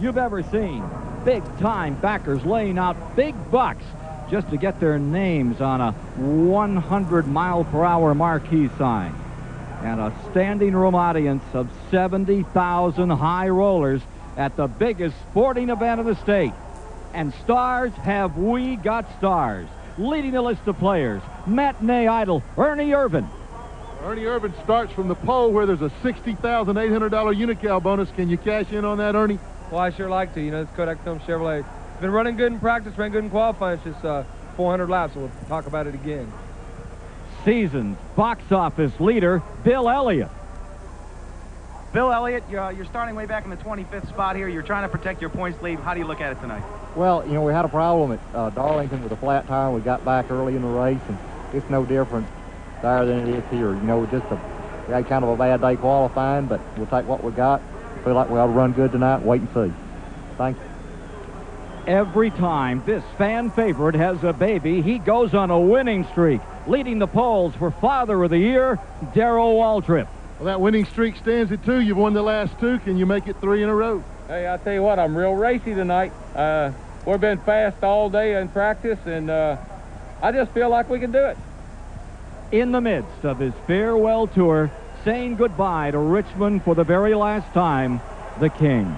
you've ever seen. Big-time backers laying out big bucks just to get their names on a 100-mile-per-hour marquee sign. And a standing room audience of 70,000 high rollers at the biggest sporting event of the state. And stars, have we got stars. Leading the list of players, matinee idol Ernie Irvan. Ernie Irvan starts from the pole where there's a $60,800 Unical bonus. Can you cash in on that, Ernie? Well, I sure like to. You know, it's Kodak Film Chevrolet. It's been running good in practice, ran good in qualifying. It's just 400 laps, so we'll talk about it again. Season's box office leader, Bill Elliott. Bill Elliott, you're starting way back in the 25th spot here. You're trying to protect your points lead. How do you look at it tonight? Well, you know, we had a problem at Darlington with a flat tire. We got back early in the race, and it's no different there than it is here. You know, we had kind of a bad day qualifying, but we'll take what we got. Feel like we ought to run good tonight. Wait and see. Thank you. Every time this fan favorite has a baby, he goes on a winning streak, leading the polls for Father of the Year, Darrell Waltrip. Well, that winning streak stands at 2. You've won the last 2. Can you make it 3 in a row? Hey, I tell you what, I'm real racy tonight. We've been fast all day in practice, and I just feel like we can do it. In the midst of his farewell tour, saying goodbye to Richmond for the very last time, the King.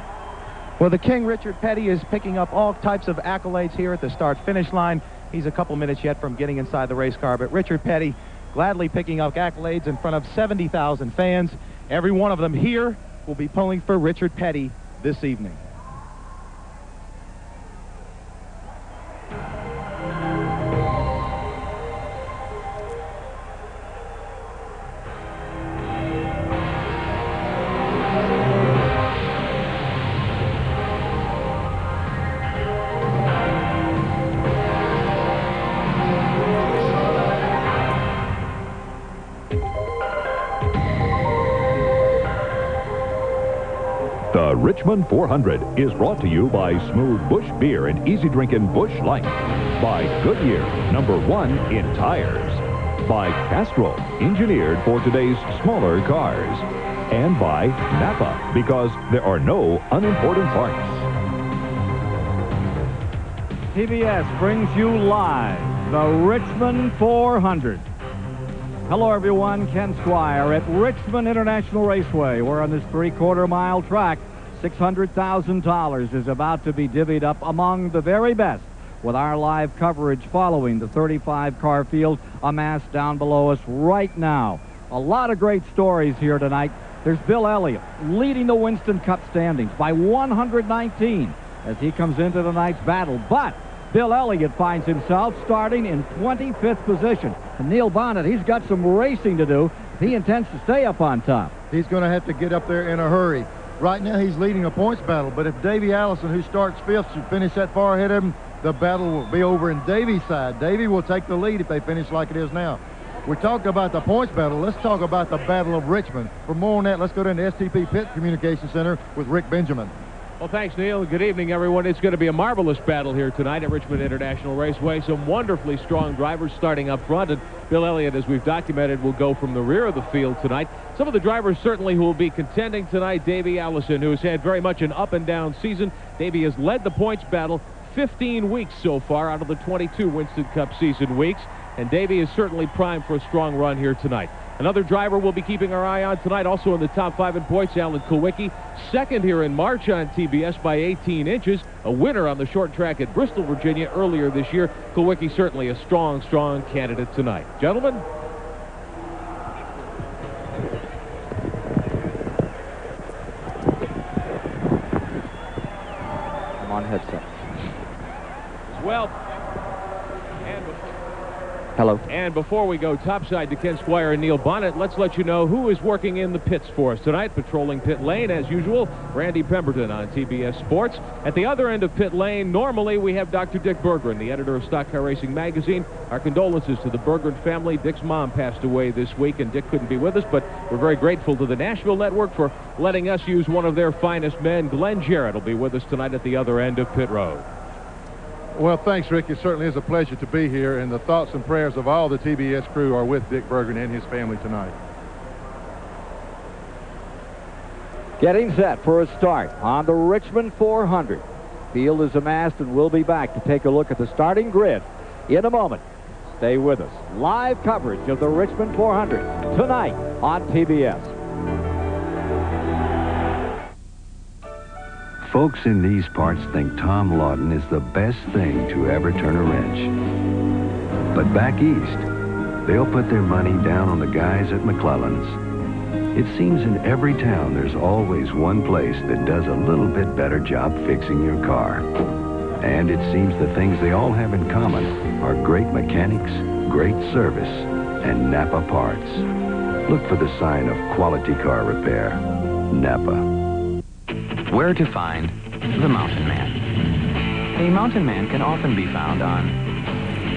Well, the King, Richard Petty, is picking up all types of accolades here at the start-finish line. He's a couple minutes yet from getting inside the race car, but Richard Petty gladly picking up accolades in front of 70,000 fans. Every one of them here will be pulling for Richard Petty this evening. The Richmond 400 is brought to you by Smooth Bush Beer and easy drinking Bush Light. By Goodyear, #1 in tires. By Castrol, engineered for today's smaller cars. And by Napa, because there are no unimportant parts. TBS brings you live the Richmond 400. Hello, everyone. Ken Squire at Richmond International Raceway. We're on this 3/4-mile track. $600,000 is about to be divvied up among the very best, with our live coverage following the 35-car field amassed down below us right now. A lot of great stories here tonight. There's Bill Elliott leading the Winston Cup standings by 119 as he comes into tonight's battle. But Bill Elliott finds himself starting in 25th position. And Neil Bonnet, he's got some racing to do. He intends to stay up on top. He's going to have to get up there in a hurry. Right now, he's leading a points battle, but if Davey Allison, who starts 5th, should finish that far ahead of him, the battle will be over in Davey's side. Davey will take the lead if they finish like it is now. We talked about the points battle. Let's talk about the Battle of Richmond. For more on that, let's go to the STP Pit Communication Center with Rick Benjamin. Well, thanks, Neil. Good evening, everyone. It's going to be a marvelous battle here tonight at Richmond International Raceway. Some wonderfully strong drivers starting up front, and Bill Elliott, as we've documented, will go from the rear of the field tonight. Some of the drivers certainly who will be contending tonight, Davey Allison, who has had very much an up-and-down season. Davey has led the points battle 15 weeks so far out of the 22 Winston Cup season weeks, and Davey is certainly primed for a strong run here tonight. Another driver we'll be keeping our eye on tonight, also in the top 5 in points, Alan Kulwicki. Second here in March on TBS by 18 inches. A winner on the short track at Bristol, Virginia earlier this year. Kulwicki certainly a strong, strong candidate tonight. Gentlemen. I'm on headset. Well, hello. And before we go topside to Ken Squire and Neil Bonnet, let's let you know who is working in the pits for us tonight. Patrolling pit lane, as usual, Randy Pemberton on TBS Sports. At the other end of pit lane, normally we have Dr. Dick Berggren, the editor of Stock Car Racing Magazine. Our condolences to the Berggren family. Dick's mom passed away this week, and Dick couldn't be with us, but we're very grateful to the Nashville Network for letting us use one of their finest men. Glenn Jarrett will be with us tonight at the other end of pit road. Well, thanks, Rick. It certainly is a pleasure to be here, and the thoughts and prayers of all the TBS crew are with Dick Berggren and his family tonight. Getting set for a start on the Richmond 400. Field is amassed, and we'll be back to take a look at the starting grid in a moment. Stay with us. Live coverage of the Richmond 400 tonight on PBS. Folks in these parts think Tom Lawton is the best thing to ever turn a wrench. But back east, they'll put their money down on the guys at McClellan's. It seems in every town there's always one place that does a little bit better job fixing your car. And it seems the things they all have in common are great mechanics, great service, and Napa parts. Look for the sign of quality car repair. Napa. Where to find the Mountain Man. A mountain man can often be found on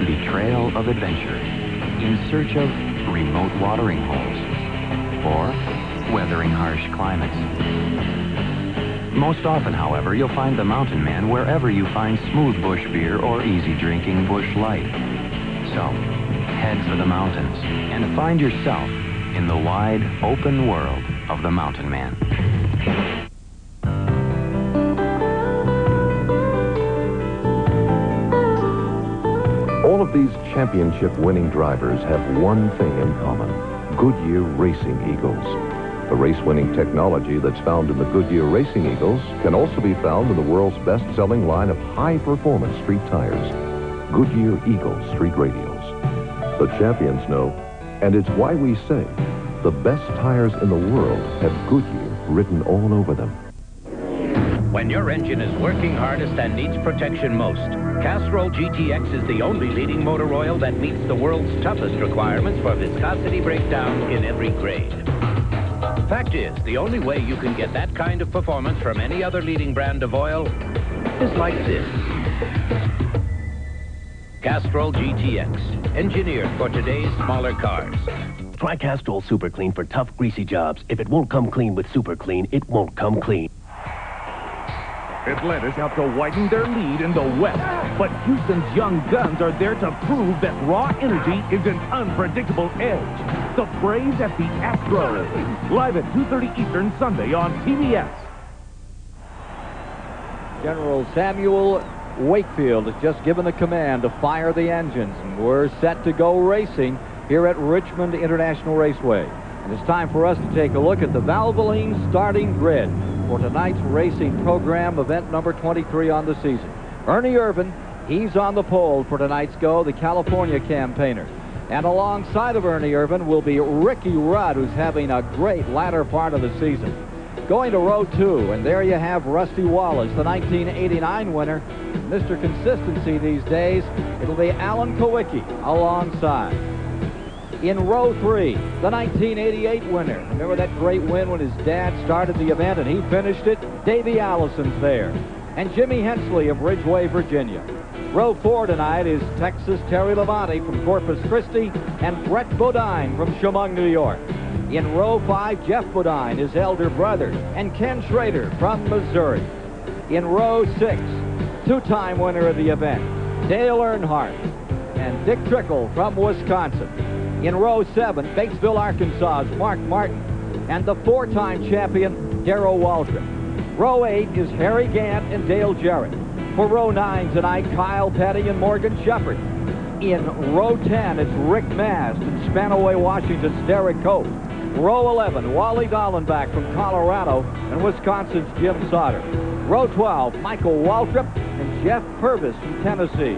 the trail of adventure, in search of remote watering holes, or weathering harsh climates. Most often, however, you'll find the Mountain Man wherever you find smooth bush beer or easy drinking bush light. So, head for the mountains and find yourself in the wide, open world of the Mountain Man. All of these championship-winning drivers have one thing in common: Goodyear Racing Eagles. The race-winning technology that's found in the Goodyear Racing Eagles can also be found in the world's best-selling line of high-performance street tires, Goodyear Eagle Street Radials. The champions know, and it's why we say the best tires in the world have Goodyear written all over them. When your engine is working hardest and needs protection most, Castrol GTX is the only leading motor oil that meets the world's toughest requirements for viscosity breakdown in every grade. Fact is, the only way you can get that kind of performance from any other leading brand of oil is like this. Castrol GTX, engineered for today's smaller cars. Try Castrol Super Clean for tough, greasy jobs. If it won't come clean with Super Clean, it won't come clean. Atlanta's have to widen their lead in the West, but Houston's young guns are there to prove that raw energy is an unpredictable edge. The Braves at the Astros, live at 2:30 Eastern Sunday on PBS. General Samuel Wakefield has just given the command to fire the engines, and we're set to go racing here at Richmond International Raceway. And it's time for us to take a look at the Valvoline starting grid for tonight's racing program, event number 23 on the season. Ernie Irvan, he's on the pole for tonight's go, the California campaigner. And alongside of Ernie Irvan will be Ricky Rudd, who's having a great latter part of the season. Going to row 2, and there you have Rusty Wallace, the 1989 winner. Mr. Consistency these days, it'll be Alan Kowicki alongside. In row 3, the 1988 winner. Remember that great win when his dad started the event and he finished it? Davey Allison's there. And Jimmy Hensley of Ridgeway, Virginia. Row 4 tonight is Texas Terry Labonte from Corpus Christi and Brett Bodine from Chemung, New York. In row 5, Jeff Bodine, his elder brother, and Ken Schrader from Missouri. In row 6, two-time winner of the event, Dale Earnhardt and Dick Trickle from Wisconsin. In row 7, Batesville, Arkansas's Mark Martin and the four-time champion, Darrell Waltrip. Row 8 is Harry Gant and Dale Jarrett. For row 9 tonight, Kyle Petty and Morgan Shepherd. In row 10, it's Rick Mast and Spanaway, Washington's Derek Cope. Row 11, Wally Dallenbach from Colorado and Wisconsin's Jim Sauter. Row 12, Michael Waltrip and Jeff Purvis from Tennessee.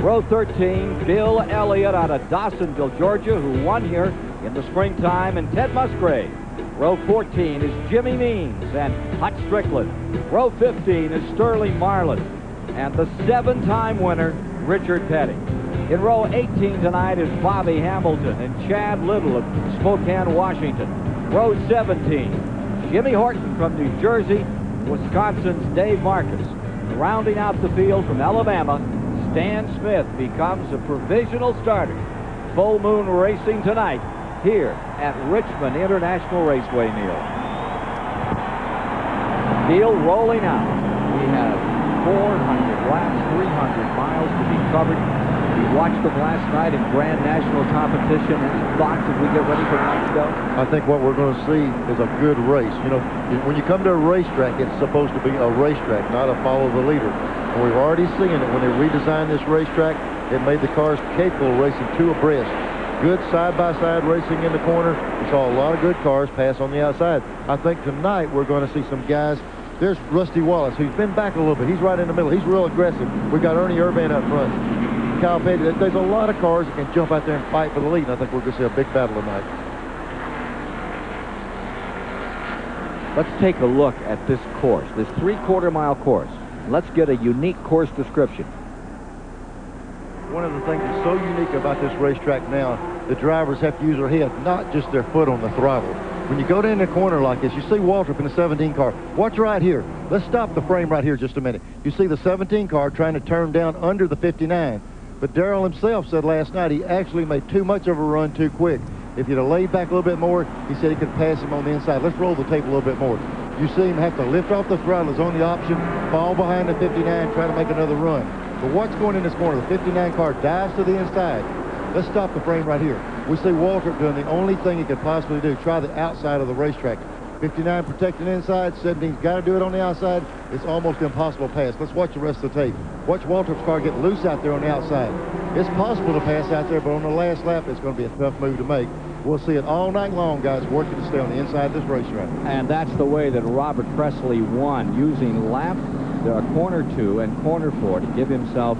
Row 13, Bill Elliott out of Dawsonville, Georgia, who won here in the springtime, and Ted Musgrave. Row 14 is Jimmy Means and Hutch Strickland. Row 15 is Sterling Marlin and the 7-time winner, Richard Petty. In row 18 tonight is Bobby Hamilton and Chad Little of Spokane, Washington. Row 17, Jimmy Horton from New Jersey, Wisconsin's Dave Marcus. Rounding out the field from Alabama, Stan Smith becomes a provisional starter. Full Moon Racing tonight here at Richmond International Raceway, Neil. Field rolling out. We have 400 laps, 300 miles to be covered. We watched them last night in Grand National competition. Any thoughts as we get ready for tonight's show? I think what we're going to see is a good race. You know, when you come to a racetrack, it's supposed to be a racetrack, not a follow the leader. And we've already seen it. When they redesigned this racetrack, it made the cars capable of racing two abreast. Good side-by-side racing in the corner. We saw a lot of good cars pass on the outside. I think tonight we're going to see some guys. There's Rusty Wallace, who's been back a little bit. He's right in the middle. He's real aggressive. We got Ernie Irvan up front. Kyle Petty. There's a lot of cars that can jump out there and fight for the lead, and I think we're going to see a big battle tonight. Let's take a look at this course, this 3/4-mile course. Let's get a unique course description. One of the things that's so unique about this racetrack now, the drivers have to use their head, not just their foot on the throttle. When you go down the corner like this, you see Waltrip in the 17 car. Watch right here. Let's stop the frame right here just a minute. You see the 17 car trying to turn down under the 59. But Darrell himself said last night he actually made too much of a run too quick. If he'd have laid back a little bit more, he said he could pass him on the inside. Let's roll the tape a little bit more. You see him have to lift off the throttle. His only option, fall behind the 59, try to make another run. But what's going in this corner? The 59 car dives to the inside. Let's stop the frame right here. We see Waltrip doing the only thing he could possibly do, try the outside of the racetrack. 59 protecting inside, 17's got to do it on the outside. It's almost impossible to pass. Let's watch the rest of the tape. Watch Waltrip's car get loose out there on the outside. It's possible to pass out there, but on the last lap, it's going to be a tough move to make. We'll see it all night long, guys, working to stay on the inside of this racetrack. And that's the way that Robert Presley won, using lap corner 2 and corner 4 to give himself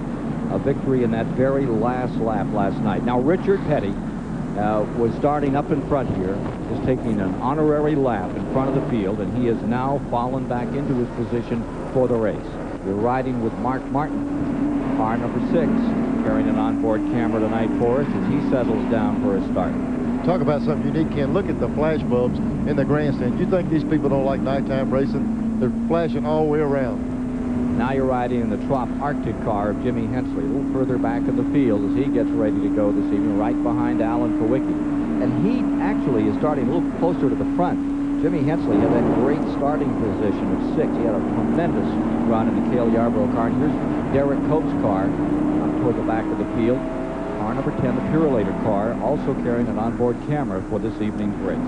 a victory in that very last lap last night. Now, Richard Petty was starting up in front here, just taking an honorary lap in front of the field, and he has now fallen back into his position for the race. We're riding with Mark Martin, car number 6, carrying an onboard camera tonight for us as he settles down for a start. Talk about something unique, Ken. Look at the flash bulbs in the grandstand. You think these people don't like nighttime racing? They're flashing all the way around. Now you're riding in the Trop Arctic car of Jimmy Hensley, a little further back in the field as he gets ready to go this evening, right behind Alan Kowicki. And he actually is starting a little closer to the front. Jimmy Hensley had that great starting position of 6. He had a tremendous run in the Cale Yarborough car. And here's Derek Cope's car toward the back of the field. Car number 10, the Purolator car, also carrying an onboard camera for this evening's race.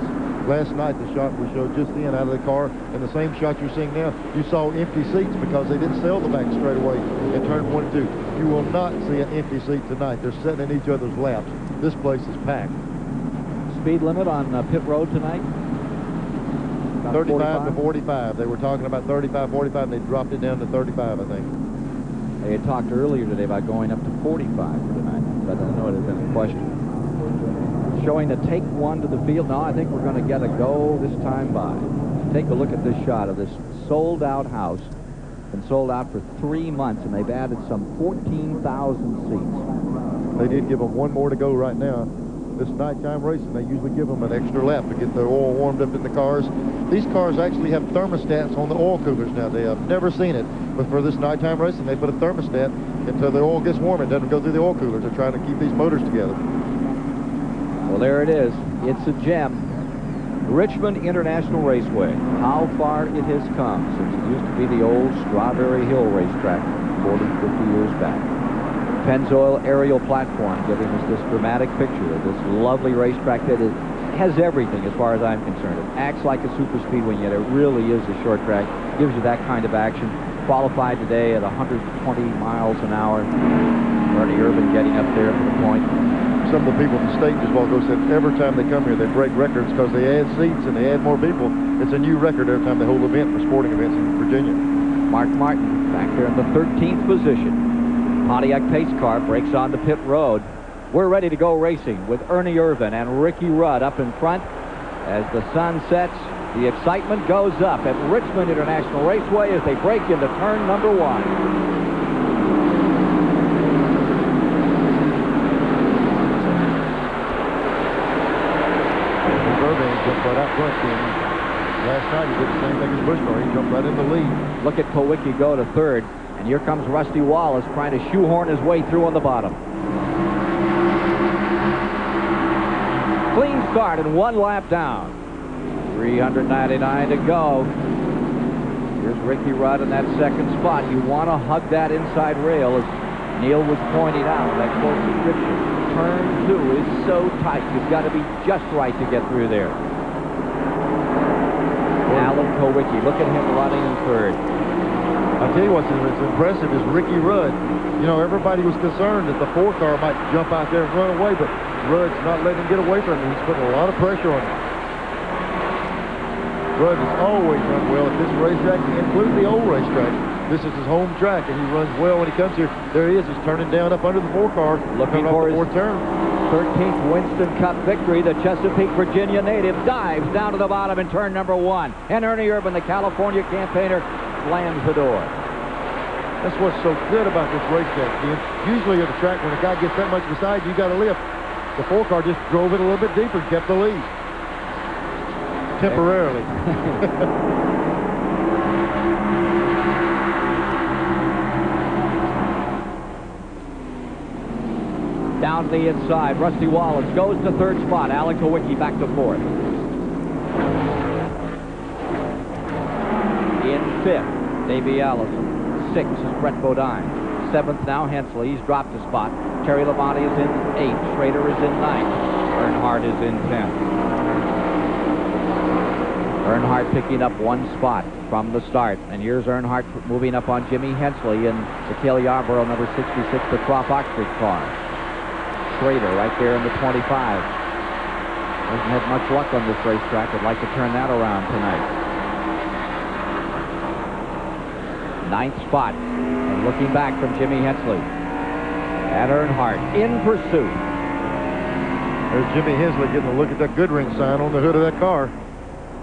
Last night, the shot we showed just then out of the car, and the same shot you're seeing now, you saw empty seats because they didn't sell the back straightaway in turn 1 and 2. You will not see an empty seat tonight. They're sitting in each other's laps. This place is packed. Speed limit on pit road tonight? 35 to 45. They were talking about 35, 45, and they dropped it down to 35, I think. They had talked earlier today about going up to 45 tonight, but I don't know it had been a question. Showing a take 1 to the field. Now I think we're going to get a go this time by. Take a look at this shot of this sold-out house. Been sold out for 3 months, and they've added some 14,000 seats. They did give them 1 more to go right now. This nighttime racing, they usually give them an extra lap to get the oil warmed up in the cars. These cars actually have thermostats on the oil coolers now. They have never seen it, but for this nighttime racing, they put a thermostat until the oil gets warm. It doesn't go through the oil coolers. They're trying to keep these motors together. Well, there it is. It's a gem. Richmond International Raceway. How far it has come since it used to be the old Strawberry Hill racetrack 40, 50 years back. Pennzoil aerial platform giving us this dramatic picture of this lovely racetrack that has everything as far as I'm concerned. It acts like a super speedway, yet it really is a short track. Gives you that kind of action. Qualified today at 120 miles an hour. Ernie Irvan getting up there for the point. Some of the people in the state just a while ago said every time they come here, they break records because they add seats and they add more people. It's a new record every time they hold an event for sporting events in Virginia. Mark Martin back there in the 13th position. Pontiac pace car breaks onto pit road. We're ready to go racing with Ernie Irvan and Ricky Rudd up in front. As the sun sets, the excitement goes up at Richmond International Raceway as they break into turn number 1. Right out front, last night he did the same thing as Bushmore. He jumped right in the lead. Look at Kowicki go to 3rd, and here comes Rusty Wallace trying to shoehorn his way through on the bottom. Clean start and 1 lap down. 399 to go. Here's Ricky Rudd in that second spot. You want to hug that inside rail, as Neil was pointing out, that course description. Turn 2 is so tight. You've got to be just right to get through there. Alan Kowicki, look at him running in third. I'll tell you what's impressive is Ricky Rudd. You know, everybody was concerned that the 4 car might jump out there and run away, but Rudd's not letting him get away from him. He's putting a lot of pressure on him. Rudd has always run well at this racetrack, including the old racetrack. This is his home track, and he runs well when he comes here. There he is. He's turning down up under the 4 car. Looking for his 4th turn. 13th Winston Cup victory. The Chesapeake, Virginia native dives down to the bottom in turn number 1. And Ernie Urban, the California campaigner, slams the door. That's what's so good about this racetrack, Ken. Usually at a track, when a guy gets that much beside you, got to lift. The 4 car just drove it a little bit deeper and kept the lead. Temporarily. Down to the inside, Rusty Wallace goes to third spot. Alan Kowicki back to fourth. In fifth, Davey Allison. Sixth is Brett Bodine. Seventh now, Hensley. He's dropped a spot. Terry Labonte is in eighth. Schrader is in ninth. Earnhardt is in 10th. Earnhardt picking up 1 spot from the start. And here's Earnhardt moving up on Jimmy Hensley in the Cale Yarborough number 66, the Croft Oxford car. Schrader right there in the 25. Hasn't had much luck on this racetrack. I'd like to turn that around tonight. 9th spot. And looking back from Jimmy Hensley. And Earnhardt in pursuit. There's Jimmy Hensley getting a look at that Goodring sign on the hood of that car.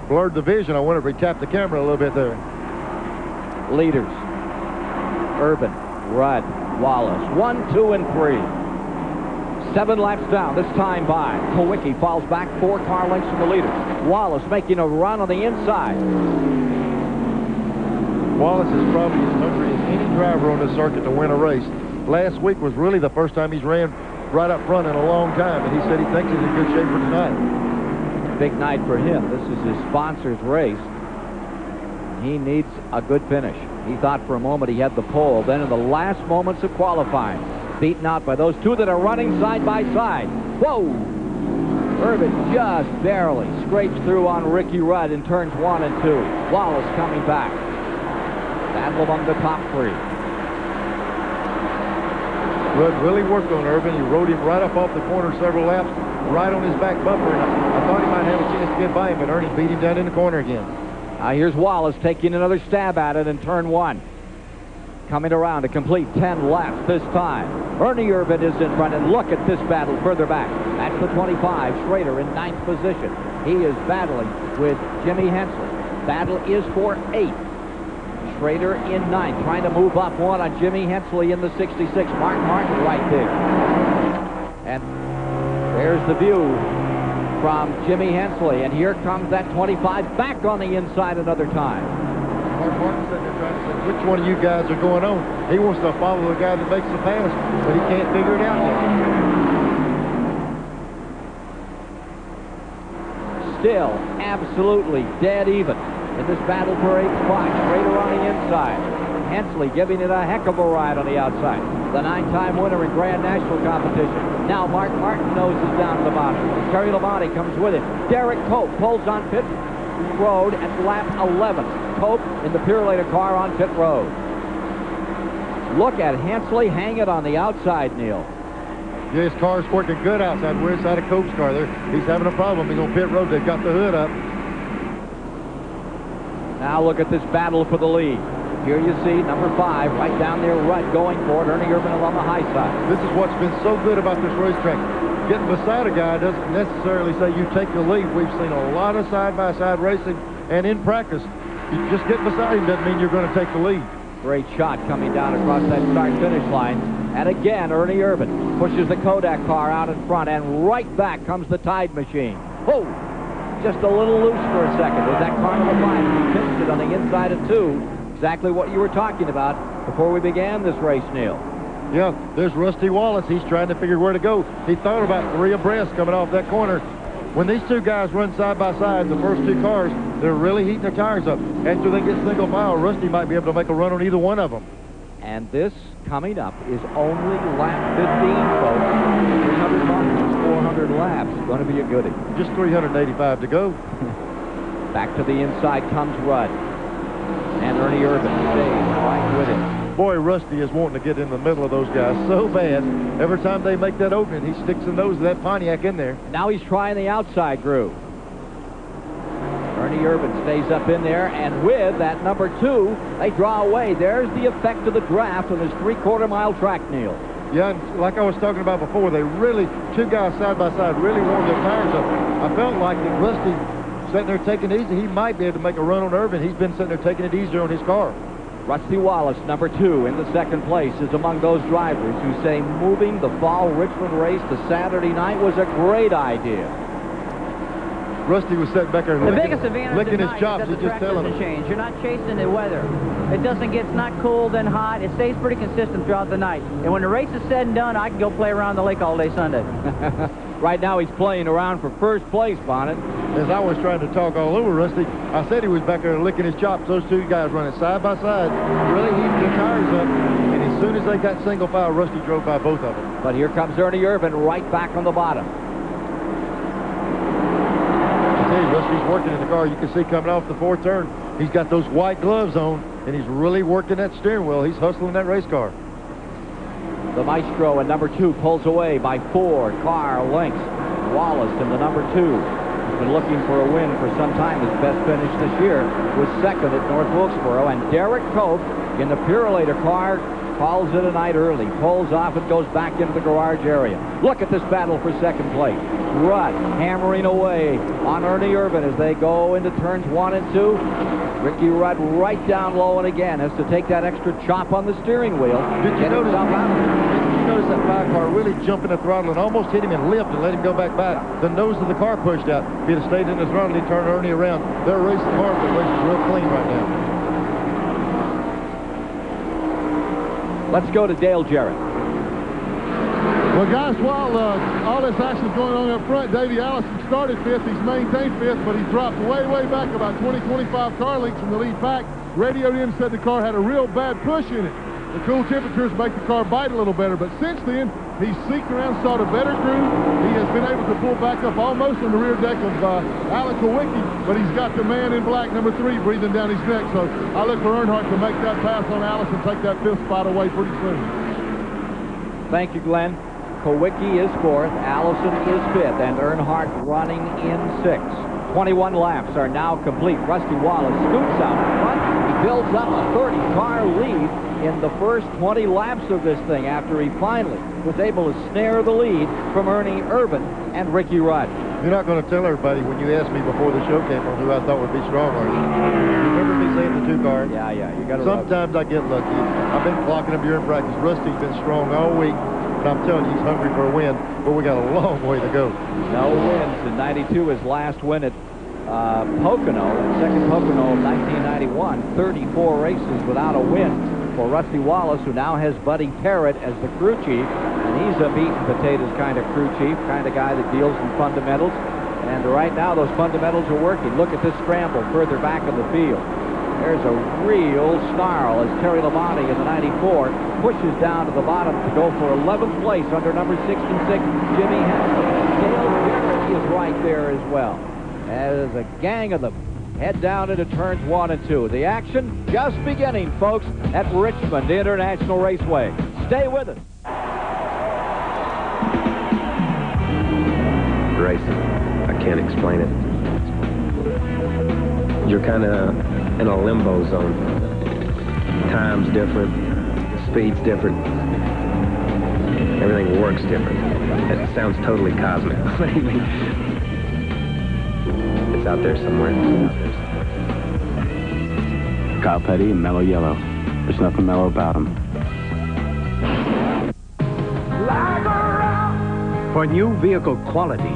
Blurred the vision. I wonder if we tapped the camera a little bit there. Leaders. Urban, Rudd, Wallace. 1, 2, and 3. 7 laps down, this time by. Kowicki falls back 4 car lengths from the leaders. Wallace making a run on the inside. Wallace is probably as hungry as any driver on this circuit to win a race. Last week was really the first time he's ran right up front in a long time, and he said he thinks he's in good shape for tonight. Big night for him. This is his sponsor's race. He needs a good finish. He thought for a moment he had the pole. Then in the last moments of qualifying, beaten out by those 2 that are running side by side. Whoa! Urban just barely scrapes through on Ricky Rudd in turns 1 and 2. Wallace coming back. Battle among the top 3. Rudd really worked on Urban. He rode him right up off the corner several laps, right on his back bumper, and I thought he might have a chance to get by him, but Ernie beat him down in the corner again. Now here's Wallace taking another stab at it in turn 1. Coming around to complete 10 laps this time. Ernie Urban is in front, and look at this battle further back. That's the 25, Schrader in 9th position. He is battling with Jimmy Hensley. Battle is for 8th. Schrader in 9th, trying to move up 1 on Jimmy Hensley in the 66. Mark Martin right there. And there's the view from Jimmy Hensley. And here comes that 25 back on the inside another time. Mark Martin sitting there trying to say, which one of you guys are going on? He wants to follow the guy that makes the pass, but he can't figure it out yet. Still absolutely dead even in this battle for 8th spot. Schrader on the inside. Hensley giving it a heck of a ride on the outside. The 9-time winner in Grand National competition. Now Mark Martin noses down to the bottom. Terry Labonte comes with it. Derek Cope pulls on pit road at lap 11. Cope in the Purelator car on pit road. Look at Hensley hanging on the outside, Neil. Yeah, his car's working good outside. We're inside of Cope's car there. He's having a problem. He's on pit road. They've got the hood up. Now look at this battle for the lead. Here you see number 5 right down there, Rudd going for it. Ernie Urban along the high side. This is what's been so good about this racetrack. Getting beside a guy doesn't necessarily say you take the lead. We've seen a lot of side-by-side racing, and in practice, you just get beside him doesn't mean you're going to take the lead. Great shot coming down across that start-finish line. And again, Ernie Urban pushes the Kodak car out in front, and right back comes the Tide machine. Oh, just a little loose for a second. With that car number 5, he pinched it on the inside of 2. Exactly what you were talking about before we began this race, Neil. Yeah, there's Rusty Wallace. He's trying to figure where to go. He thought about 3 abreast coming off that corner. When these 2 guys run side by side, the first 2 cars, They're really heating their tires up. After they get single file, Rusty might be able to make a run on either one of them. And this coming up is only lap 15, folks. 300 miles, 400 laps. Going to be a goodie. Just 385 to go. Back to the inside comes Rudd. And Ernie Irvin stays right with him. Boy, Rusty is wanting to get in the middle of those guys so bad. Every time they make that opening, he sticks the nose of that Pontiac in there. Now he's trying the outside groove. Ernie Irvin stays up in there, and with that number 2, they draw away. There's the effect of the draft on this 3/4 mile track, Neil. Yeah, and like I was talking about before, they really, 2 guys side by side, really warmed their tires up. I felt like that Rusty sitting there taking it easy. He might be able to make a run on Irvin. He's been sitting there taking it easier on his car. Rusty Wallace, number 2, in the second place, is among those drivers who say moving the fall Richmond race to Saturday night was a great idea. Rusty was sitting back there the biggest advantage licking his tonight chops. is that He's the just track telling doesn't him. change. You're not chasing the weather. It doesn't get, it's not cool then hot. It stays pretty consistent throughout the night. And when the race is said and done, I can go play around the lake all day Sunday. Right now he's playing around for first place, Bonnet. As I was trying to talk all over Rusty, I said he was back there licking his chops. Those 2 guys running side by side, really heating their tires up. And as soon as they got single file, Rusty drove by both of them. But here comes Ernie Irvin right back on the bottom. Rusty's working in the car. You can see coming off the 4th turn, he's got those white gloves on, and he's really working that steering wheel. He's hustling that race car. The Maestro in number 2 pulls away by 4 car lengths. Wallace in the number 2. He's been looking for a win for some time. His best finish this year was 2nd at North Wilkesboro. And Derek Cope in the Purolator car calls it a night early, pulls off and goes back into the garage area. Look at this battle for second place. Rudd hammering away on Ernie Irvin as they go into turns 1 and 2. Ricky Rudd right down low, and again has to take that extra chop on the steering wheel. Did you notice that 5 car really jumping the throttle and almost hit him and lift and let him go back? The nose of the car pushed out. If he'd have stayed in the throttle, he'd turn Ernie around. They're racing hard, but racing real clean right now. Let's go to Dale Jarrett. Well, guys, while all this action is going on up front, Davey Allison started 5th. He's maintained 5th, but he dropped way, way back about 20-25 car lengths from the lead pack. Radioed in and said the car had a real bad push in it. The cool temperatures make the car bite a little better, but since then, he's seeked around, sought a better groove. He has been able to pull back up almost on the rear deck of Alan Kowicki, but he's got the man in black, number 3, breathing down his neck. So I look for Earnhardt to make that pass on Allison, take that 5th spot away pretty soon. Thank you, Glenn. Kowicki is 4th, Allison is 5th, and Earnhardt running in 6th. 21 laps are now complete. Rusty Wallace scoots out in front. He builds up a 30-car lead in the first 20 laps of this thing after he finally was able to snare the lead from Ernie Irvin and Ricky Rudd. You're not going to tell everybody when you asked me before the show came on who I thought would be strong, are you? Remember me saying the 2 car? Yeah, you got to. Sometimes I get lucky. I've been clocking them during practice. Rusty's been strong all week, but I'm telling you, he's hungry for a win, but we got a long way to go. No wins in '92. His last win at Pocono, second Pocono of 1991. 34 races without a win for Rusty Wallace, who now has Buddy Parrott as the crew chief, and he's a meat and potatoes kind of crew chief, kind of guy that deals in fundamentals. And right now those fundamentals are working. Look at this scramble further back in the field. There's a real snarl as Terry Labonte in the 94 pushes down to the bottom to go for 11th place under number 66, Jimmy Hensley. Dale Jarrett is right there as well. As a gang of them head down into turns 1 and 2. The action just beginning, folks, at Richmond International Raceway. Stay with us. Racing. I can't explain it. You're kind of in a limbo zone. Time's different. Speed's different. Everything works different. It sounds totally cosmic. It's out there somewhere. Kyle Petty and Mellow Yellow. There's nothing mellow about him. For new vehicle quality,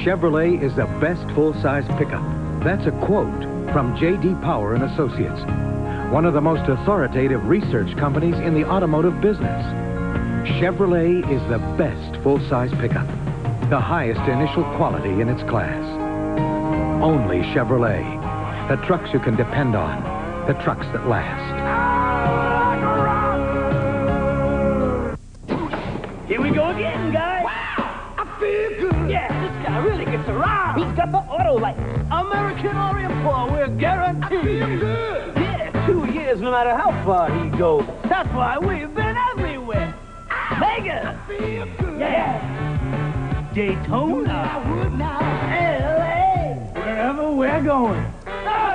Chevrolet is the best full-size pickup. That's a quote from J.D. Power & Associates, one of the most authoritative research companies in the automotive business. Chevrolet is the best full-size pickup, the highest initial quality in its class. Only Chevrolet. The trucks you can depend on. The trucks that last. Here we go again, guys. Wow, I feel good. Yeah, this guy really gets around. He's got the auto license. American Orient Paul, we're guaranteed. I feel good. Yeah, 2 years, no matter how far he goes. That's why we've been everywhere. Vegas. I feel good. Yeah. Daytona. L.A. Wherever we're going. Yeah.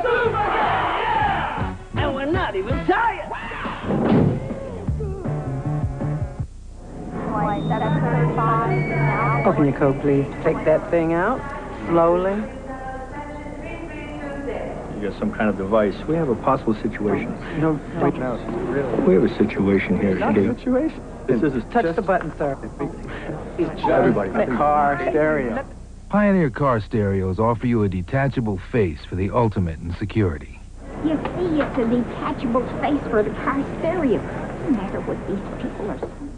And we're not even tired. Open your coat, please. Take that thing out, slowly. You got some kind of device. We have a possible situation. No, We have a situation here. Not a situation. This is Touch the button, sir. Everybody. Car stereo. Pioneer Car Stereos offer you a detachable face for the ultimate in security. You see, it's a detachable space for the car stereo. Doesn't matter what these people are saying.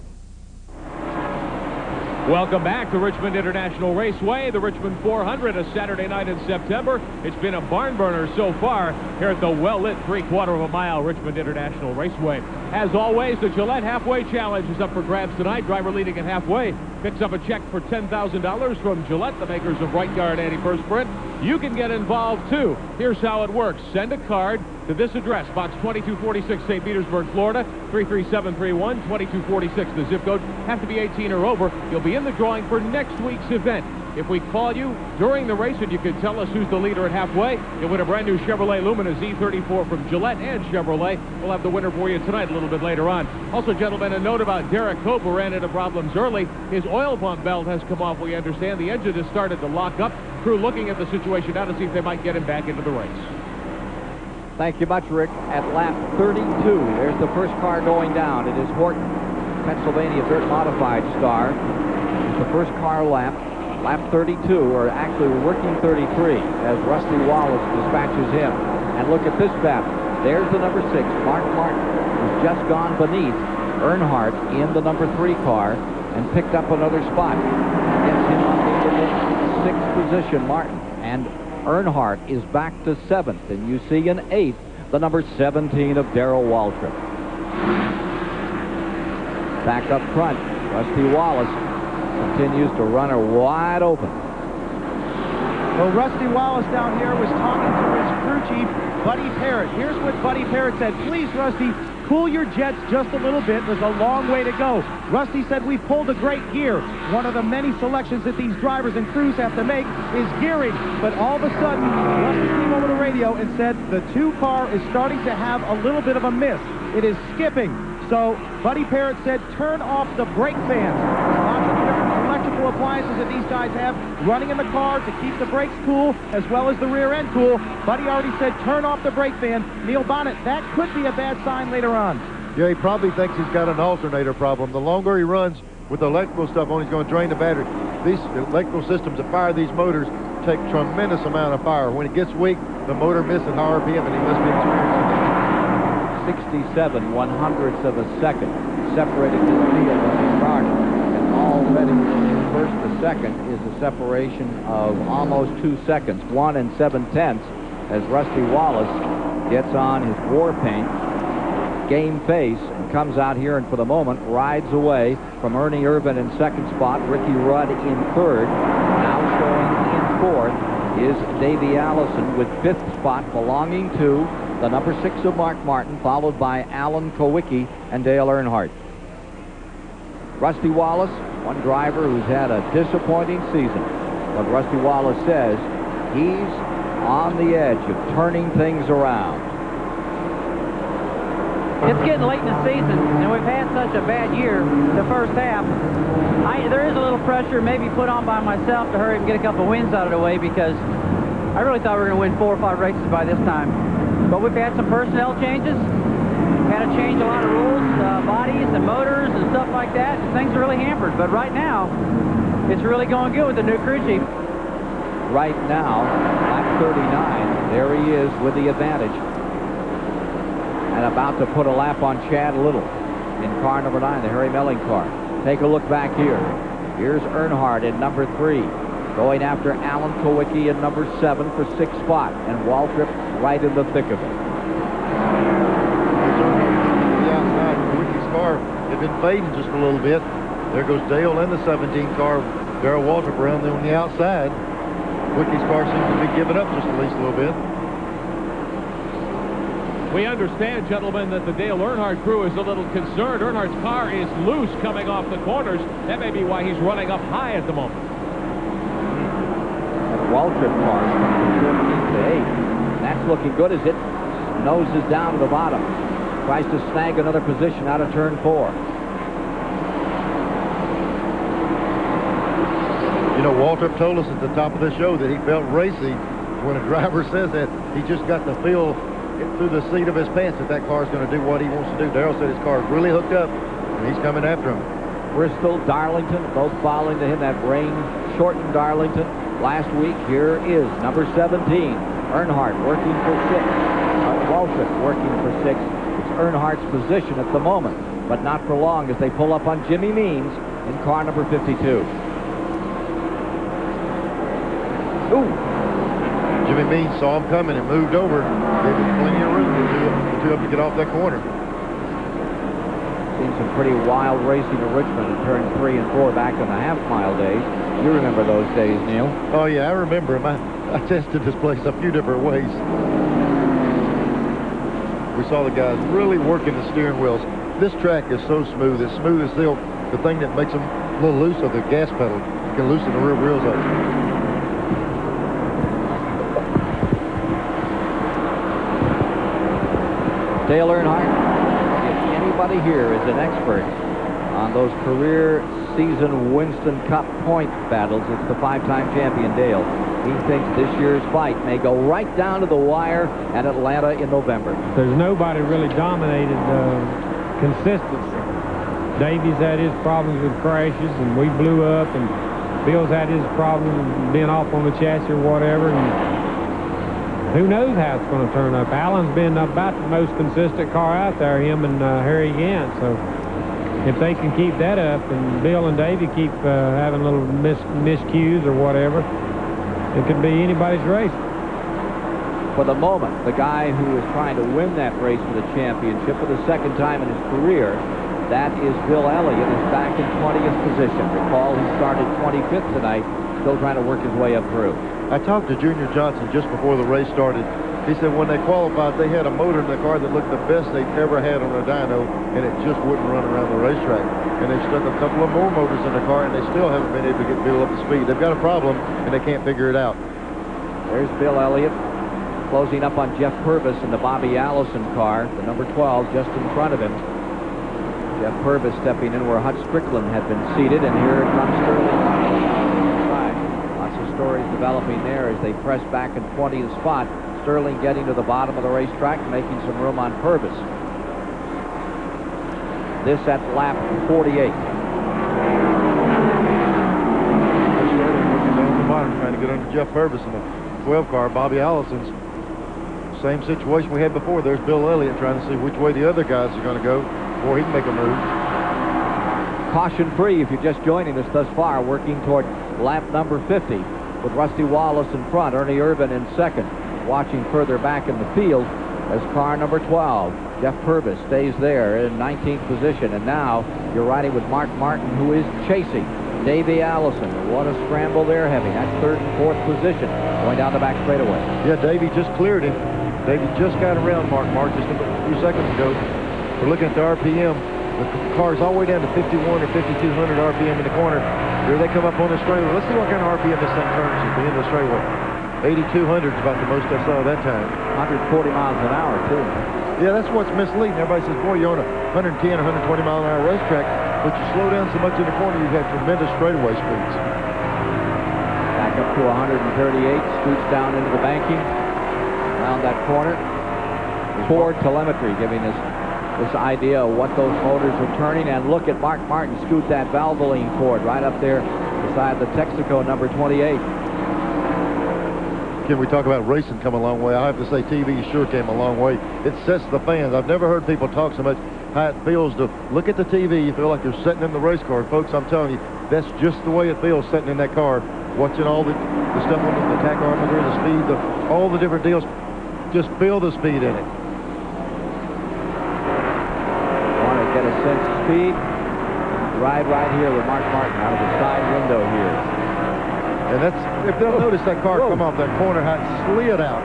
Welcome back to Richmond International Raceway, the Richmond 400, a Saturday night in September. It's been a barn burner so far here at the well-lit 3/4 of a mile Richmond International Raceway. As always, the Gillette Halfway Challenge is up for grabs tonight. Driver leading at halfway picks up a check for $10,000 from Gillette, the makers of Right Guard Antiperspirant. You can get involved, too. Here's how it works. Send a card to this address, Box 2246, St. Petersburg, Florida, 33731, 2246, the zip code. Have to be 18 or over. You'll be in the drawing for next week's event. If we call you during the race and you can tell us who's the leader at halfway, you'll win a brand new Chevrolet Lumina Z34 from Gillette and Chevrolet. We'll have the winner for you tonight a little bit later on. Also, gentlemen, a note about Derek Cope, who ran into problems early. His oil pump belt has come off, we understand. The engine has started to lock up. Crew looking at the situation now to see if they might get him back into the race. Thank you much, Rick. At lap 32, there's the first car going down. It is Horton, Pennsylvania Dirt Modified star. It's the first car lap. Lap 32, or actually we're working 33, as Rusty Wallace dispatches him. And look at this battle. There's the number 6, Mark Martin, who's just gone beneath Earnhardt in the number 3 car and picked up another spot. Gets him up into the 6th position, Martin. And Earnhardt is back to 7th, and you see in 8th the number 17 of Darrell Waltrip. Back up front, Rusty Wallace continues to run her wide open. Well, Rusty Wallace down here was talking to his crew chief, Buddy Parrott. Here's what Buddy Parrott said. Please, Rusty, cool your jets just a little bit. There's a long way to go. Rusty said, we've pulled a great gear. One of the many selections that these drivers and crews have to make is gearing. But all of a sudden, Rusty came over the radio and said the 2 car is starting to have a little bit of a miss. It is skipping. So Buddy Parrott said, turn off the brake fans. Lots of different electrical appliances that these guys have running in the car to keep the brakes cool as well as the rear end cool. Buddy already said, turn off the brake fan. Neil Bonnet, that could be a bad sign later on. Yeah, he probably thinks he's got an alternator problem. The longer he runs with the electrical stuff on, he's going to drain the battery. These electrical systems that fire these motors take tremendous amount of fire. When it gets weak, the motor misses an RPM, and he must be experiencing that. 67 100ths of a second separating this field when they started. And already in first to second is a separation of almost 2 seconds, 1 7/10, as Rusty Wallace gets on his war paint, game face, and comes out here and for the moment rides away from Ernie Irvin in 2nd spot, Ricky Rudd in 3rd. Now showing in 4th is Davey Allison with 5th spot belonging to the number 6 of Mark Martin, followed by Alan Kowicki and Dale Earnhardt. Rusty Wallace, one driver who's had a disappointing season. But Rusty Wallace says he's on the edge of turning things around. It's getting late in the season, and we've had such a bad year the first half. There is a little pressure maybe put on by myself to hurry and get a couple wins out of the way, because I really thought we were going to win 4 or 5 races by this time. But we've had some personnel changes, had to change a lot of rules, bodies and motors and stuff like that. Things are really hampered. But right now, it's really going good with the new crew chief. Right now, lap 39, there he is with the advantage. And about to put a lap on Chad Little in car number 9, the Harry Melling car. Take a look back here. Here's Earnhardt in number 3. going after Alan Kowicki in number 7 for 6th spot, and Waltrip right in the thick of it. The outside, Kowicki's car had been fading just a little bit. There goes Dale in the 17 car, Darrell Waltrip around there on the outside. Kowicki's car seems to be giving up just at least a little bit. We understand, gentlemen, that the Dale Earnhardt crew is a little concerned. Earnhardt's car is loose coming off the corners. That may be why he's running up high at the moment. That Waltrip car is from 15th to 8th. That's looking good as it noses down to the bottom. Tries to snag another position out of turn 4. You know, Waltrip told us at the top of the show that he felt racy. When a driver says that, he just got the feel through the seat of his pants that that car is going to do what he wants to do. Darrell said his car is really hooked up, and he's coming after him. Bristol, Darlington, both following to him. That rain-shortened Darlington last week. Here is number 17, Earnhardt working for 6. Waltrip working for 6. It's Earnhardt's position at the moment, but not for long as they pull up on Jimmy Means in car number 52. Ooh. Jimmy Means saw him coming and moved over. Gave him plenty of room for the two of them to get off that corner. Seen some pretty wild racing at Richmond in turn 3 and 4 back in the half-mile days. You remember those days, Neil? Oh, yeah, I remember them. I tested this place a few different ways. We saw the guys really working the steering wheels. This track is so smooth. It's smooth as silk. The thing that makes them a little loose of the gas pedal. You can loosen the rear wheels up. Dale Earnhardt, if anybody here is an expert on those career season Winston Cup point battles, it's the 5-time champion Dale. He thinks this year's fight may go right down to the wire at Atlanta in November. There's nobody really dominated consistency. Davies had his problems with crashes, and we blew up, and Bill's had his problems being off on the chassis or whatever, and who knows how it's going to turn up. Allen's been about the most consistent car out there, him and Harry Gant. So if they can keep that up and Bill and Davey keep having little miscues or whatever, it could be anybody's race. For the moment, the guy who is trying to win that race for the championship for the 2nd time in his career, that is Bill Elliott, is back in 20th position. Recall he started 25th tonight, still trying to work his way up through. I talked to Junior Johnson just before the race started. He said when they qualified, they had a motor in the car that looked the best they've ever had on a dyno, and it just wouldn't run around the racetrack. And they've stuck a couple of more motors in the car, and they still haven't been able to get Bill up to speed. They've got a problem, and they can't figure it out. There's Bill Elliott closing up on Jeff Purvis in the Bobby Allison car, the number 12 just in front of him. Jeff Purvis stepping in where Hutch Strickland had been seated, and here comes Sterling. Lots of stories developing there as they press back in 20th spot. Sterling getting to the bottom of the racetrack, making some room on Purvis. This at lap 48. Sterling working down the bottom, trying to get under Jeff Purvis in the 12 car. Bobby Allison's same situation we had before. There's Bill Elliott trying to see which way the other guys are going to go before he can make a move. Caution free if you're just joining us thus far, working toward lap number 50 with Rusty Wallace in front, Ernie Irvin in second. Watching further back in the field as car number 12, Jeff Purvis, stays there in 19th position. And now you're riding with Mark Martin, who is chasing Davey Allison. What a scramble they're having. That's 3rd and 4th position going down the back straightaway. Yeah, Davey just cleared him. Davey just got around Mark just a few seconds ago. We're looking at the RPM. The car's all the way down to 51 or 5,200 RPM in the corner. Here they come up on the straightaway. Let's see what kind of RPM this thing turns at the end of the straightaway. 8,200 is about the most I saw that time. 140 miles an hour, too. Yeah, that's what's misleading. Everybody says, boy, you're on a 110, 120 mile an hour racetrack, but you slow down so much in the corner, you have tremendous straightaway speeds. Back up to 138, scoots down into the banking. Around that corner. Ford telemetry giving us this idea of what those motors are turning. And look at Mark Martin scoot that Valvoline Ford right up there beside the Texaco number 28. Can we talk about racing come a long way? I have to say TV sure came a long way. It sets the fans. I've never heard people talk so much how it feels to look at the TV. You feel like you're sitting in the race car. Folks, I'm telling you, that's just the way it feels sitting in that car watching all the stuff on the tachometer, the speed, all the different deals. Just feel the speed in it. Want to get a sense of speed? Ride right here with Mark Martin out of the side window here. And that's, if they'll notice that car come off that corner, how it slid out.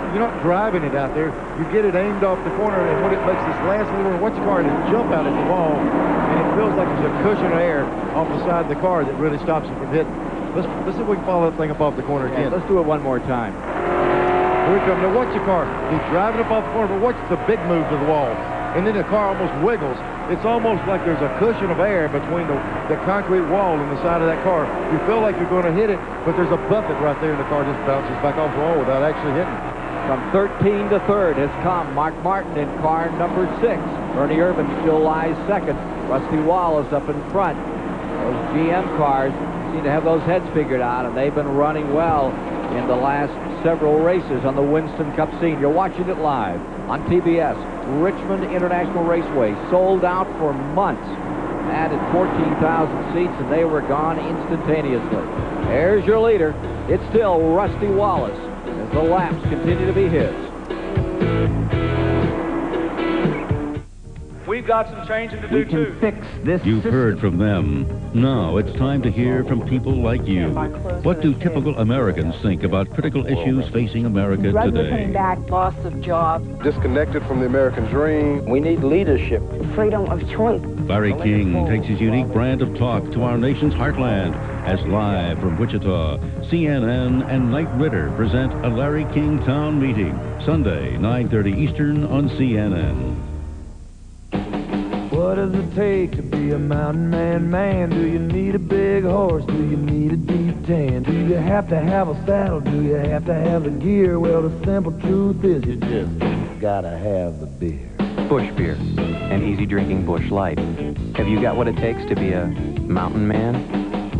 You're not driving it out there. You get it aimed off the corner, and when it makes this last little, watch the car and it jump out at the wall, and it feels like there's a cushion of air off the side of the car that really stops it from hitting. Let's see if we can follow that thing up off the corner again. Let's do it one more time. Here he comes. Now watch the car. He's driving up off the corner, but watch the big move to the wall. And then the car almost wiggles. It's almost like there's a cushion of air between the concrete wall and the side of that car. You feel like you're going to hit it, but there's a buffet right there, and the car just bounces back off the wall without actually hitting it. From 13 to 3rd has come Mark Martin in car number 6. Bernie Urban still lies second. Rusty Wallace up in front. Those GM cars seem to have those heads figured out, and they've been running well in the last several races on the Winston Cup scene. You're watching it live on TBS. Richmond International Raceway sold out for months. Added 14,000 seats, and they were gone instantaneously. There's your leader. It's still Rusty Wallace as the laps continue to be his. We've got some changing to do, too. Fix this You've heard from them. Now it's time to hear from people like you. What do typical Americans think about critical issues facing America today? Coming back, loss of jobs. Disconnected from the American dream. We need leadership. Freedom of choice. Larry King takes his unique brand of talk to our nation's heartland as live from Wichita, CNN and Knight Ridder present a Larry King Town Meeting, Sunday, 9:30 Eastern on CNN. What does it take to be a mountain man? Do you need a big horse? Do you need a deep tan? Do you have to have a saddle? Do you have to have the gear? Well, the simple truth is you just gotta have the beer. Bush beer, an easy drinking Bush Light. Have you got what it takes to be a mountain man?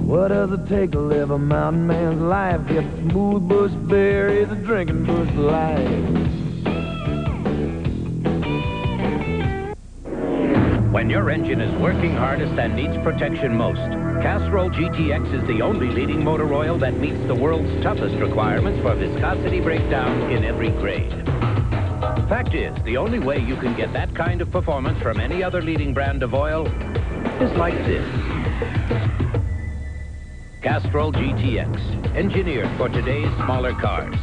What does it take to live a mountain man's life? Get smooth Bush beer is a drinking Bush Light. When your engine is working hardest and needs protection most, Castrol GTX is the only leading motor oil that meets the world's toughest requirements for viscosity breakdown in every grade. Fact is, the only way you can get that kind of performance from any other leading brand of oil is like this. Castrol GTX, engineered for today's smaller cars.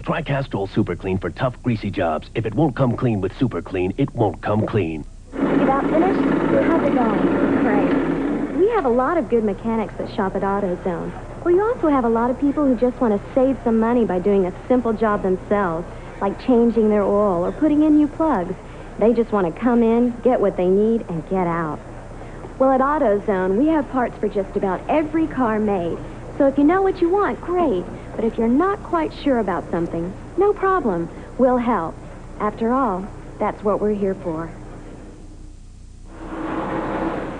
Try Castrol Super Clean for tough, greasy jobs. If it won't come clean with Super Clean, it won't come clean. You about finished? How's it going? Great. We have a lot of good mechanics that shop at AutoZone. Well, you also have a lot of people who just want to save some money by doing a simple job themselves, like changing their oil or putting in new plugs. They just want to come in, get what they need, and get out. Well, at AutoZone, we have parts for just about every car made. So if you know what you want, great. But if you're not quite sure about something, no problem. We'll help. After all, that's what we're here for.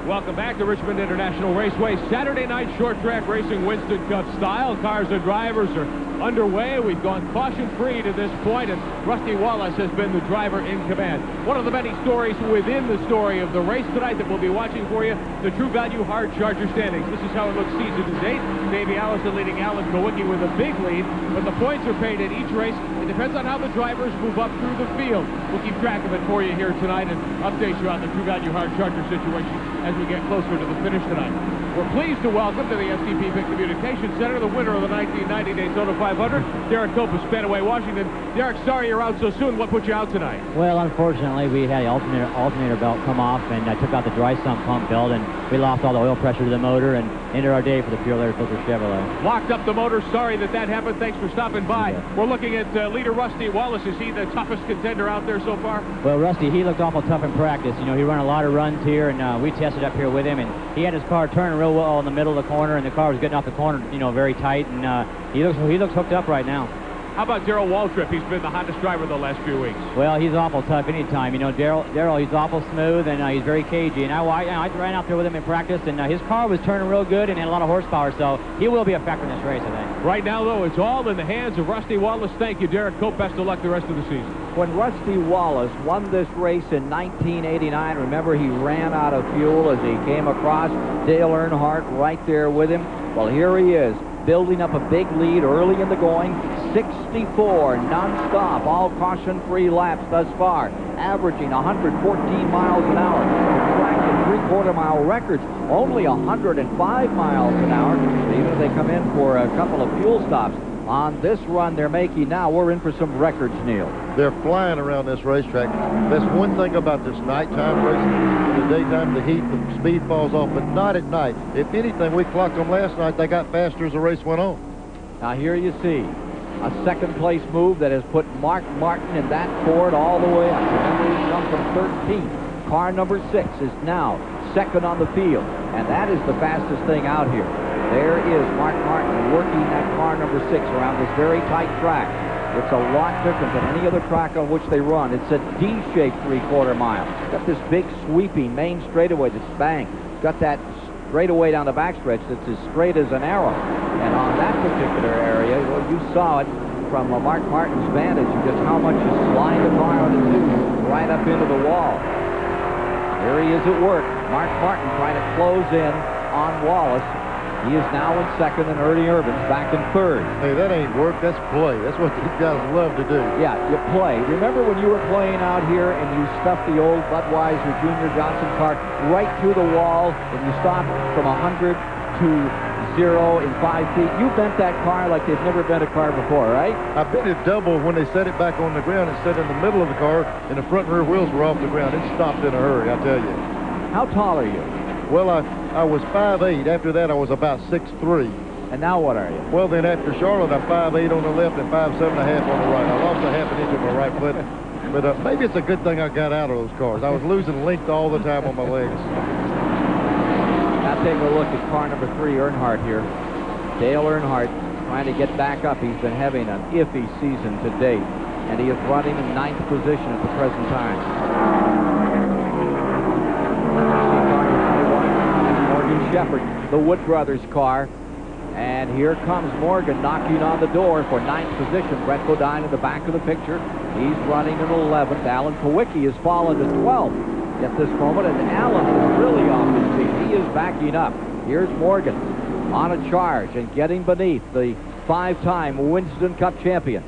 Welcome back to Richmond International Raceway. Saturday night short track racing, Winston Cup style. Cars and drivers are underway. We've gone caution-free to this point, and Rusty Wallace has been the driver in command. One of the many stories within the story of the race tonight that we'll be watching for you, the True Value Hard Charger standings. This is how it looks season to date. Davey Allison leading Alan Kowicki with a big lead, but the points are paid at each race. It depends on how the drivers move up through the field. We'll keep track of it for you here tonight and update you on the True Value Hard Charger situation as we get closer to the finish tonight. We're pleased to welcome to the STP Vic Communications Center the winner of the 1990 Daytona 500, Derek Cope of Spanaway, Washington. Derek, sorry you're out so soon. What put you out tonight? Well, unfortunately, we had the alternator belt come off, and I took out the dry sump pump belt, and we lost all the oil pressure to the motor, and ended our day for the Pure Layer Filter Chevrolet. Locked up the motor. Sorry that happened. Thanks for stopping by. Yeah. We're looking at leader Rusty Wallace. Is he the toughest contender out there so far? Well, Rusty, he looked awful tough in practice. You know, he ran a lot of runs here, and we tested up here with him, and he had his car turning real well in the middle of the corner, and the car was getting off the corner, you know, very tight, and he looks hooked up right now. How about Darrell Waltrip? He's been the hottest driver the last few weeks. Well, he's awful tough anytime. You know, Darrell, he's awful smooth, and he's very cagey. And I ran out there with him in practice, and his car was turning real good and had a lot of horsepower, so he will be a factor in this race, I think. Right now, though, it's all in the hands of Rusty Wallace. Thank you, Derek Cope. Best of luck the rest of the season. When Rusty Wallace won this race in 1989, remember he ran out of fuel as he came across. Dale Earnhardt right there with him. Well, here he is. building up a big lead early in the going. 64 non-stop, all caution-free laps thus far, averaging 114 miles an hour. Cracking three-quarter-mile records, only 105 miles an hour, even if they come in for a couple of fuel stops. On this run they're making now, we're in for some records, Neil. They're flying around this racetrack. That's one thing about this nighttime racing. In the daytime, the heat, the speed falls off, but not at night. If anything, we clocked them last night. They got faster as the race went on. Now here you see a second-place move that has put Mark Martin in that Ford all the way up. Remember, he's come from 13th. Car number 6 is now second on the field, and that is the fastest thing out here. There is Mark Martin working that car number 6 around this very tight track. It's a lot different than any other track on which they run. It's a D-shaped three-quarter mile. Got this big sweeping main straightaway that's banked. Got that straightaway down the backstretch that's as straight as an arrow. And on that particular area, well, you saw it from Mark Martin's vantage, just how much you slide the car on the tube right up into the wall. Here he is at work. Mark Martin trying to close in on Wallace. He is now in second, and Ernie Irvin's back in third. Hey, that ain't work, that's play. That's what these guys love to do. Yeah, you play. Remember when you were playing out here and you stuffed the old Budweiser Junior Johnson car right through the wall and you stopped from 100 to 0 in 5 feet? You bent that car like they've never bent a car before, right? I bent it double when they set it back on the ground. It set in the middle of the car, and the front and rear wheels were off the ground. It stopped in a hurry, I tell you. How tall are you? Well, I was 5'8". After that, I was about 6'3". And now what are you? Well, then after Charlotte, I'm 5'8" on the left and 5'7.5" on the right. I lost a half an inch on my right foot. But maybe it's a good thing I got out of those cars. I was losing length all the time on my legs. Now take a look at car number 3, Earnhardt here. Dale Earnhardt trying to get back up. He's been having an iffy season to date, and he is running in 9th position at the present time. Shepard, the Wood Brothers car, and here comes Morgan knocking on the door for 9th position. Brett Bodine in the back of the picture. He's running in 11th. Alan Kowicki has fallen to 12th at this moment, and Alan is really off his feet. He is backing up. Here's Morgan on a charge and getting beneath the 5-time Winston Cup champion.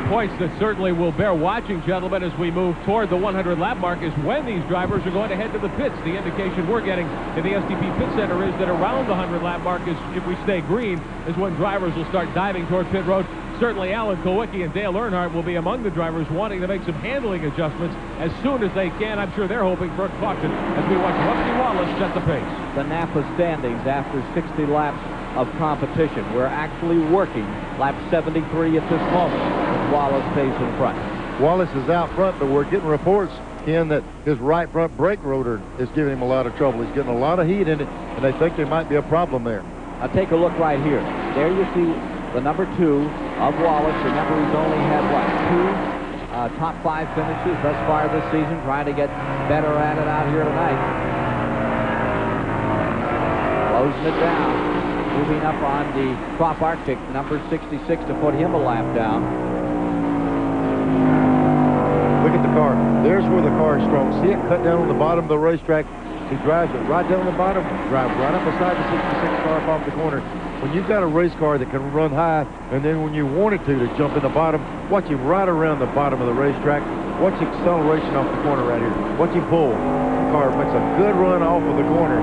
Points that certainly will bear watching, gentlemen, as we move toward the 100-lap mark is when these drivers are going to head to the pits. The indication we're getting in the STP pit center is that around the 100-lap mark, is, if we stay green, is when drivers will start diving toward pit road. Certainly Alan Kowicki and Dale Earnhardt will be among the drivers wanting to make some handling adjustments as soon as they can. I'm sure they're hoping for a caution as we watch Rusty Wallace set the pace. The Napa standings after 60 laps of competition. We're actually working lap 73 at this moment. Wallace stays in front. Wallace is out front, but we're getting reports, Ken, that his right front brake rotor is giving him a lot of trouble. He's getting a lot of heat in it, and they think there might be a problem there. Now take a look right here. There you see the number 2 of Wallace. Remember, he's only had, what, 2 top 5 finishes thus far this season, trying to get better at it out here tonight. Closing it down. Moving up on the Crop Arctic, number 66, to put him a lap down. Look at the car. There's where the car is strong. See it cut down on the bottom of the racetrack? He drives it right down the bottom, drives right up beside the 66 car up off the corner. When you've got a race car that can run high, and then when you want it to jump in the bottom, watch him right around the bottom of the racetrack. Watch the acceleration off the corner right here. Watch him pull. The car makes a good run off of the corner.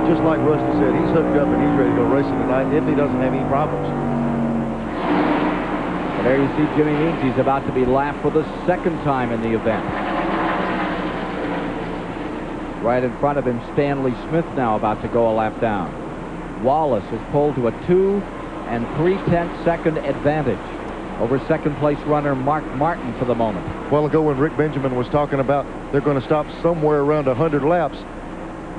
Just like Rusty said, he's hooked up and he's ready to go racing tonight if he doesn't have any problems. Well, there you see Jimmy Means. He's about to be lapped for the 2nd time in the event. Right in front of him, Stanley Smith now about to go a lap down. Wallace is pulled to a 2 3/10 second advantage over 2nd place runner Mark Martin for the moment. A while ago when Rick Benjamin was talking about they're going to stop somewhere around 100 laps,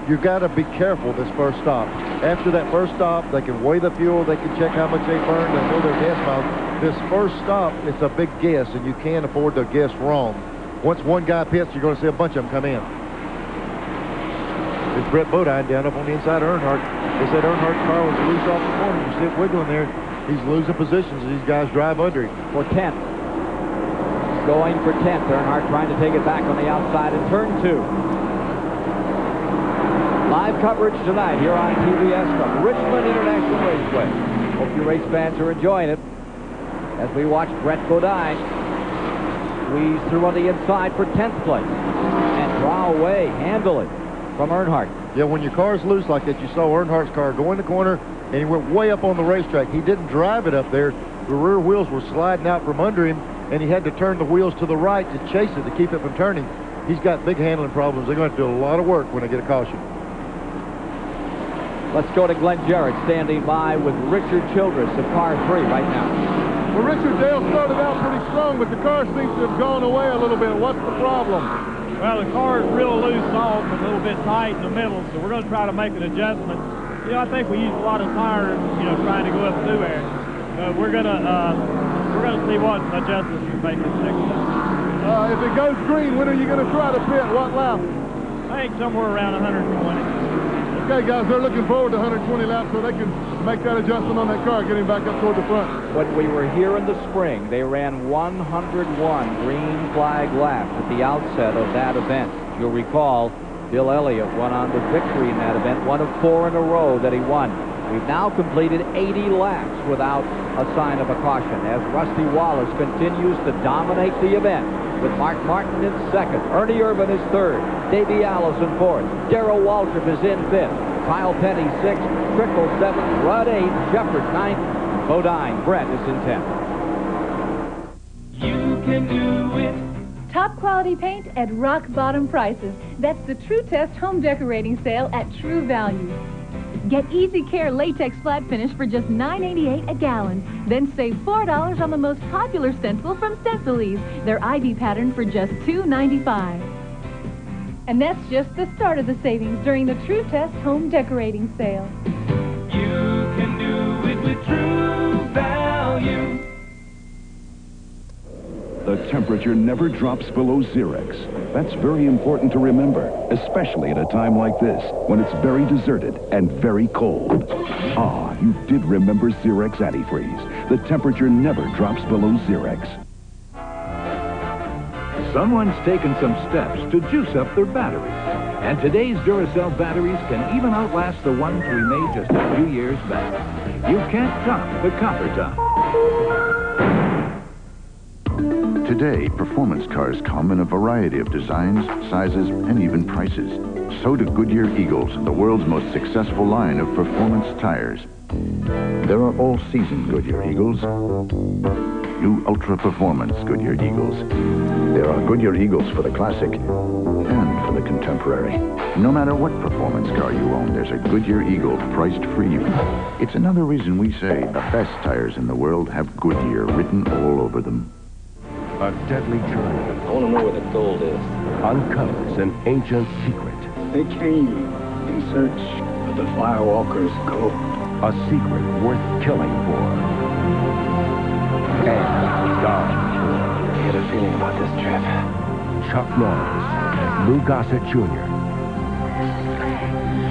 you got to be careful this first stop. After that first stop, they can weigh the fuel, they can check how much they burned, they know their gas miles. This first stop, it's a big guess, and you can't afford to guess wrong. Once one guy pits, you're going to see a bunch of them come in. There's Brett Bodine down up on the inside of Earnhardt. They said Earnhardt's car was loose off the corner. You see it wiggling there. He's losing positions as these guys drive under him. For 10th. Going for 10th. Earnhardt trying to take it back on the outside in turn 2. Live coverage tonight here on TBS from Richmond International Raceway. Hope you race fans are enjoying it as we watch Brett Bodine squeeze through on the inside for 10th place and draw away handily from Earnhardt. Yeah, when your car's loose like that, you saw Earnhardt's car go in the corner, and he went way up on the racetrack. He didn't drive it up there. The rear wheels were sliding out from under him, and he had to turn the wheels to the right to chase it to keep it from turning. He's got big handling problems. They're going to do a lot of work when they get a caution. Let's go to Glenn Jarrett standing by with Richard Childress of car 3 right now. Well, Richard, Dale started out pretty strong, but the car seems to have gone away a little bit. What's the problem? Well, the car is real loose off and a little bit tight in the middle, so we're going to try to make an adjustment. You know, I think we used a lot of tires, you know, trying to go up through there. But we're going to see what adjustments we make this next time. If it goes green, when are you going to try to pit? What lap? I think somewhere around 120. Okay, guys, they're looking forward to 120 laps so they can make that adjustment on that car, getting back up toward the front. When we were here in the spring, they ran 101 green flag laps at the outset of that event. You'll recall, Bill Elliott went on to victory in that event, one of 4 in a row that he won. We've now completed 80 laps without a sign of a caution as Rusty Wallace continues to dominate the event with Mark Martin in 2nd, Ernie Irvan is 3rd, Davey Allison 4th, Darrell Waltrip is in 5th, Kyle Petty 6th, Trickle 7th, Rudd 8th, Shepard 9th, Bodine, Brett is in 10th. You can do it. Top quality paint at rock bottom prices. That's the True Test home decorating sale at True Value. Get Easy Care Latex Flat Finish for just $9.88 a gallon. Then save $4 on the most popular stencil from Stencilese, their Ivy pattern for just $2.95. And that's just the start of the savings during the True Test home decorating sale. You can do it with True Value. The temperature never drops below Xerex. That's very important to remember, especially at a time like this, when it's very deserted and very cold. Ah, you did remember Xerex Antifreeze. The temperature never drops below Xerex. Someone's taken some steps to juice up their batteries. And today's Duracell batteries can even outlast the ones we made just a few years back. You can't top the copper top. Today, performance cars come in a variety of designs, sizes, and even prices. So do Goodyear Eagles, the world's most successful line of performance tires. There are all-season Goodyear Eagles, new ultra-performance Goodyear Eagles. There are Goodyear Eagles for the classic and for the contemporary. No matter what performance car you own, there's a Goodyear Eagle priced for you. It's another reason we say the best tires in the world have Goodyear written all over them. A deadly journey. I want to know where the gold is. Uncovers an ancient secret. They came in search of the Firewalker's gold. A secret worth killing for. And it's gone. I get a feeling about this trip. Chuck Norris, Lou Gossett Jr.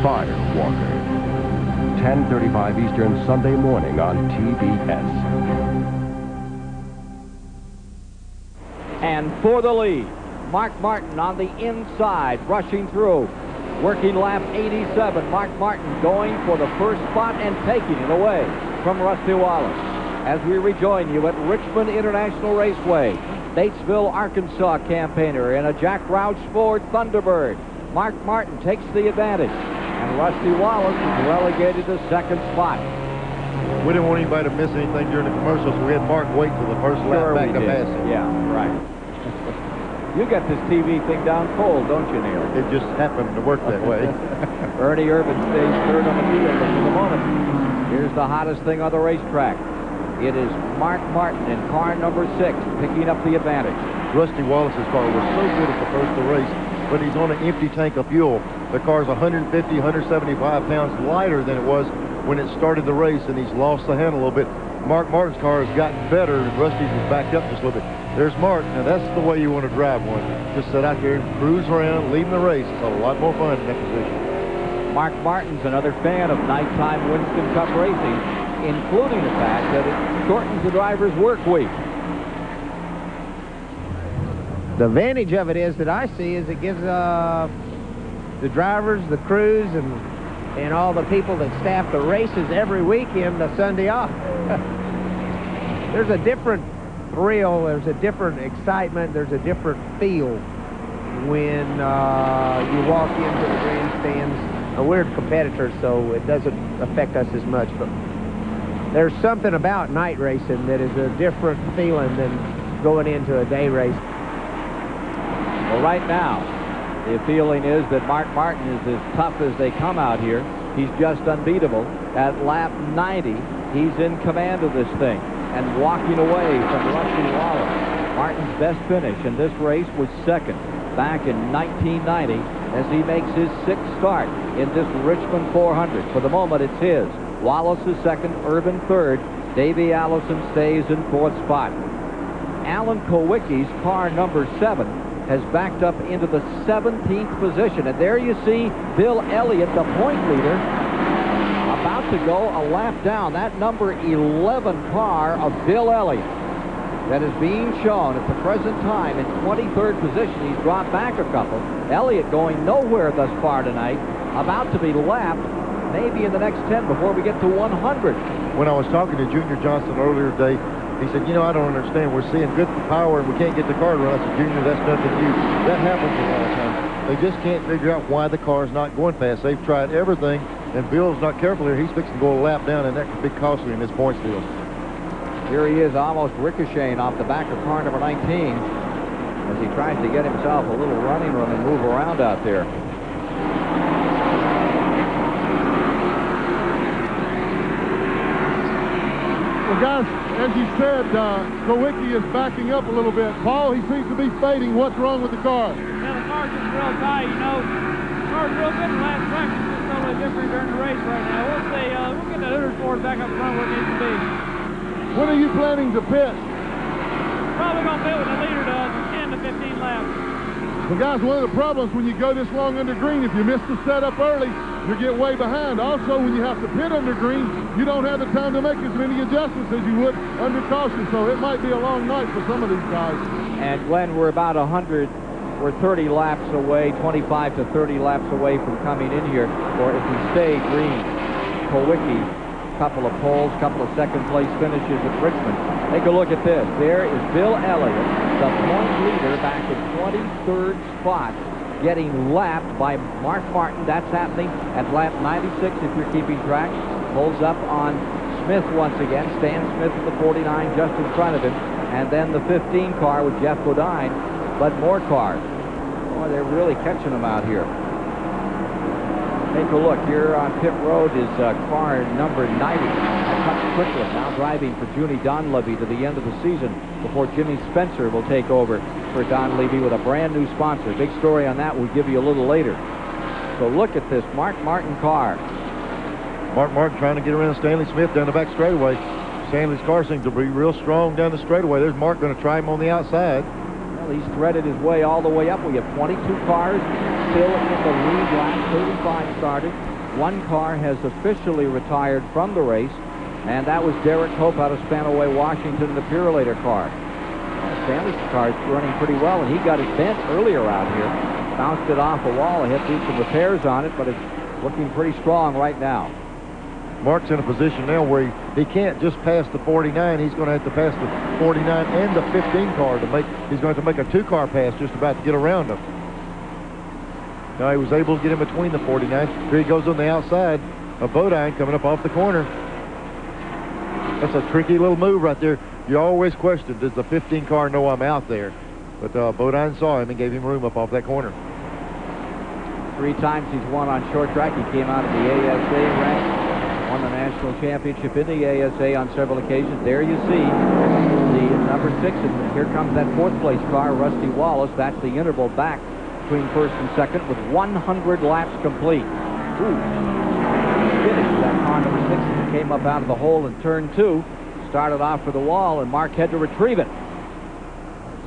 Firewalker. 10:35 Eastern, Sunday morning on TBS. And for the lead, Mark Martin on the inside, rushing through. Working lap 87, Mark Martin going for the first spot and taking it away from Rusty Wallace. As we rejoin you at Richmond International Raceway, Batesville, Arkansas campaigner in a Jack Roush Ford Thunderbird. Mark Martin takes the advantage, and Rusty Wallace is relegated to 2nd spot. We didn't want anybody to miss anything during the commercials, so we had Mark wait till the first lap back up Massey. Yeah, right. You got this TV thing down cold, don't you, Neil? It just happened to work that way. Ernie Irvan stays 3rd on the field for the moment. Here's the hottest thing on the racetrack. It is Mark Martin in car number 6 picking up the advantage. Rusty Wallace's car was so good at the first of the race, but he's on an empty tank of fuel. The car's 150, 175 pounds lighter than it was when it started the race, and he's lost the handle a little bit. Mark Martin's car has gotten better, and Rusty's is backed up just a little bit. There's Mark. Now, that's the way you want to drive one. Just sit out there and cruise around, leading the race. It's a lot more fun in that position. Mark Martin's another fan of nighttime Winston Cup racing, including the fact that it shortens the driver's work week. The advantage of it is that I see is it gives the drivers, the crews, and all the people that staff the races every weekend, the Sunday off. There's a different thrill, there's a different excitement, there's a different feel when you walk into the grandstands. We're competitors, so it doesn't affect us as much, but there's something about night racing that is a different feeling than going into a day race. Well, right now, the feeling is that Mark Martin is as tough as they come out here. He's just unbeatable. At lap 90, he's in command of this thing and walking away from Rusty Wallace. Martin's best finish in this race was second back in 1990 as he makes his sixth start in this Richmond 400. For the moment, it's his. Wallace is second, Urban third. Davey Allison stays in fourth spot. Alan Kowicki's car number 7 has backed up into the 17th position. And there you see Bill Elliott, the point leader, about to go a lap down. That number 11 car of Bill Elliott that is being shown at the present time in 23rd position. He's dropped back a couple. Elliott going nowhere thus far tonight, about to be lapped maybe in the next 10 before we get to 100. When I was talking to Junior Johnson earlier today, he said, you know, I don't understand. We're seeing good power and we can't get the car to run. I said, Junior, that's nothing new. That happens a lot of times. They just can't figure out why the car's not going fast. They've tried everything, and Bill's not careful here. He's fixing to go a lap down, and that could be costly in this points field. Here he is, almost ricocheting off the back of car number 19 as he tries to get himself a little running room and move around out there. Well, guys, as you said, Kowicki is backing up a little bit. Paul, he seems to be fading. What's wrong with the car? Yeah, the car's just real tight, you know. The car's real good in last practice. It's totally different during the race right now. We'll see. We'll get the Hooters board back up front where it needs to be. When are you planning to pit? Probably going to pit when the leader does, 10 to 15 laps. Well, guys, one of the problems when you go this long under green, if you miss the setup early, you get way behind. Also, when you have to pit under green, you don't have the time to make as many adjustments as you would under caution. So it might be a long night for some of these guys. And Glenn, we're about 100, we're 30 laps away, 25 to 30 laps away from coming in here. Or if we stay green, Kowicki, couple of poles, couple of second place finishes at Richmond. Take a look at this. There is Bill Elliott, the point leader, back in 23rd spot, getting lapped by Mark Martin. That's happening at lap 96 if you're keeping track. Pulls up on Smith once again. Stan Smith at the 49 just in front of him. And then the 15 car with Jeff Bodine, but more cars. Boy, they're really catching them out here. Take a look. Here on pit road is car number 90. Cut quickly. Now driving for Junie Donlevy to the end of the season before Jimmy Spencer will take over for Donlevy with a brand new sponsor. Big story on that we'll give you a little later. So look at this Mark Martin car. Mark Martin trying to get around Stanley Smith down the back straightaway. Stanley's car seems to be real strong down the straightaway. There's Mark going to try him on the outside. Well, he's threaded his way all the way up. We have 22 cars still in the lead lap. 35 started. One car has officially retired from the race, and that was Derek Hope out of Spanaway, Washington, the Purolator car. Stanley's car is running pretty well, and he got his bent earlier out here. Bounced it off a wall. He had to do some repairs on it, but it's looking pretty strong right now. Mark's in a position now where he can't just pass the 49. He's going to have to pass the 49 and the 15 car to make. He's going to make a 2-car pass just about to get around him. Now he was able to get in between the 49. Here he goes on the outside of Bodine coming up off the corner. That's a tricky little move right there. You always question, does the 15 car know I'm out there? But Bodine saw him and gave him room up off that corner. 3 times he's won on short track. He came out of the ASA rank. Won the national championship in the ASA on several occasions. There you see the number 6. And here comes that 4th place car, Rusty Wallace. That's the interval back between first and second with 100 laps complete. Ooh. Finished that car number 6 and came up out of the hole in turn 2. Started off for the wall, and Mark had to retrieve it.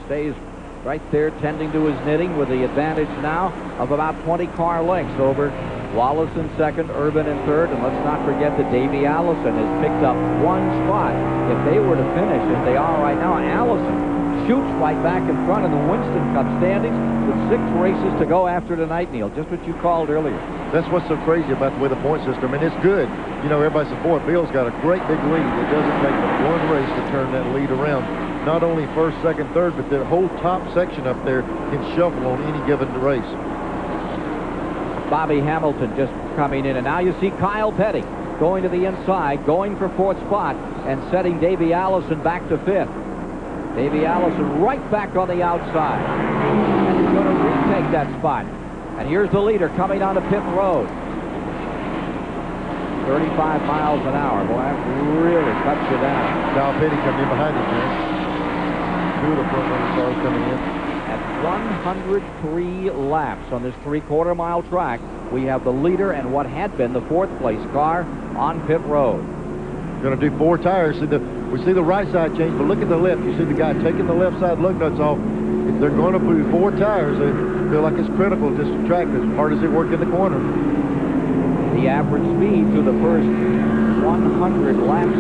Stays right there tending to his knitting with the advantage now of about 20 car lengths over Wallace in second, Urban in third, and let's not forget that Davey Allison has picked up 1 spot. If they were to finish as they are right now, Allison shoots right back in front of the Winston Cup standings. with 6 races to go after tonight, Neil, just what you called earlier. That's what's so crazy about the way the point system, and it's good. You know, everybody says, boy, Bill's got a great big lead. It doesn't take but one race to turn that lead around. Not only first, second, third, but the whole top section up there can shuffle on any given race. Bobby Hamilton just coming in, and now you see Kyle Petty going to the inside, going for 4th spot, and setting Davey Allison back to 5th. Davey Allison right back on the outside, and he's going to retake that spot. And here's the leader coming onto pit road. 35 miles an hour. Boy, that really cuts you down. Kyle Petty coming in behind him, man. 2 of the front running cars coming in. At 103 laps on this 3/4 mile track, we have the leader and what had been the 4th place car on pit road. Going to do 4 tires. We see the right side change, but look at the left. You see the guy taking the left side lug nuts off. If they're going to do 4 tires, they feel like it's critical just to track as hard as they work in the corner. The average speed through the first 100 laps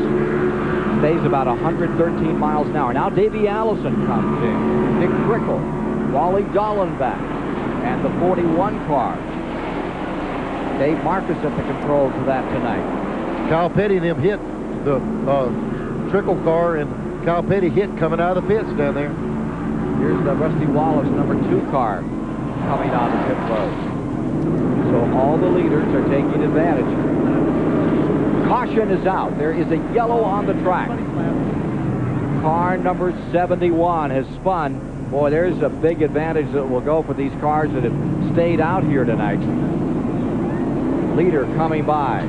stays about 113 miles an hour. Now Davey Allison comes in. Dick Trickle, Wally Dallenbach, and the 41 car. Dave Marcus at the controls of that tonight. Kyle Petty and them hit the Trickle car, and Kyle Petty hit coming out of the pits down there. Here's the Rusty Wallace number 2 car coming on the pit road. So all the leaders are taking advantage. Caution is out. There is a yellow on the track. Car number 71 has spun. Boy, there's a big advantage that will go for these cars that have stayed out here tonight. Leader coming by.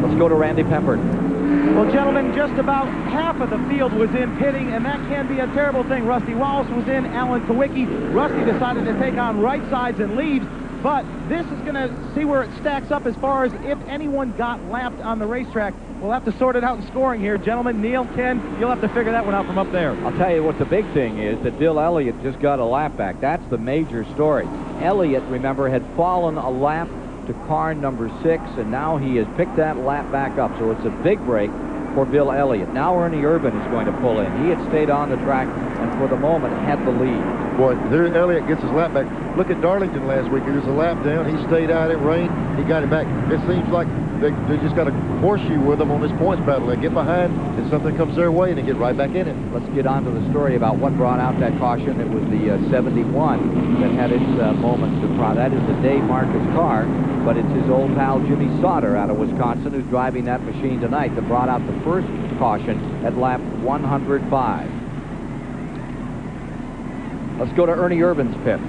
Let's go to Randy Pemberton. Well, gentlemen, just about half of the field was in pitting, and that can be a terrible thing. Rusty Wallace was in, Alan Kawicki. Rusty decided to take on right sides and leaves, but this is going to see where it stacks up as far as if anyone got lapped on the racetrack. We'll have to sort it out in scoring here. Gentlemen, Neil, Ken, you'll have to figure that one out from up there. I'll tell you what the big thing is, that Bill Elliott just got a lap back. That's the major story. Elliott, remember, had fallen a lap to car number 6, and now he has picked that lap back up. So it's a big break for Bill Elliott. Now Ernie Urban is going to pull in. He had stayed on the track and for the moment had the lead. Boy, there Elliott gets his lap back. Look at Darlington last week. He was a lap down. He stayed out. It rained. He got it back. It seems like they just got a horseshoe with them on this points battle. They get behind and something comes their way and they get right back in it. Let's get on to the story about what brought out that caution. It was the 71 that had its moment to prod. That is the Dave Marcus car, but it's his old pal Jimmy Sauter out of Wisconsin who's driving that machine tonight that brought out the first caution at lap 105. Let's go to Ernie Urban's pit.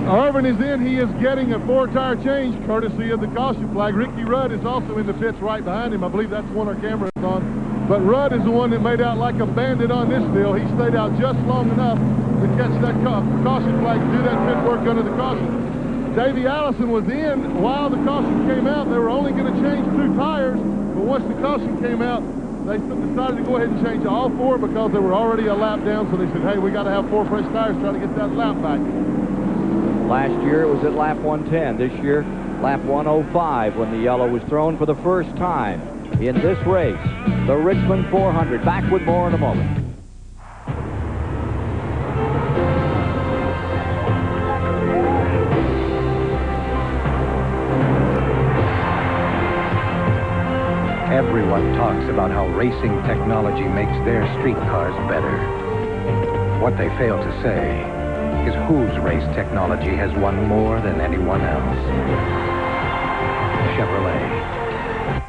Urban is in. He is getting a 4-tire change courtesy of the caution flag. Ricky Rudd is also in the pits right behind him. I believe that's the one our camera is on. But Rudd is the one that made out like a bandit on this deal. He stayed out just long enough to catch that caution flag and do that pit work under the caution. Davey Allison was in while the caution came out. They were only going to change 2 tires, but once the caution came out, they decided to go ahead and change all 4 because they were already a lap down. So they said, hey, we got to have 4 fresh tires trying to get that lap back. Last year it was at lap 110. This year, lap 105 when the yellow was thrown for the first time in this race. The Richmond 400. Back with more in a moment. Everyone talks about how racing technology makes their street cars better. What they fail to say is whose race technology has won more than anyone else. Chevrolet.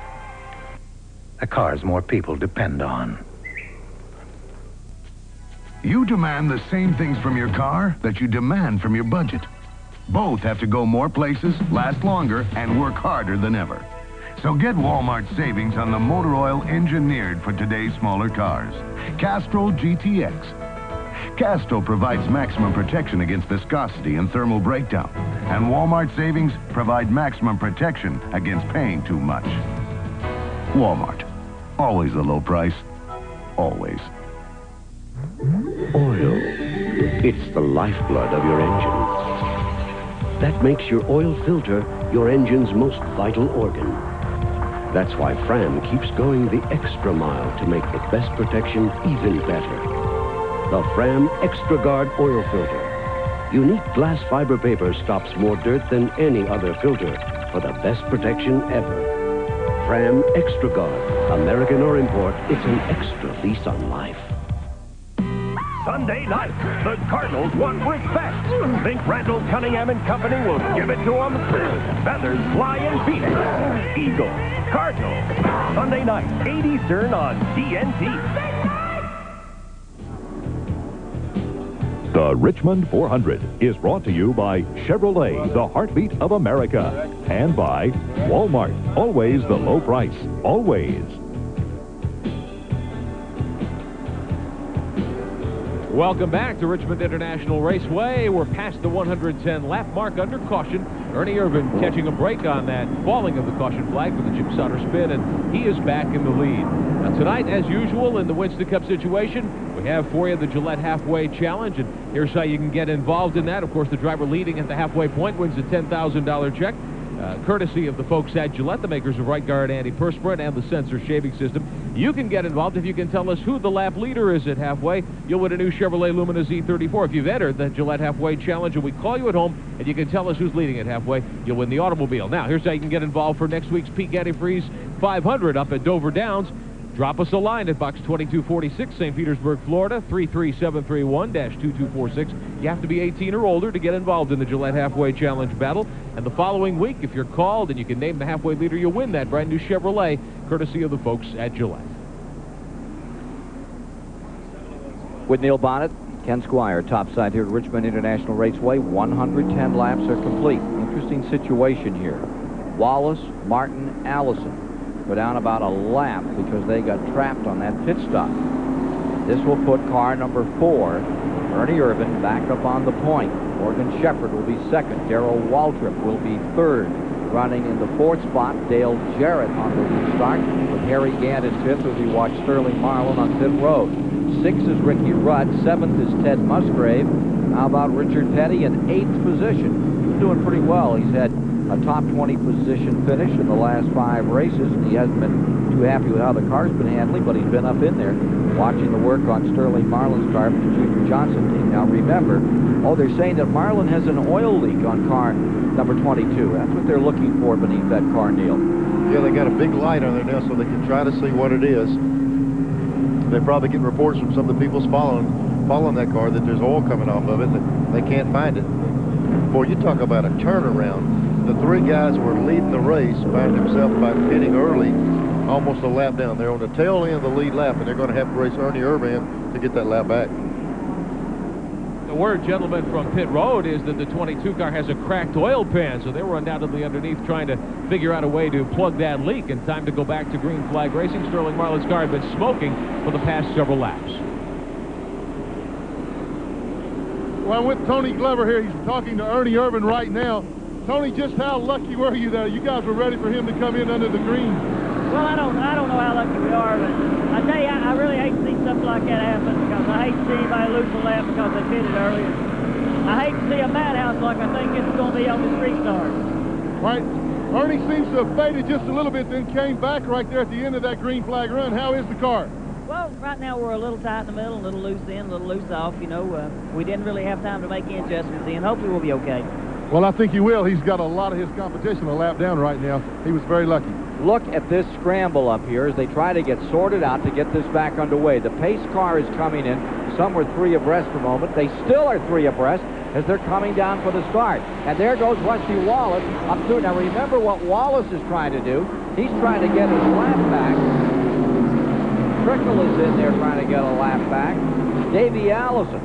The cars more people depend on. You demand the same things from your car that you demand from your budget. Both have to go more places, last longer, and work harder than ever. So get Walmart savings on the motor oil engineered for today's smaller cars. Castrol GTX. Castrol provides maximum protection against viscosity and thermal breakdown. And Walmart savings provide maximum protection against paying too much. Walmart. Always a low price. Always. Oil. It's the lifeblood of your engine. That makes your oil filter your engine's most vital organ. That's why Fram keeps going the extra mile to make the best protection even better. The Fram Extra Guard Oil Filter. Unique glass fiber paper stops more dirt than any other filter for the best protection ever. Fram Extra Guard. American or import, it's an extra lease on life. Sunday night, the Cardinals want respect. Think Randall Cunningham and company will give it to them? Feathers fly in Phoenix. Eagles, Cardinals. Sunday night, 8 Eastern on TNT. The Richmond 400 is brought to you by Chevrolet, the heartbeat of America, and by Walmart, always the low price, always. Welcome back to Richmond International Raceway. We're past the 110 lap mark under caution. Ernie Irvin catching a break on that falling of the caution flag for the Jim Sauter spin, and he is back in the lead. Now tonight, as usual, in the Winston Cup situation, we have for you the Gillette Halfway Challenge, and here's how you can get involved in that. Of course, the driver leading at the halfway point wins a $10,000 check. Courtesy of the folks at Gillette, the makers of Right Guard Antiperspirant and the Sensor Shaving System. You can get involved if you can tell us who the lap leader is at halfway. You'll win a new Chevrolet Lumina Z34. If you've entered the Gillette Halfway Challenge and we call you at home and you can tell us who's leading at halfway, you'll win the automobile. Now, here's how you can get involved for next week's Peak Antifreeze 500 up at Dover Downs. Drop us a line at Box 2246, St. Petersburg, Florida, 33731-2246. You have to be 18 or older to get involved in the Gillette Halfway Challenge battle. And the following week, if you're called and you can name the halfway leader, you'll win that brand new Chevrolet, courtesy of the folks at Gillette. With Neil Bonnet, Ken Squire, topside here at Richmond International Raceway. 110 laps are complete. Interesting situation here. Wallace, Martin, Allison go down about a lap because they got trapped on that pit stop. This will put car number 4, Ernie Irvin, back up on the point. Morgan Shepherd will be second. Darrell Waltrip will be third. Running in the 4th spot, Dale Jarrett on the restart, with Harry Gant in 5th as we watch Sterling Marlin on pit road. 6th is Ricky Rudd. 7th is Ted Musgrave. How about Richard Petty in 8th position? He's doing pretty well. He's had a top 20 position finish in the last 5 races. He hasn't been too happy with how the car's been handling, but he's been up in there watching the work on Sterling Marlin's car for the Junior Johnson team. Now remember, they're saying that Marlin has an oil leak on car number 22. That's what they're looking for beneath that car, Neil. Yeah, they got a big light on there now so they can try to see what it is. They probably get reports from some of the people following that car that there's oil coming off of it, that they can't find it. Boy, you talk about a turnaround. The 3 guys who were leading the race found themselves by pitting early, almost a lap down. They're on the tail end of the lead lap, and they're going to have to race Ernie Irvin to get that lap back. The word, gentlemen, from pit road is that the 22 car has a cracked oil pan, so they were undoubtedly underneath trying to figure out a way to plug that leak. And time to go back to green flag racing. Sterling Marlin's car had been smoking for the past several laps. Well, I'm with Tony Glover here. He's talking to Ernie Irvin right now. Tony, just how lucky were you that you guys were ready for him to come in under the green? Well, I don't know how lucky we are, but I tell you, I really hate to see something like that happen because I hate to see anybody lose a lap because they pitted early. I hate to see a madhouse like I think it's going to be on the street start. Right. Ernie seems to have faded just a little bit, then came back right there at the end of that green flag run. How is the car? Well, right now we're a little tight in the middle, a little loose in, a little loose off. You know, we didn't really have time to make any adjustments in. Hopefully we'll be okay. Well, I think he will. He's got a lot of his competition a lap down right now. He was very lucky. Look at this scramble up here as they try to get sorted out to get this back underway. The pace car is coming in. Some were 3 abreast for a moment. They still are 3 abreast as they're coming down for the start. And there goes Rusty Wallace up through. Now remember what Wallace is trying to do. He's trying to get his lap back. Trickle is in there trying to get a lap back. Davey Allison.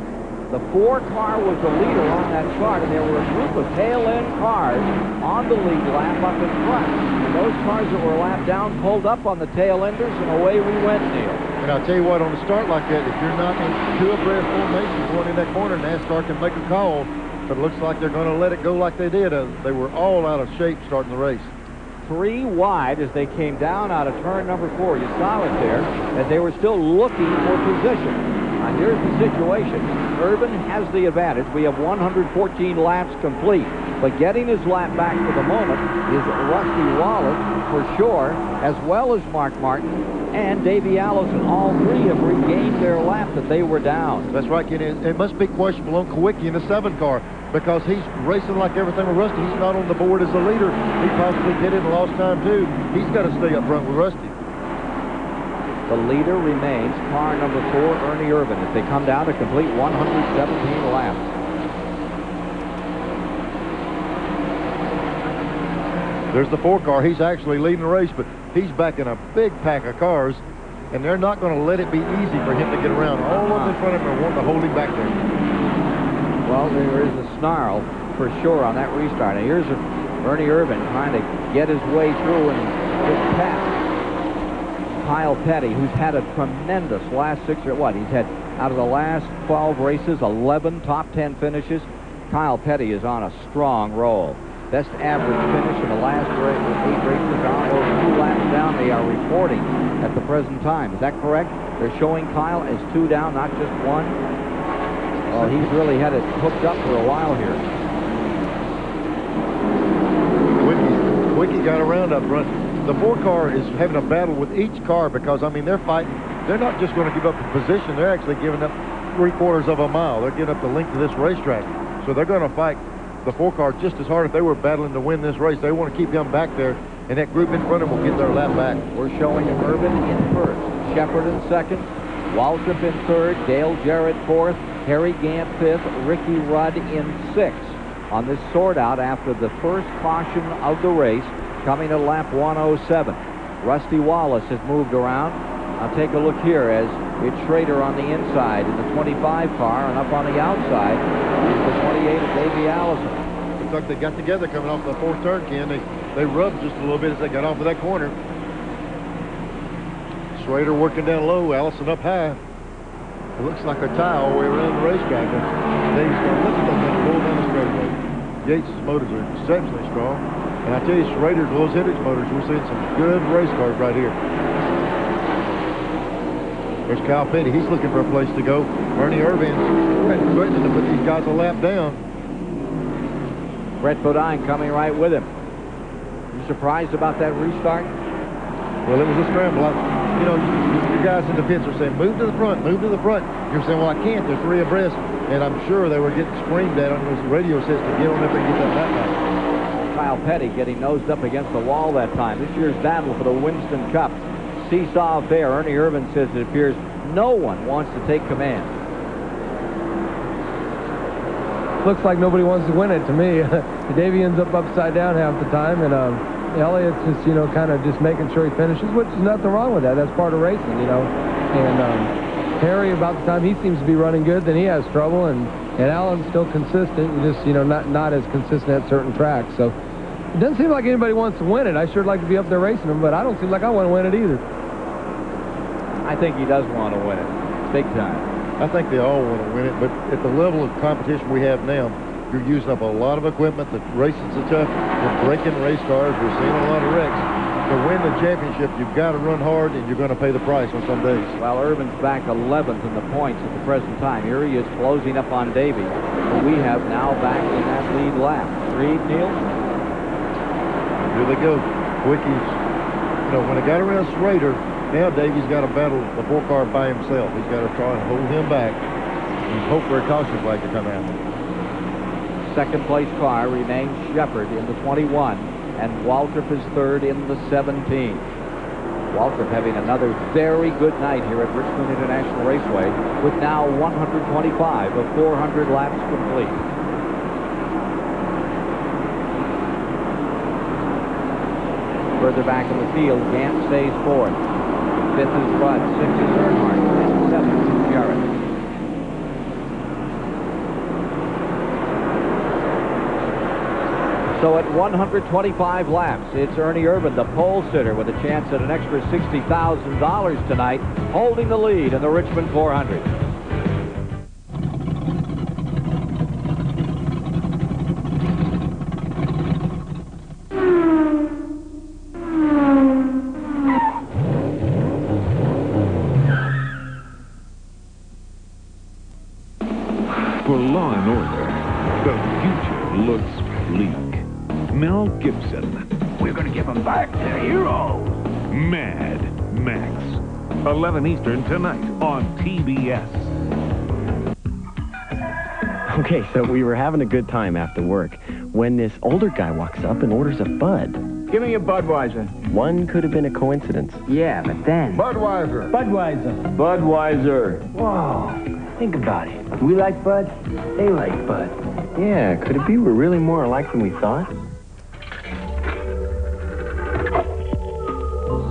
The 4 car was the leader on that start, and there were a group of tail-end cars on the lead lap up in front. And those cars that were lapped down pulled up on the tail-enders, and away we went, Neil. And I'll tell you what, on a start like that, if you're not in 2 abreast formation going in that corner, NASCAR can make a call. But it looks like they're going to let it go like they did. They were all out of shape starting the race. 3 wide as they came down out of turn number 4. You saw it there, as they were still looking for position. Here's the situation. Urban has the advantage. We have 114 laps complete. But getting his lap back for the moment is Rusty Wallace, for sure, as well as Mark Martin and Davey Allison. All three have regained their lap that they were down. That's right, Kenny. It must be questionable on Kawicki in the 7 car because he's racing like everything with Rusty. He's not on the board as the leader. He possibly did it and lost time, too. He's got to stay up front with Rusty. The leader remains car number 4, Ernie Irvin, as they come down to complete 117 laps. There's the 4 car. He's actually leading the race, but he's back in a big pack of cars, and they're not going to let it be easy for him to get around. All of them in front of him are wanting to hold him back there. Well, there is a snarl for sure on that restart. Now, here's Ernie Irvin trying to get his way through and just pass Kyle Petty, who's had a tremendous last 6 or what? He's had, out of the last 12 races, 11 top 10 finishes. Kyle Petty is on a strong roll. Best average finish in the last 8 races, over 2 laps down. They are reporting at the present time. Is that correct? They're showing Kyle as 2 down, not just 1. Well, he's really had it hooked up for a while here. Kawicki got around up front. The 4 car is having a battle with each car because, I mean, they're fighting. They're not just going to give up the position. They're actually giving up 3/4 of a mile. They're giving up the length of this racetrack. So they're going to fight the 4 car just as hard if they were battling to win this race. They want to keep him back there, and that group in front of him will get their lap back. We're showing Irvin in first, Shepard in second, Waltrip in third, Dale Jarrett fourth, Harry Gant fifth, Ricky Rudd in sixth. On this sort out after the first caution of the race, coming at lap 107. Rusty Wallace has moved around. Now take a look here as it's Schrader on the inside in the 25 car, and up on the outside is the 28 of Davey Allison. Looks like they got together coming off the 4th turn, Ken. They rubbed just a little bit as they got off of that corner. Schrader working down low, Allison up high. It looks like a tie all the way around the racetrack. Dave's going to look at that thing roll down the straightaway. Yates' motors are exceptionally strong. And I tell you, Schrader's, Lewis Hendricks motors, we're seeing some good race cars right here. There's Kyle Petty. He's looking for a place to go. Ernie Irvin's threatening to put these guys a lap down. Brett Bodine coming right with him. You surprised about that restart? Well, it was a scramble. You know, your guys in the pits are saying, move to the front, move to the front. You're saying, well, I can't. There's 3 abreast. And I'm sure they were getting screamed at on those radio sets to get on up and get that lap back. Kyle Petty getting nosed up against the wall that time. This year's battle for the Winston Cup. Seesaw affair. Ernie Irvin says it appears no one wants to take command. Looks like nobody wants to win it to me. Davey ends up upside down half the time, and Elliott's just, you know, kind of just making sure he finishes, which is nothing wrong with that. That's part of racing, you know. And Harry, about the time he seems to be running good, then he has trouble, and Allen's still consistent, just, you know, not as consistent at certain tracks. So it doesn't seem like anybody wants to win it. I sure like to be up there racing them, but I don't seem like I want to win it either. I think he does want to win it, big time. I think they all want to win it, but at the level of competition we have now, you're using up a lot of equipment. The racing's so tough. You're breaking race cars. We're seeing a lot of wrecks. To win the championship, you've got to run hard, and you're going to pay the price on some days. Well, Irvin's back 11th in the points at the present time. Here he is closing up on Davey, who we have now back in that lead lap. Reed, Neil? Here they go. Quickies. You know, when they got around Schrader, now Davey's got to battle the 4 car by himself. He's got to try and hold him back and hope for a caution flag to come out. Second place car remains Shepard in the 21, and Waltrip is third in the 17. Waltrip having another very good night here at Richmond International Raceway, with now 125 of 400 laps complete. Further back in the field, Gant stays fourth. Fifth is Rudd, sixth is Earnhardt, and seventh is Jarrett. So at 125 laps, it's Ernie Irvin, the pole sitter, with a chance at an extra $60,000 tonight, holding the lead in the Richmond 400. for Law and Order, the future looks bleak. Mel Gibson. We're going to give them back their hero. Mad Max. 11 Eastern tonight on TBS. Okay, so we were having a good time after work when this older guy walks up and orders a Bud. Give me a Budweiser. One could have been a coincidence. Yeah, but then... Budweiser. Budweiser. Budweiser. Whoa. Think about it. We like Bud. They like Bud. Yeah, could it be we're really more alike than we thought?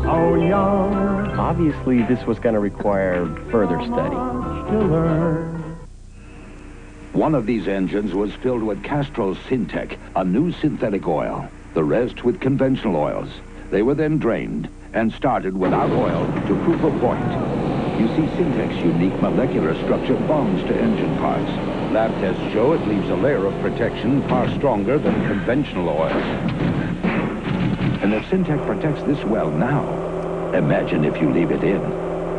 Oh, young. Obviously, this was going to require further study. To learn. One of these engines was filled with Castrol Syntec, a new synthetic oil. The rest with conventional oils. They were then drained and started without oil to prove a point. You see, Syntec's unique molecular structure bonds to engine parts. Lab tests show it leaves a layer of protection far stronger than conventional oils. And if Syntec protects this well now, imagine if you leave it in.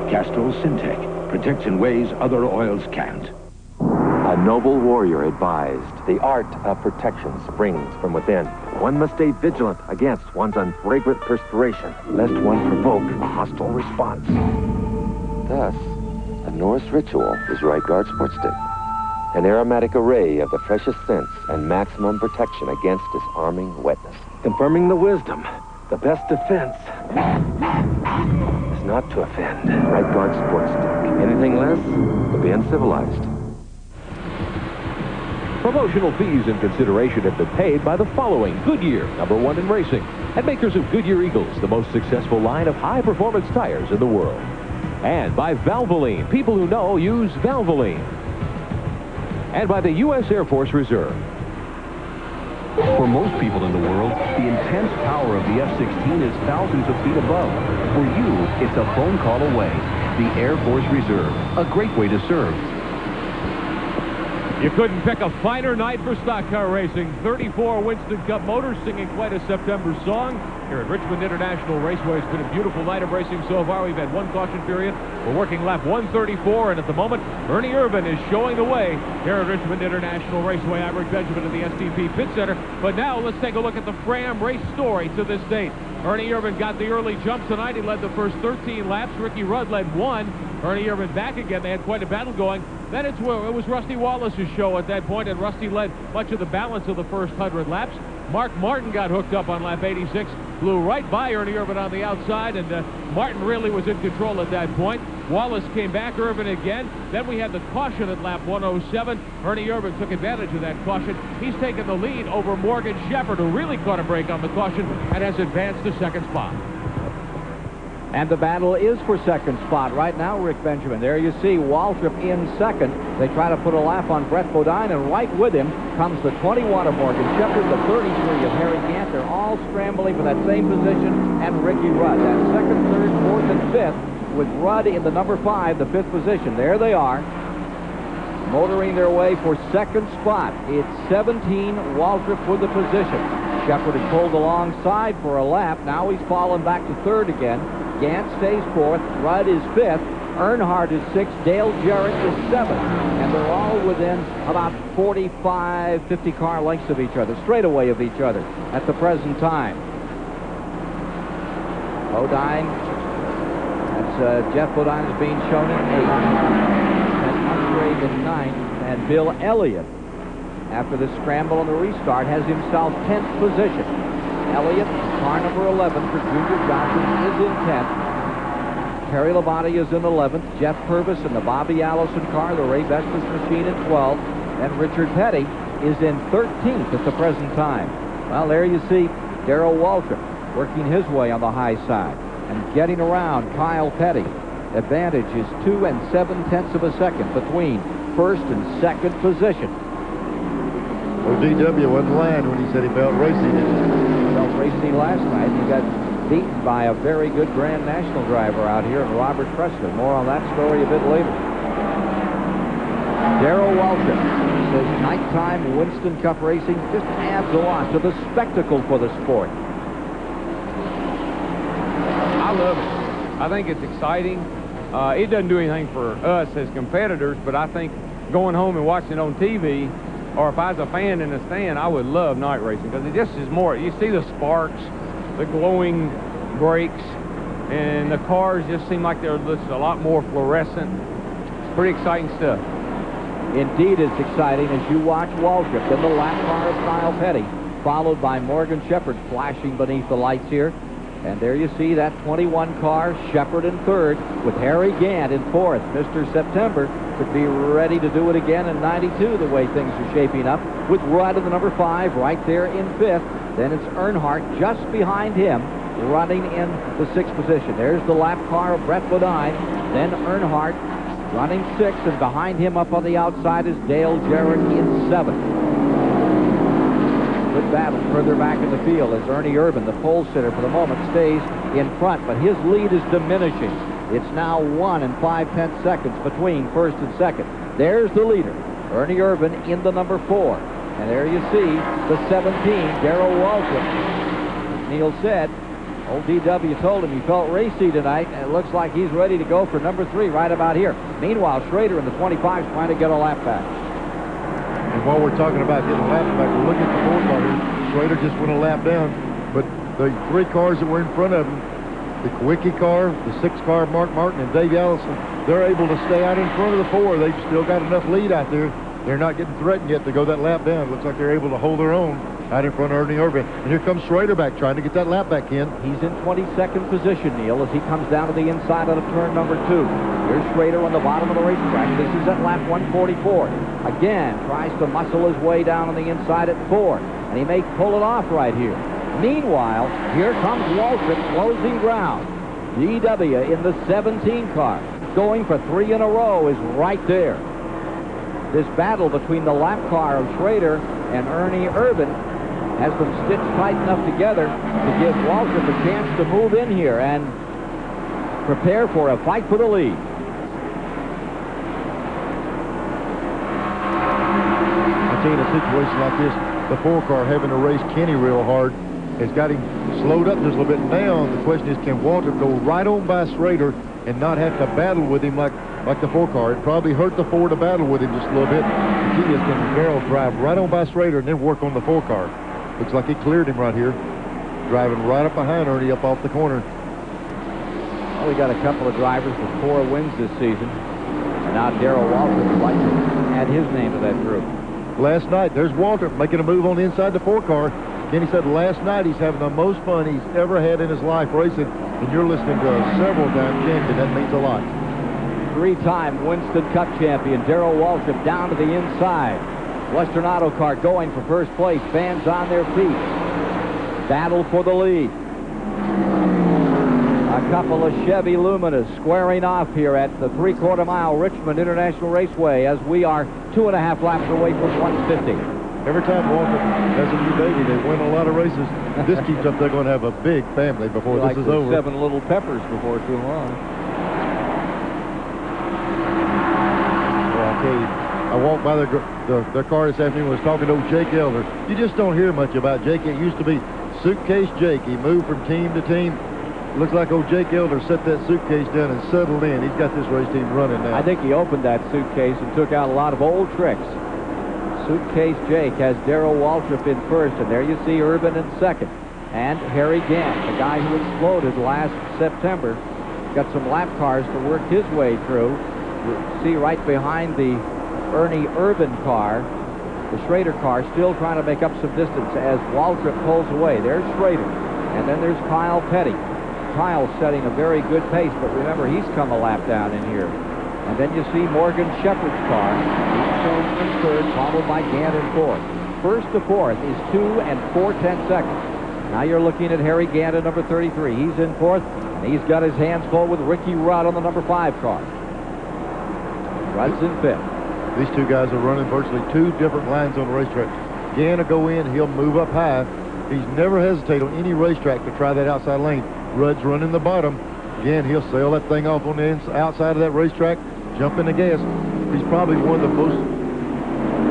Castrol Syntec protects in ways other oils can't. A noble warrior advised, the art of protection springs from within. One must stay vigilant against one's unfragrant perspiration, lest one provoke a hostile response. Thus, a Norse ritual is Right Guard Sport Stick. An aromatic array of the freshest scents and maximum protection against disarming wetness. Confirming the wisdom, the best defense is not to offend. Right Guard Sport Stick. Anything less would be uncivilized. Promotional fees and consideration have been paid by the following: Goodyear, #1 in racing, and makers of Goodyear Eagles, the most successful line of high-performance tires in the world. And by Valvoline, people who know use Valvoline. And by the U.S. Air Force Reserve. For most people in the world, the intense power of the F-16 is thousands of feet above. For you, it's a phone call away. The Air Force Reserve, a great way to serve. You couldn't pick a finer night for stock car racing. 34 Winston Cup motors singing quite a September song here at Richmond International Raceway. It's been a beautiful night of racing so far. We've had one caution period. We're working lap 134, and at the moment, Ernie Irvin is showing the way here at Richmond International Raceway. I'm Rick Benjamin at the STP Pit Center. But now let's take a look at the Fram race story to this date. Ernie Irvin got the early jump tonight. He led the first 13 laps. Ricky Rudd led one. Ernie Irvin back again. They had quite a battle going. Then it was Rusty Wallace's show at that point, and Rusty led much of the balance of the first 100 laps. Mark Martin got hooked up on lap 86, flew right by Ernie Irvin on the outside, and Martin really was in control at that point. Wallace came back, Irvin again. Then we had the caution at lap 107. Ernie Irvin took advantage of that caution. He's taken the lead over Morgan Shepherd, who really caught a break on the caution and has advanced to second spot. And the battle is for second spot right now, Rick Benjamin. There you see Waltrip in second. They try to put a lap on Brett Bodine, and right with him comes the 21 of Morgan Shepherd, the 33 of Harry Gant. They're all scrambling for that same position, and Ricky Rudd. That second, third, fourth, and fifth, with Rudd in the number 5, the 5th position. There they are, motoring their way for second spot. It's 17, Waltrip with the position. Shepherd had pulled alongside for a lap. Now he's fallen back to third again. Gant stays 4th, Rudd is 5th, Earnhardt is 6th, Dale Jarrett is 7th, and they're all within about 45, 50 car lengths of each other, straightaway of each other at the present time. Bodine, that's Jeff Bodine is being shown in 8th, and Musgrave in 9th, and Bill Elliott, after the scramble on the restart, has himself 10th position. Elliott, car number 11 for Junior Johnson, is in 10th. Terry Labonte is in 11th. Jeff Purvis in the Bobby Allison car, the Ray Bestis machine, in 12th. And Richard Petty is in 13th at the present time. Well, there you see Darrell Waltrip working his way on the high side and getting around Kyle Petty. Advantage is 2 7/10 of a second between first and second position. Well, DW wasn't lying when he said he felt racy. He felt racy last night. He got beaten by a very good Grand National driver out here, Robert Presley. More on that story a bit later. Darrell Waltrip says nighttime Winston Cup racing just adds a lot to the spectacle for the sport. I love it. I think it's exciting. It doesn't do anything for us as competitors, but I think going home and watching it on TV, or if I was a fan in the stand, I would love night racing because it just is more. You see the sparks, the glowing brakes, and the cars just seem like they're just a lot more fluorescent. It's pretty exciting stuff. Indeed, it's exciting as you watch Waltrip in the lap car of Kyle Petty, followed by Morgan Shepherd flashing beneath the lights here. And there you see that 21 car, Shepherd in third, with Harry Gant in fourth. Mr. September could be ready to do it again in 92, the way things are shaping up, with Rudd in the number 5 right there in fifth. Then it's Earnhardt just behind him, running in the 6th position. There's the lap car of Brett Bodine. Then Earnhardt running 6th, and behind him up on the outside is Dale Jarrett in 7th. Good battle further back in the field as Ernie Irvin, the pole sitter for the moment, stays in front, but his lead is diminishing. It's now 1 5/10 seconds between first and second. There's the leader, Ernie Irvin in the number 4. And there you see the 17, Darrell Waltrip. As Neil said, old DW told him he felt racy tonight, and it looks like he's ready to go for number 3 right about here. Meanwhile, Schrader in the 25 is trying to get a lap back. And while we're talking about getting a lap back, we're looking at the 4 car here. Schrader just went a lap down, but the 3 cars that were in front of him, the Kwiecki car, the 6 car, Mark Martin, and Dave Allison, they're able to stay out in front of the 4. They've still got enough lead out there. They're not getting threatened yet to go that lap down. Looks like they're able to hold their own out in front of Ernie Irvin. And here comes Schrader back trying to get that lap back in. He's in 22nd position, Neil, as he comes down to the inside out of turn number 2. Here's Schrader on the bottom of the racetrack. This is at lap 144. Again, tries to muscle his way down on the inside at 4. And he may pull it off right here. Meanwhile, here comes Waltrip closing ground. DW in the 17 car, going for 3 in a row, is right there. This battle between the lap car of Schrader and Ernie Irvin has them stitched tight enough together to give Waltrip a chance to move in here and prepare for a fight for the lead. I tell you, in a situation like this, the 4 car having to race Kenny real hard has got him slowed up just a little bit. Now the question is, can Waltrip go right on by Schrader and not have to battle with him like the 4 car? It probably hurt the 4 to battle with him just a little bit. The key is, can Darrell drive right on by Schrader and then work on the 4 car? Looks like he cleared him right here, driving right up behind Ernie up off the corner. Well, we got a couple of drivers with 4 wins this season, and now Darrell Waltrip would like to add his name to that group. Last night, there's Waltrip making a move on the inside the 4 car. Kenny said last night he's having the most fun he's ever had in his life racing, and you're listening to a several-time champion. That means a lot. 3-time Winston Cup champion Darrell Waltrip down to the inside. Western Auto Car going for first place. Fans on their feet. Battle for the lead. A couple of Chevy Luminas squaring off here at the 3/4 mile Richmond International Raceway as we are 2.5 laps away from 150. Every time Waltrip has a new baby, they win a lot of races. This keeps up, they're going to have a big family before this is over. 7 little peppers before too long. Well, I'll tell you, I walked by their car this afternoon and was talking to old Jake Elder. You just don't hear much about Jake. It used to be Suitcase Jake. He moved from team to team. Looks like old Jake Elder set that suitcase down and settled in. He's got this race team running now. I think he opened that suitcase and took out a lot of old tricks. Suitcase Jake has Darrell Waltrip in first, and there you see Irvin in second. And Harry Gant, the guy who exploded last September, got some lap cars to work his way through. You see right behind the Ernie Irvin car, the Schrader car still trying to make up some distance as Waltrip pulls away. There's Schrader, and then there's Kyle Petty. Kyle's setting a very good pace, but remember, he's come a lap down in here. And then you see Morgan Shepherd's car. He's shown in third, followed by Gant in fourth. First to fourth is 2 4/10 seconds. Now you're looking at Harry Gant at number 33. He's in fourth, and he's got his hands full with Ricky Rudd on the number 5 car. Rudd's in fifth. These 2 guys are running virtually 2 different lines on the racetrack. Gant will go in, he'll move up high. He's never hesitated on any racetrack to try that outside lane. Rudd's running the bottom. Again, he'll sail that thing off on the outside of that racetrack, jump in the gas. He's probably one of the most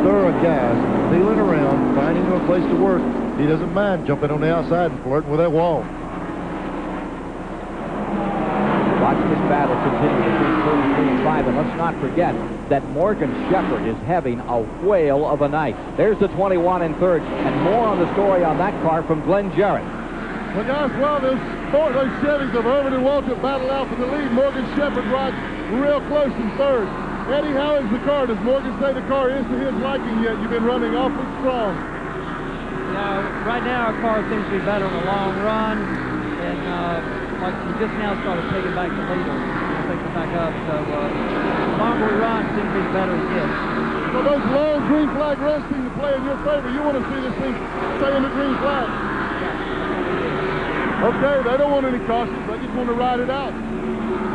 thorough guys, feeling around, finding a place to work. He doesn't mind jumping on the outside and flirting with that wall. Watch this battle continue between 33.5. And let's not forget that Morgan Shepherd is having a whale of a night. There's the 21 in third. And more on the story on that car from Glenn Jarrett. Well, guys, while those Chevys of Irvin and Waltrip battle out for the lead, Morgan Shepherd rides real close in third. Eddie, how is the car? Does Morgan say the car is to his liking yet? You've been running awfully strong. Right now our car seems to be better in the long run, and like we just now started taking back the leader, picking back up. So the longer we run, it seems to be the better it gets. Well, those long green flag runs seem to play in your favor. You want to see this thing stay in the green flag. Okay, they don't want any cautions. They just want to ride it out.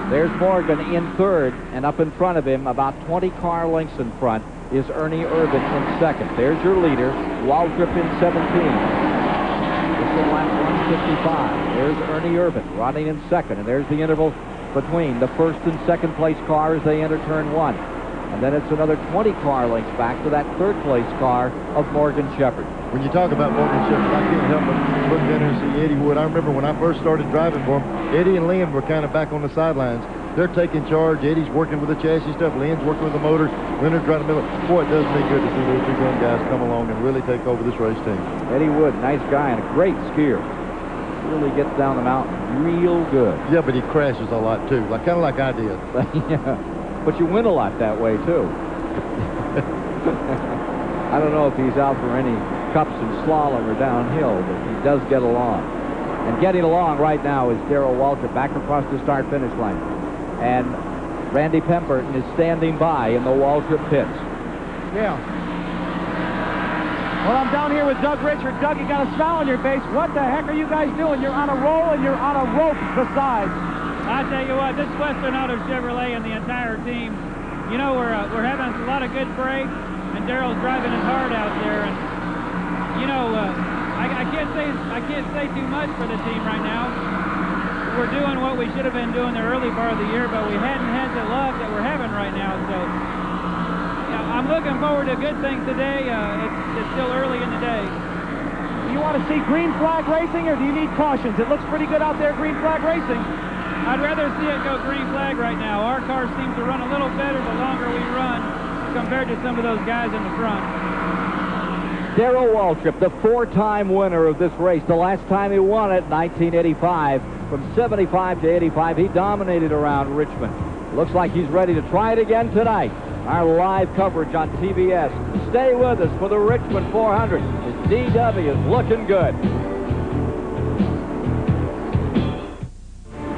There's Morgan in third, and up in front of him, about 20 car lengths in front, is Ernie Irvin in second. There's your leader, Waltrip in 17. This is lap 155. There's Ernie Irvin riding in second, and there's the interval between the first and second place car as they enter turn one. And then it's another 20 car lengths back to that third place car of Morgan Shepherd. When you talk about Morgan Shepherd, I can't help but look in there and see Eddie Wood. I remember when I first started driving for him, Eddie and Lynn were kind of back on the sidelines. They're taking charge. Eddie's working with the chassis stuff. Lynn's working with the motors. Leonard's right in the middle. Boy, it does me good to see those two young guys come along and really take over this race team. Eddie Wood, nice guy and a great skier. Really gets down the mountain real good. Yeah, but he crashes a lot too, kind of like I did. Yeah, but you win a lot that way too. I don't know if he's out for any cups in slalom or downhill, but he does get along. And getting along right now is Darrell Waltrip back across the start-finish line. And Randy Pemberton is standing by in the Waltrip pits. Yeah. Well, I'm down here with Doug Richard. Doug, you got a smile on your face. What the heck are you guys doing? You're on a roll and you're on a rope besides. I tell you what, this Western Auto Chevrolet and the entire team, you know, we're having a lot of good breaks, and Darrell's driving his heart out there. And you know, I can't say too much for the team right now. We're doing what we should have been doing the early part of the year, but we hadn't had the luck that we're having right now. So yeah, I'm looking forward to good things today. It's still early in the day. You want to see green flag racing, or do you need cautions? It looks pretty good out there, green flag racing. I'd rather see it go green flag right now. Our car seems to run a little better the longer we run compared to some of those guys in the front. Darrell Waltrip, the four-time winner of this race. The last time he won it, 1985. From 75 to 85, he dominated around Richmond. Looks like he's ready to try it again tonight. Our live coverage on TBS. Stay with us for the Richmond 400. His DW is looking good.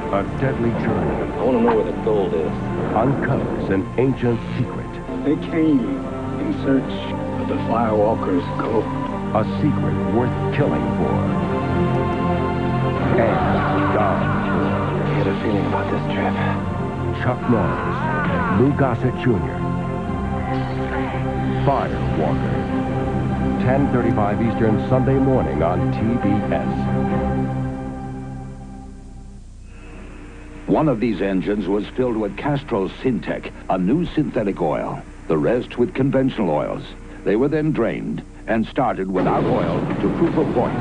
A deadly journey. I want to know where the gold is. Uncovers an ancient secret. They came in search of the Firewalker's gold. A secret worth killing for. And gone for. I get a feeling about this trip. Chuck Norris, Lou Gossett Jr. Firewalker. 10:35 Eastern, Sunday morning on TBS. One of these engines was filled with Castrol Syntec, a new synthetic oil. The rest with conventional oils. They were then drained and started without oil to prove a point.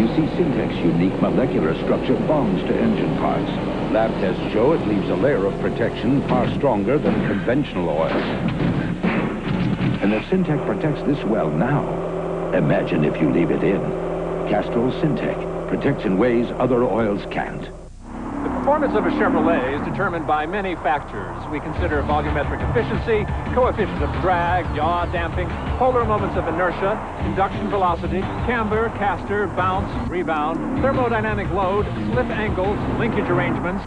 You see, Syntec's unique molecular structure bonds to engine parts. Lab tests show it leaves a layer of protection far stronger than conventional oils. And if Syntec protects this well now, imagine if you leave it in. Castrol Syntec protects in ways other oils can't. The performance of a Chevrolet is determined by many factors. We consider volumetric efficiency, coefficient of drag, yaw damping, polar moments of inertia, induction velocity, camber, caster, bounce, rebound, thermodynamic load, slip angles, linkage arrangements.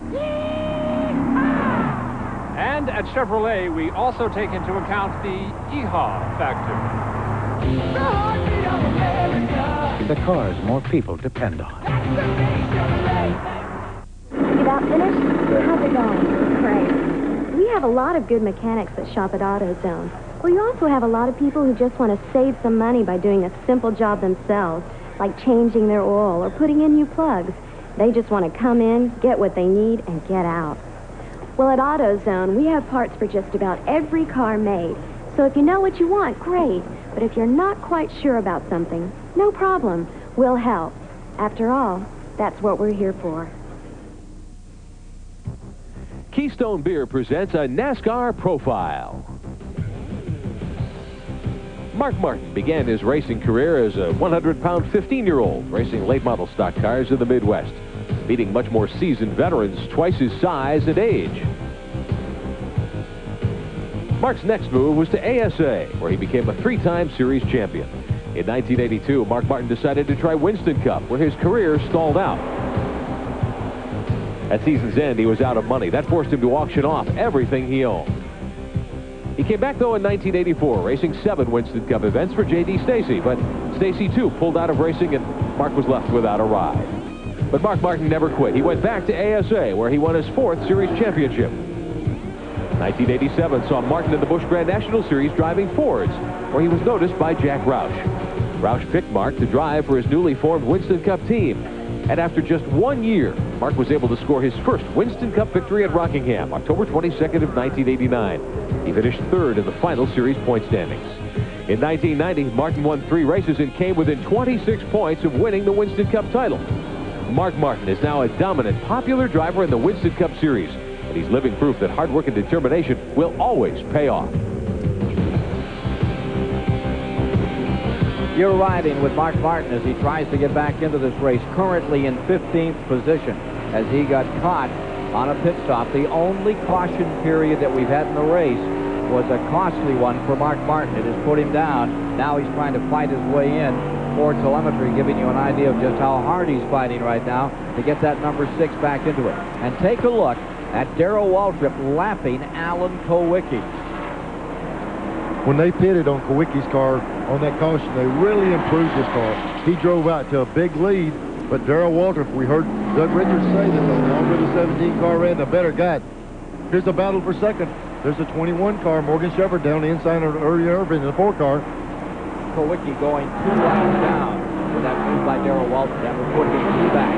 And at Chevrolet, we also take into account the EHA factor. The cars more people depend on. You about finished? How's it going? Great. We have a lot of good mechanics that shop at AutoZone. Well, you also have a lot of people who just want to save some money by doing a simple job themselves, like changing their oil or putting in new plugs. They just want to come in, get what they need, and get out. Well, at AutoZone, we have parts for just about every car made. So if you know what you want, great. But if you're not quite sure about something, no problem. We'll help. After all, that's what we're here for. Keystone Beer presents a NASCAR profile. Mark Martin began his racing career as a 100-pound 15-year-old, racing late-model stock cars in the Midwest, beating much more seasoned veterans twice his size and age. Mark's next move was to ASA, where he became a 3-time series champion. In 1982, Mark Martin decided to try Winston Cup, where his career stalled out. At season's end, he was out of money. That forced him to auction off everything he owned. He came back, though, in 1984, racing 7 Winston Cup events for J.D. Stacy, but Stacy, too, pulled out of racing, and Mark was left without a ride. But Mark Martin never quit. He went back to ASA, where he won his 4th series championship. 1987 saw Martin in the Busch Grand National Series driving Fords, where he was noticed by Jack Roush. Roush picked Mark to drive for his newly formed Winston Cup team. And after just 1 year, Mark was able to score his first Winston Cup victory at Rockingham, October 22nd of 1989. He finished 3rd in the final series point standings. In 1990, Martin won 3 races and came within 26 points of winning the Winston Cup title. Mark Martin is now a dominant, popular driver in the Winston Cup Series, and he's living proof that hard work and determination will always pay off. You're riding with Mark Martin as he tries to get back into this race, currently in 15th position as he got caught on a pit stop. The only caution period that we've had in the race was a costly one for Mark Martin. It has put him down. Now he's trying to fight his way in. Ford telemetry giving you an idea of just how hard he's fighting right now to get that number 6 back into it. And take a look at Darrell Waltrip lapping Alan Kowicki. When they pitted on Kowicki's car on that caution, they really improved his car. He drove out to a big lead, but Darrell Waltrip, we heard Doug Richards say that the longer the 17 car ran, the better got. Here's the battle for second. There's a 21 car, Morgan Shepherd, down the inside of Ernie Irvin in the 4 car. Kowicki going 2 laps down with that move by Darrell Waltrip. That will put him back.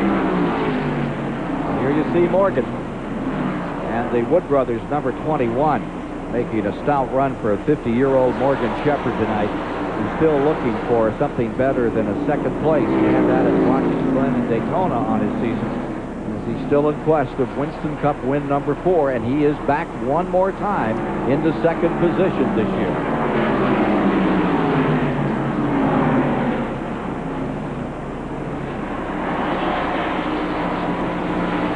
Here you see Morgan and the Wood brothers, number 21. Making a stout run for a 50-year-old Morgan Shepherd tonight. He's still looking for something better than a second place. He had that at Watkins Glen and Daytona on his season. As he's still in quest of Winston Cup win number 4, and he is back one more time into second position this year.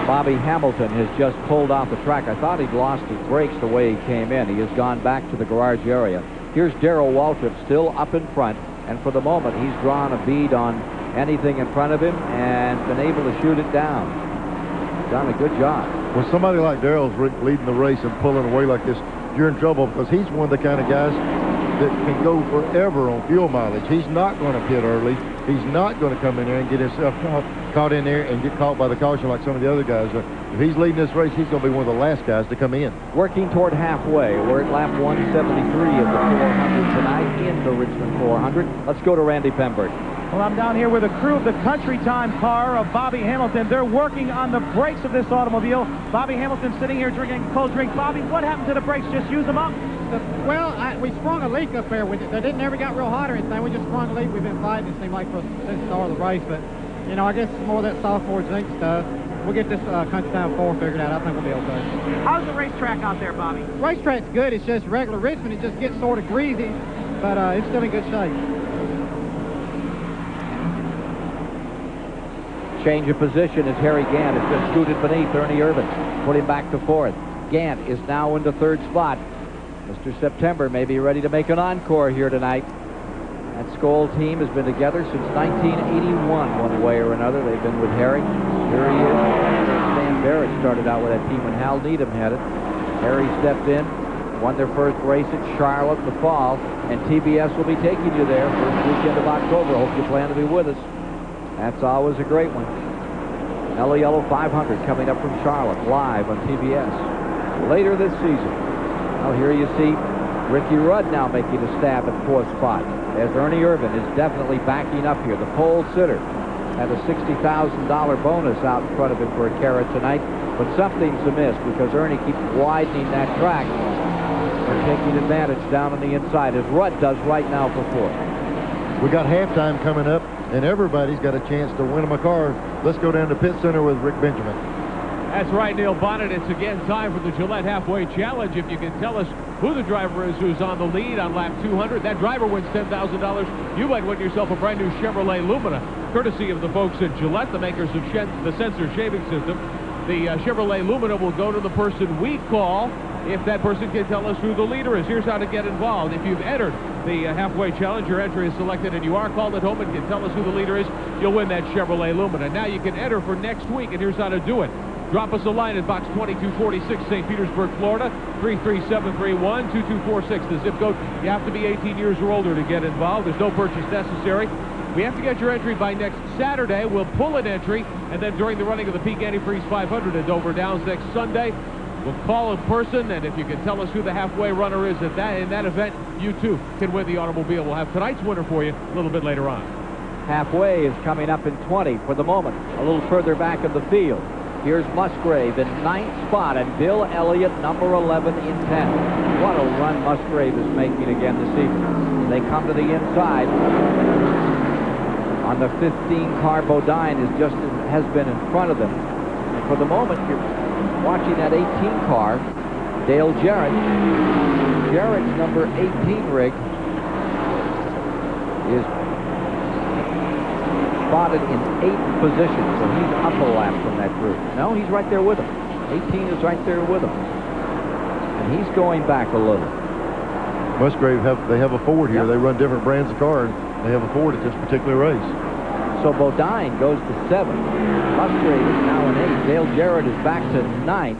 Bobby Hamilton has just pulled off the track. I thought he'd lost his brakes the way he came in. He has gone back to the garage area. Here's Darrell Waltrip still up in front, and for the moment he's drawn a bead on anything in front of him and been able to shoot it down. Done a good job. When somebody like Darrell's leading the race and pulling away like this, you're in trouble, because he's one of the kind of guys that can go forever on fuel mileage. He's not going to pit early. He's not going to come in there and get himself caught in there and get caught by the caution like some of the other guys. If he's leading this race, he's going to be one of the last guys to come in. Working toward halfway. We're at lap 173 of the 400 tonight in the Richmond 400. Let's go to Randy Pemberton. Well, I'm down here with the crew of the Country Time car of Bobby Hamilton. They're working on the brakes of this automobile. Bobby Hamilton sitting here drinking a cold drink. Bobby, what happened to the brakes? Just use them up? Well, we sprung a leak up there. They didn't ever got real hot or anything. We just sprung a leak. We've been fighting, it seemed like, since the start of the race. But, you know, I guess it's more of that sophomore zinc stuff. We'll get this Country Time 4 figured out. I think we'll be okay. How's the racetrack out there, Bobby? Racetrack's good. It's just regular Richmond. It just gets sort of greasy, but it's still in good shape. Change of position as Harry Gant has just scooted beneath Ernie Irvin. Put him back to 4th. Gant is now into 3rd spot. Mr. September may be ready to make an encore here tonight. That Skoll team has been together since 1981 one way or another. They've been with Harry. Here he is. Stan Barrett started out with that team when Hal Needham had it. Harry stepped in, won their first race at Charlotte in the fall, and TBS will be taking you there first weekend of October. Hope you plan to be with us. That's always a great one. Mellow Yellow 500 coming up from Charlotte live on TBS later this season. Well, here you see Ricky Rudd now making a stab at 4th spot, as Ernie Irvin is definitely backing up here. The pole sitter had a $60,000 bonus out in front of him for a carrot tonight, but something's amiss because Ernie keeps widening that track and taking advantage down on the inside, as Rudd does right now for 4th. We got halftime coming up, and everybody's got a chance to win them a car. Let's go down to pit center with Rick Benjamin. That's right, Neil Bonnet. It's again time for the Gillette Halfway Challenge. If you can tell us who the driver is who's on the lead on lap 200, that driver wins $10,000. You might win yourself a brand new Chevrolet Lumina, courtesy of the folks at Gillette, the makers of the sensor shaving system. The Chevrolet Lumina will go to the person we call if that person can tell us who the leader is. Here's how to get involved. If you've entered the Halfway Challenge, your entry is selected, and you are called at home and can tell us who the leader is, you'll win that Chevrolet Lumina. Now you can enter for next week, and here's how to do it. Drop us a line at Box 2246, St. Petersburg, Florida, 33731, 2246. The zip code. You have to be 18 years or older to get involved. There's no purchase necessary. We have to get your entry by next Saturday. We'll pull an entry, and then during the running of the Peak Antifreeze 500 at Dover Downs next Sunday, we'll call a person, and if you can tell us who the halfway runner is in that event, you too can win the automobile. We'll have tonight's winner for you a little bit later on. Halfway is coming up in 20 for the moment, a little further back in the field. Here's Musgrave in 9th spot, and Bill Elliott, number 11 in 10th. What a run Musgrave is making again this evening. They come to the inside. On the 15 car, Bodine has been in front of them. And for the moment, you're watching that 18 car, Dale Jarrett. Jarrett's number 18 rig is spotted in 8th position, so he's up a lap from that group. No, he's right there with him. 18 is right there with him. And he's going back a little. Musgrave, they have a Ford here. Yep. They run different brands of car, and they have a Ford at this particular race. So Bodine goes to 7th. Musgrave is now in 8th. Dale Jarrett is back to 9th.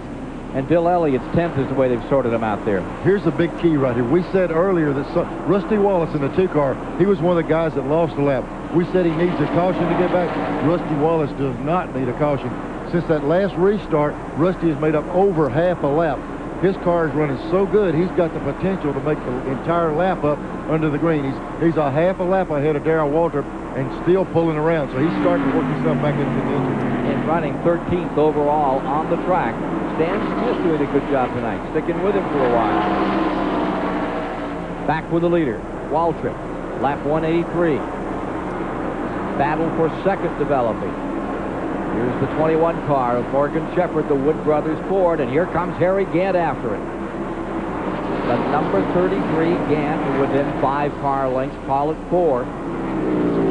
And Bill Elliott's 10th is the way they've sorted him out there. Here's the big key right here. We said earlier that Rusty Wallace in the 2 car, he was one of the guys that lost a lap. We said he needs a caution to get back. Rusty Wallace does not need a caution. Since that last restart, Rusty has made up over half a lap. His car is running so good, he's got the potential to make the entire lap up under the green. He's a half a lap ahead of Darrell Waltrip and still pulling around, so he's starting to work himself back into contention. And running 13th overall on the track. Stan Smith doing a good job tonight, sticking with him for a while. Back with the leader, Waltrip, lap 183. Battle for second developing. Here's the 21 car of Morgan Shepherd, the Wood Brothers Ford, and here comes Harry Gant after it. The number 33 Gant within 5 car lengths, Pollock 4.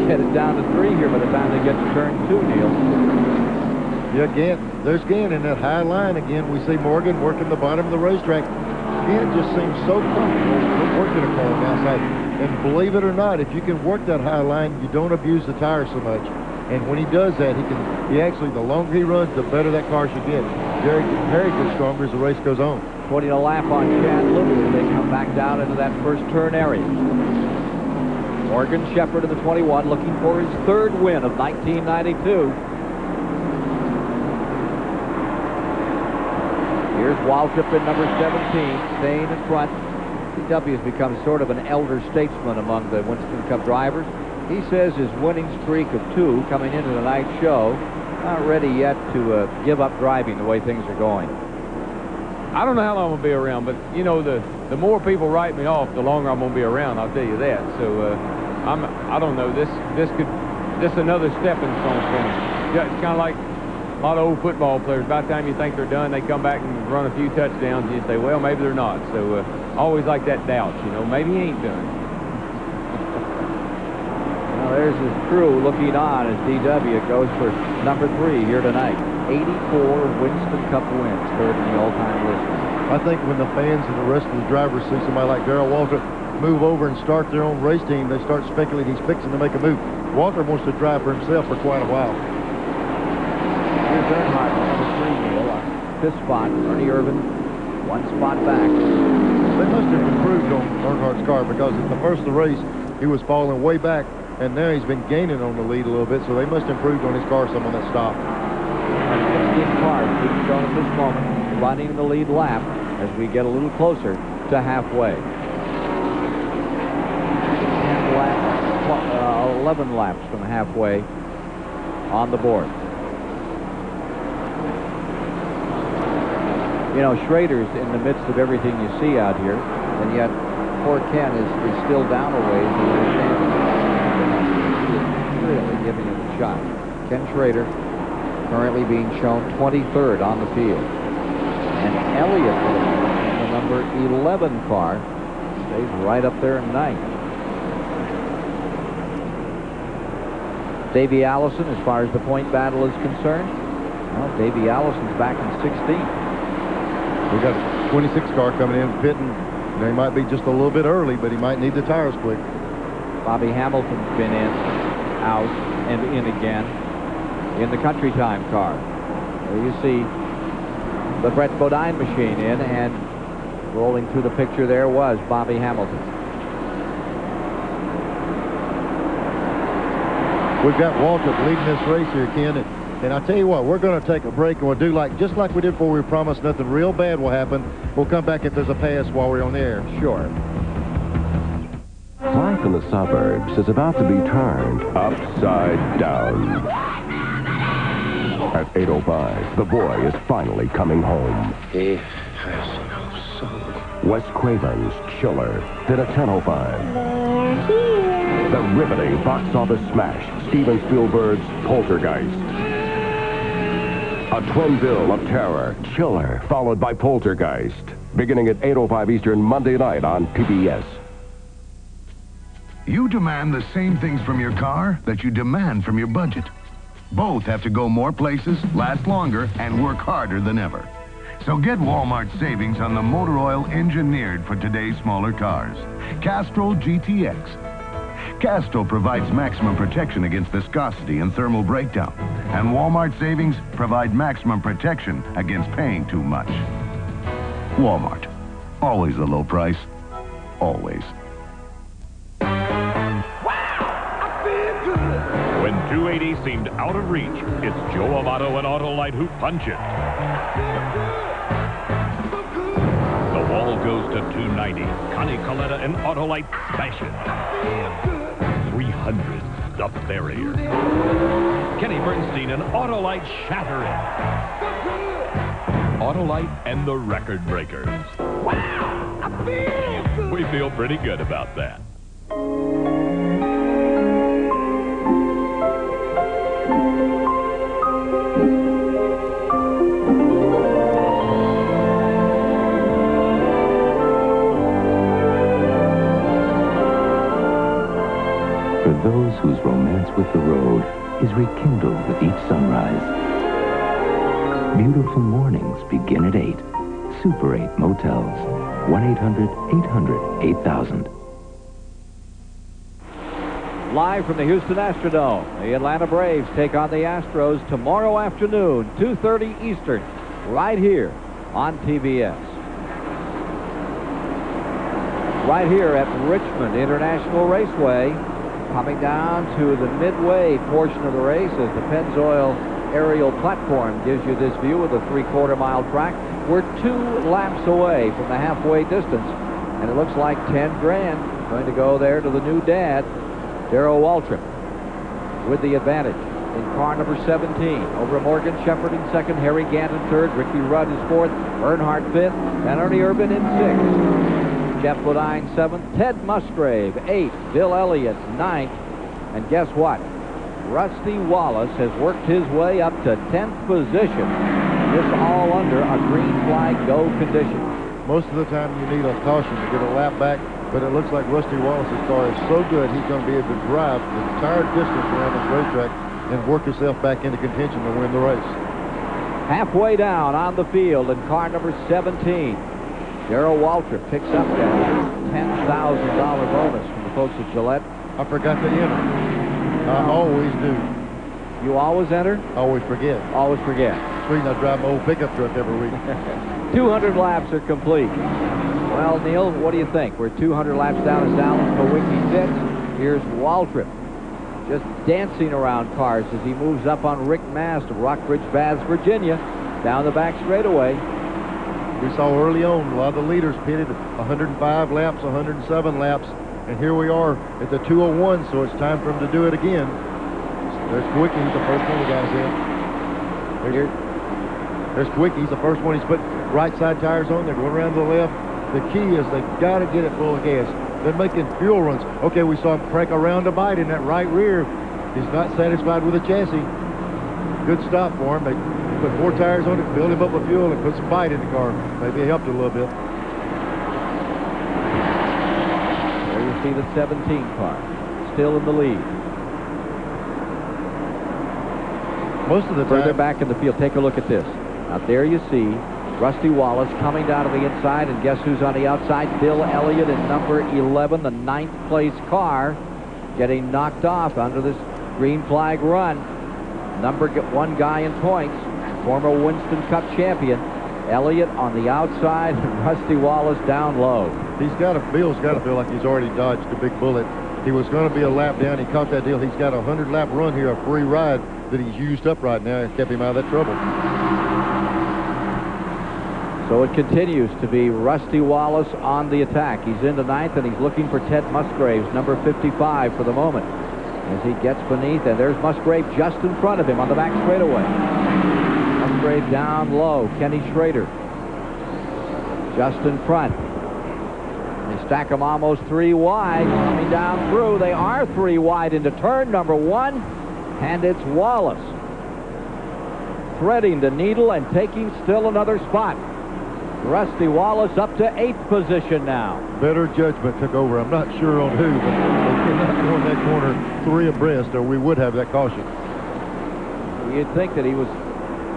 Get it down to 3 here by the time they get to turn 2, Neil. Yeah, Gant, there's Gant in that high line again. We see Morgan working the bottom of the racetrack. Gant just seems so comfortable working a car on the outside. And believe it or not, if you can work that high line, you don't abuse the tire so much. And when he does that, he actually, the longer he runs, the better that car should get. Harry gets stronger as the race goes on. Putting a lap on Chad Little as they come back down into that first turn area. Morgan Shepherd in the 21 looking for his 3rd win of 1992. Here's Waltrip in number 17, staying in front. DW has become sort of an elder statesman among the Winston Cup drivers. He says his winning streak of 2 coming into tonight's show, not ready yet to give up driving the way things are going. I don't know how long I'm going to be around, but, you know, the more people write me off, the longer I'm going to be around, I'll tell you that. So, I don't know, this another stepping stone for me. Yeah, it's kind of like a lot of old football players. By the time you think they're done, they come back and run a few touchdowns, and you say, well, maybe they're not. So, always like that doubt, you know, maybe he ain't done. Well, there's his crew looking on as DW goes for number 3 here tonight. 84 Winston Cup wins, 3rd in the all-time list. I think when the fans and the rest of the drivers see somebody like Darrell Waltrip move over and start their own race team, they start speculating he's fixing to make a move. Waltrip wants to drive for himself for quite a while. Here's Earnhardt, number 3, Neil. 5th spot, Ernie Irvin, 1 spot back. They must have improved on Earnhardt's car because at the first of the race, he was falling way back, and now he's been gaining on the lead a little bit, so they must have improved on his car some on that stop. 15 cars being shown at this moment, running the lead lap as we get a little closer to halfway. 11 laps from halfway on the board. You know, Schrader's in the midst of everything you see out here, and yet poor Ken is still down a ways. Really giving it a shot. Ken Schrader currently being shown 23rd on the field. And Elliott, the number 11 car, stays right up there in 9th. Davey Allison, as far as the point battle is concerned, well, Davey Allison's back in 16th. We got a 26 car coming in, pitting. They might be just a little bit early, but he might need the tires quick. Bobby Hamilton's been in, out, and in again in the Country Time car. There you see the Brett Bodine machine in, and rolling through the picture there was Bobby Hamilton. We've got Waltrip leading this race here, Ken. And I tell you what, we're going to take a break, and we'll do just like we did before. We promised nothing real bad will happen. We'll come back if there's a pass while we're on the air. Sure. Life in the suburbs is about to be turned upside down. At 8:05, the boy is finally coming home. He has no soul. Wes Craven's Chiller did at 10:05. The riveting box office smash, Steven Spielberg's Poltergeist. A twin bill of terror, Chiller, followed by Poltergeist, beginning at 8:05 Eastern Monday night on PBS. You demand the same things from your car that you demand from your budget. Both have to go more places, last longer, and work harder than ever. So get Walmart savings on the motor oil engineered for today's smaller cars. Castrol GTX. Castrol provides maximum protection against viscosity and thermal breakdown. And Walmart savings provide maximum protection against paying too much. Walmart. Always a low price. Always. When 280 seemed out of reach, it's Joe Amato and Autolite who punch it. The wall goes to 290. Connie Coletta and Autolite smash it. 300, the barrier. Kenny Bernstein and Autolite shatter it. Autolite and the Record Breakers. Wow, I feel good. We feel pretty good about that. For those whose romance with the road is rekindled with each sunrise. Beautiful mornings begin at 8. Super 8 Motels. 1-800-800-8000. Live from the Houston Astrodome, the Atlanta Braves take on the Astros tomorrow afternoon, 2:30 Eastern, right here on TBS. Right here at Richmond International Raceway, coming down to the midway portion of the race as the Pennzoil aerial platform gives you this view of the 3/4 mile track. We're 2 laps away from the halfway distance, and it looks like 10 grand going to go there to the new dad, Darrell Waltrip, with the advantage in car number 17. Over Morgan Shepherd in second, Harry Gant in third, Ricky Rudd is fourth, Earnhardt fifth, and Ernie Irvin in sixth. Jeff Bodine seventh, Ted Musgrave eighth, Bill Elliott ninth, and guess what? Rusty Wallace has worked his way up to 10th position. This all under a green flag go condition. Most of the time you need a caution to get a lap back, but it looks like Rusty Wallace's car is so good he's going to be able to drive the entire distance around this racetrack and work himself back into contention to win the race. Halfway down on the field in car number 17, Darrell Waltrip picks up that $10,000 bonus from the folks at Gillette. I forgot to enter. I always do. You always enter? Always forget. Always forget. That's the reason I drive my old pickup truck every week. 200 laps are complete. Well, Neil, what do you think? We're 200 laps down as Alan Kowicki sits. Here's Waltrip just dancing around cars as he moves up on Rick Mast of Rockbridge Baths, Virginia, down the back straightaway. We saw early on a lot of the leaders pitted 105 laps, 107 laps, and here we are at the 201, so it's time for him to do it again. There's Kowicki, he's the first one the guys in. There's Kowicki, he's the first one. He's put right side tires on. They're going around to the left. The key is they've got to get it full of gas. They're making fuel runs. Okay, we saw him crank around a bite in that right rear. He's not satisfied with the chassis. Good stop for him. They put 4 tires on it, filled him up with fuel, and put some bite in the car. Maybe it helped a little bit. There you see the 17 car, still in the lead. Most of the Further time, back in the field, take a look at this. Now there you see Rusty Wallace coming down to the inside, and guess who's on the outside? Bill Elliott in number 11, the 9th place car, getting knocked off under this green flag run. Number 1 guy in points, former Winston Cup champion. Elliott on the outside, and Rusty Wallace down low. Bill's got to feel like he's already dodged a big bullet. He was going to be a lap down. He caught that deal. He's got a 100-lap run here, a free ride that he's used up right now. It kept him out of that trouble. So it continues to be Rusty Wallace on the attack. He's into 9th, and he's looking for Ted Musgraves, number 55 for the moment. As he gets beneath, and there's Musgrave just in front of him on the back straightaway. Musgrave down low. Kenny Schrader just in front. They stack them almost 3 wide. Coming down through. They are 3 wide into turn number 1. And it's Wallace threading the needle and taking still another spot. Rusty Wallace up to 8th position now. Better judgment took over. I'm not sure on who, but they did not go in that corner 3 abreast, or we would have that caution. You'd think that he was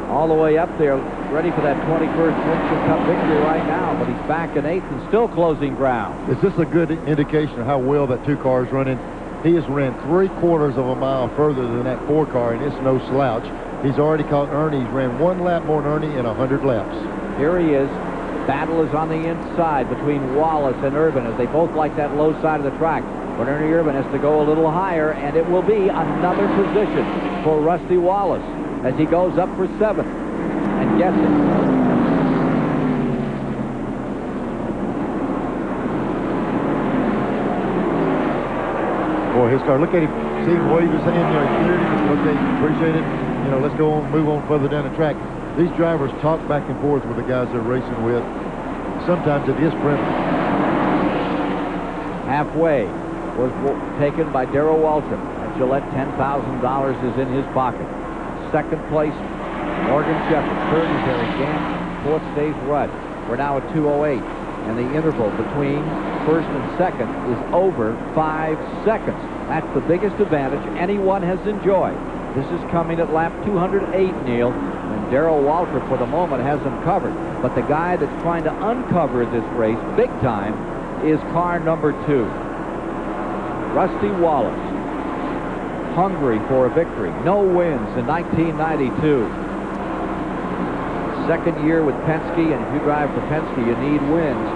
all the way up there, ready for that 21st Winston Cup victory right now, but he's back in 8th and still closing ground. Is this a good indication of how well that 2 car is running? He has ran 3/4 of a mile further than that 4 car, and it's no slouch. He's already caught Ernie. He's ran 1 lap more than Ernie in 100 laps. Here he is. Battle is on the inside between Wallace and Urban, as they both like that low side of the track. But Ernie Urban has to go a little higher, and it will be another position for Rusty Wallace as he goes up for 7th. And gets it. Boy, his car, look at him. See him wave his hand there. Okay, appreciate it. You know, let's go on, move on further down the track. These drivers talk back and forth with the guys they're racing with. Sometimes it is friendly. Halfway was taken by Darrell Waltrip. At Gillette, $10,000 is in his pocket. 2nd place, Morgan Shepherd. 3rd is Eric Gant. 4th stays Rudd. We're now at 2:08. And the interval between 1st and 2nd is over 5 seconds. That's the biggest advantage anyone has enjoyed. This is coming at lap 208, Neil. And Darrell Waltrip, for the moment, has them covered. But the guy that's trying to uncover this race big time is car number 2. Rusty Wallace. Hungry for a victory. No wins in 1992. 2nd year with Penske, and if you drive for Penske, you need wins.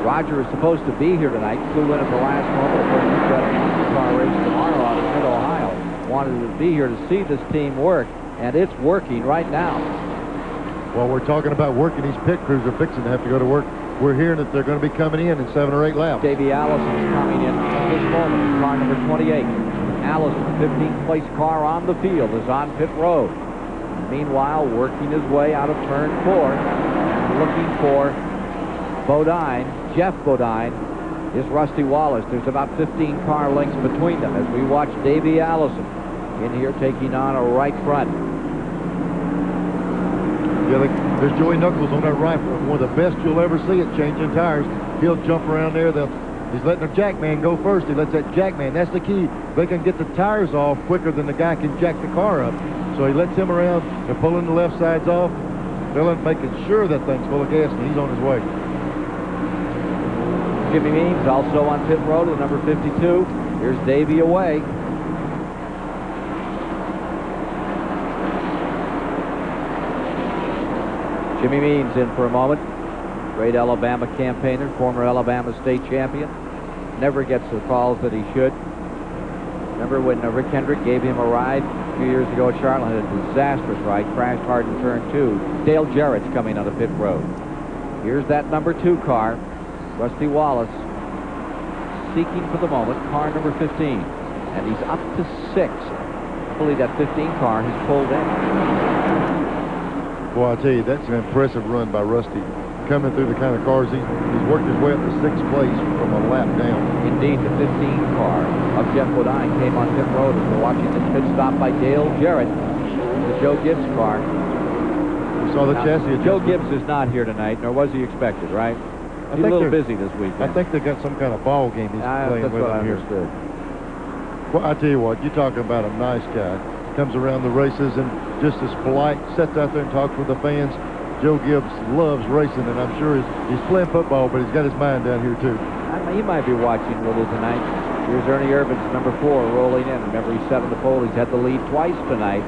Roger is supposed to be here tonight. Flew in at the last moment. Of course, he's got a car race tomorrow out of Mid-Ohio. Wanted to be here to see this team work, and it's working right now. Well, we're talking about working. These pit crews are fixing to have to go to work. We're hearing that they're going to be coming in 7 or 8 laps. Davey Allison is coming in at this moment in car number 28. Allison, 15th place car on the field, is on pit road. Meanwhile, working his way out of turn 4, looking for Bodine, Jeff Bodine, is Rusty Wallace. There's about 15 car lengths between them as we watch Davey Allison in here taking on a right front. Yeah, there's Joey Knuckles on that right front. One of the best you'll ever see at changing tires. He'll jump around there. He's letting the jackman go first. He lets that jackman. That's the key. They can get the tires off quicker than the guy can jack the car up. So he lets him around. They're pulling the left sides off. They're making sure that thing's full of gas, and he's on his way. Jimmy Means also on pit road at number 52. Here's Davey away. Jimmy Means in for a moment. Great Alabama campaigner, former Alabama state champion. Never gets the calls that he should. Remember when Rick Hendrick gave him a ride a few years ago at Charlotte? Had a disastrous ride, crashed hard in turn 2. Dale Jarrett's coming on the pit road. Here's that number 2 car. Rusty Wallace seeking for the moment car number 15. And he's up to 6. I believe that 15 car has pulled in. Boy, I tell you, that's an impressive run by Rusty. Coming through the kind of cars, he's worked his way up to 6th place from a lap down. Indeed, the 15 car of Jeff Bodine came on pit road as we're watching the pit stop by Dale Jarrett. the Joe Gibbs car. We saw the chassis. Joe Gibbs is not here tonight, nor was he expected, right? He's a little busy this weekend. I think they got some kind of ball game he's playing that's with what I him here. understood. Well, I tell you what, you're talking about a nice guy. Comes around the races and just as polite, sits out there and talks with the fans. Joe Gibbs loves racing, and I'm sure he's playing football, but he's got his mind down here, too. He might be watching a little tonight. Here's Ernie Irvin's number 4 rolling in. Remember, he sat on the pole. He's had the lead twice tonight.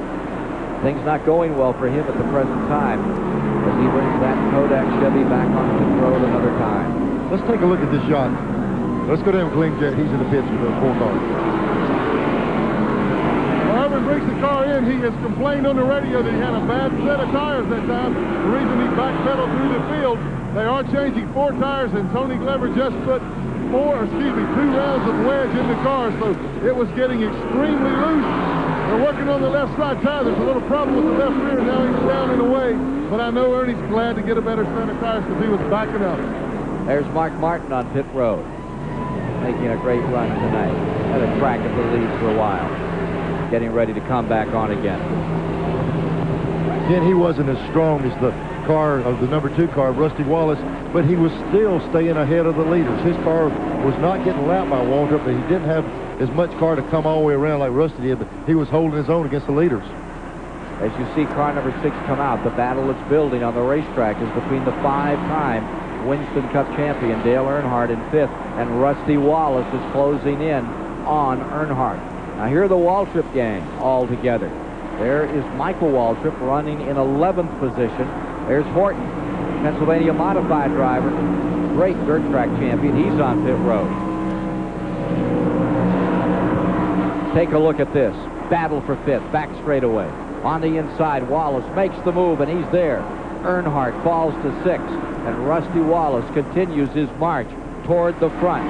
Things not going well for him at the present time, as he brings that Kodak Chevy back onto the road another time. Let's take a look at this shot. Let's go down with Glenn Jarrett. He's in the pits with the 4 car. Irvin brings the car in. He has complained on the radio that he had a bad set of tires that time. The reason he backpedaled through the field. They are changing 4 tires, and Tony Glover just put 2 rounds of wedge in the car, so it was getting extremely loose. They're working on the left side tire. There's a little problem with the left rear. Now he's down and away, but I know Ernie's glad to get a better set of tires because he was backing up. There's Mark Martin on pit road, making a great run tonight. Had a crack at the lead for a while, getting ready to come back on again. Again, he wasn't as strong as the car of the number 2 car, Rusty Wallace, but he was still staying ahead of the leaders. His car was not getting lapped by Waltrip, but he didn't have as much car to come all the way around like Rusty did, but he was holding his own against the leaders. As you see car number 6 come out, the battle that's building on the racetrack is between the 5-time Winston Cup champion Dale Earnhardt in 5th, and Rusty Wallace is closing in on Earnhardt. Now here are the Waltrip gang all together. There is Michael Waltrip running in 11th position. There's Horton, Pennsylvania modified driver, great dirt track champion. He's on pit road. Take a look at this. Battle for 5th, back straightaway. On the inside, Wallace makes the move, and he's there. Earnhardt falls to 6th, and Rusty Wallace continues his march toward the front.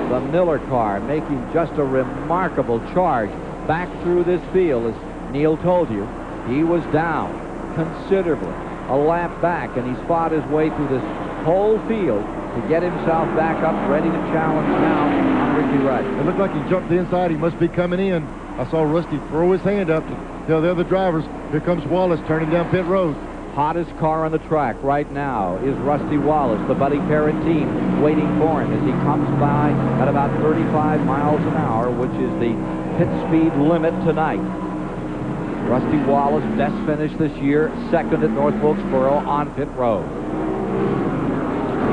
The Miller car making just a remarkable charge back through this field. As Neil told you, he was down considerably, a lap back, and he's fought his way through this whole field to get himself back up, ready to challenge now on Ricky Rudd. It looked like he jumped the inside. He must be coming in. I saw Rusty throw his hand up to tell the other drivers, here comes Wallace turning down pit road. Hottest car on the track right now is Rusty Wallace, the Buddy Parrott team waiting for him as he comes by at about 35 miles an hour, which is the pit speed limit tonight. Rusty Wallace, best finish this year, 2nd at North Wilkesboro on pit road.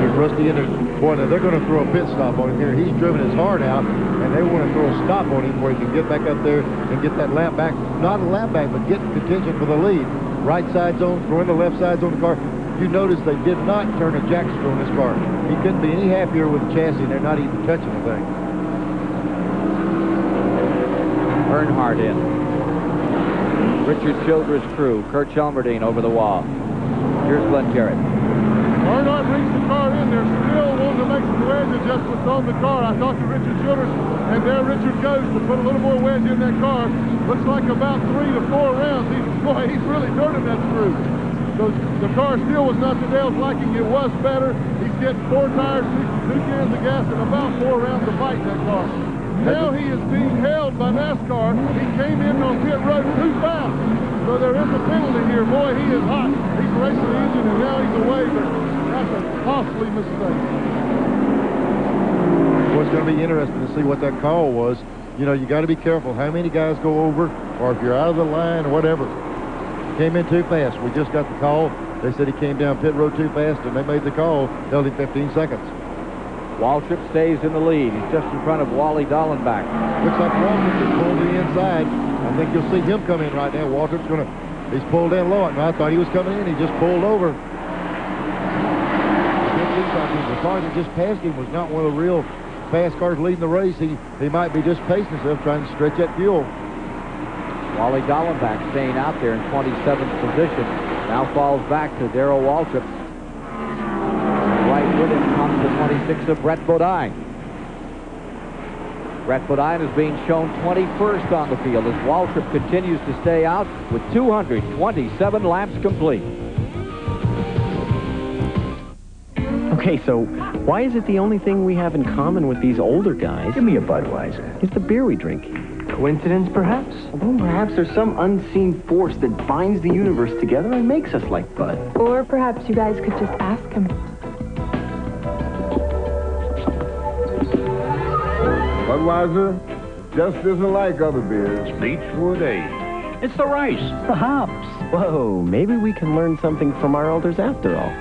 Here's Rusty in there. Boy, now they're going to throw a pit stop on him here. He's driven his heart out, and they want to throw a stop on him where he can get back up there and get that lap back. Not a lap back, but get contention for the lead. Right side zone, throwing the left side zone of the car. You notice they did not turn a jack screw on this car. He couldn't be any happier with the chassis. They're not even touching the thing. Earnhardt in. Richard Childress' crew, Kurt Chelmerdine over the wall. Here's Glenn Jarrett. Earnhardt brings the car in. They're still wanting to make some wedge adjustments on the car. I talked to Richard Childress, and there Richard goes to put a little more wedge in that car. Looks like about 3 to 4 rounds. He's really turning that screw. So the car still was not to Dale's liking. It was better. He's getting 4 tires, 2 cans of gas, and about 4 rounds of fight in that car. Now he is being held by NASCAR. He came in on pit road too fast. So there is a penalty here. Boy, he is hot. He's racing the engine, and now he's away, but that's a costly mistake. Well, it's going to be interesting to see what that call was. You know, you got to be careful how many guys go over, or if you're out of the line or whatever. Came in too fast. We just got the call. They said he came down pit road too fast, and they made the call. Held him 15 seconds. Waltrip stays in the lead. He's just in front of Wally Dallenbach. Looks like Waltrip is pulling to the inside. I think you'll see him come in right now. Waltrip's going to, he's pulled down low. And I thought he was coming in. He just pulled over. The car that just passed him was not one of the real fast cars leading the race. He might be just pacing himself, trying to stretch that fuel. Wally Dallenbach staying out there in 27th position. Now falls back to Darrell Waltrip. Right with him comes the 26 of Brett Bodine. Brett Bodine is being shown 21st on the field as Waltrip continues to stay out with 227 laps complete. Okay, so why is it the only thing we have in common with these older guys? Give me a Budweiser. Is the beer we drink. Coincidence, perhaps? Although perhaps there's some unseen force that binds the universe together and makes us like Bud. Or perhaps you guys could just ask him. Budweiser just isn't like other beers. Beechwood Age. It's the rice, the hops. Whoa, maybe we can learn something from our elders after all.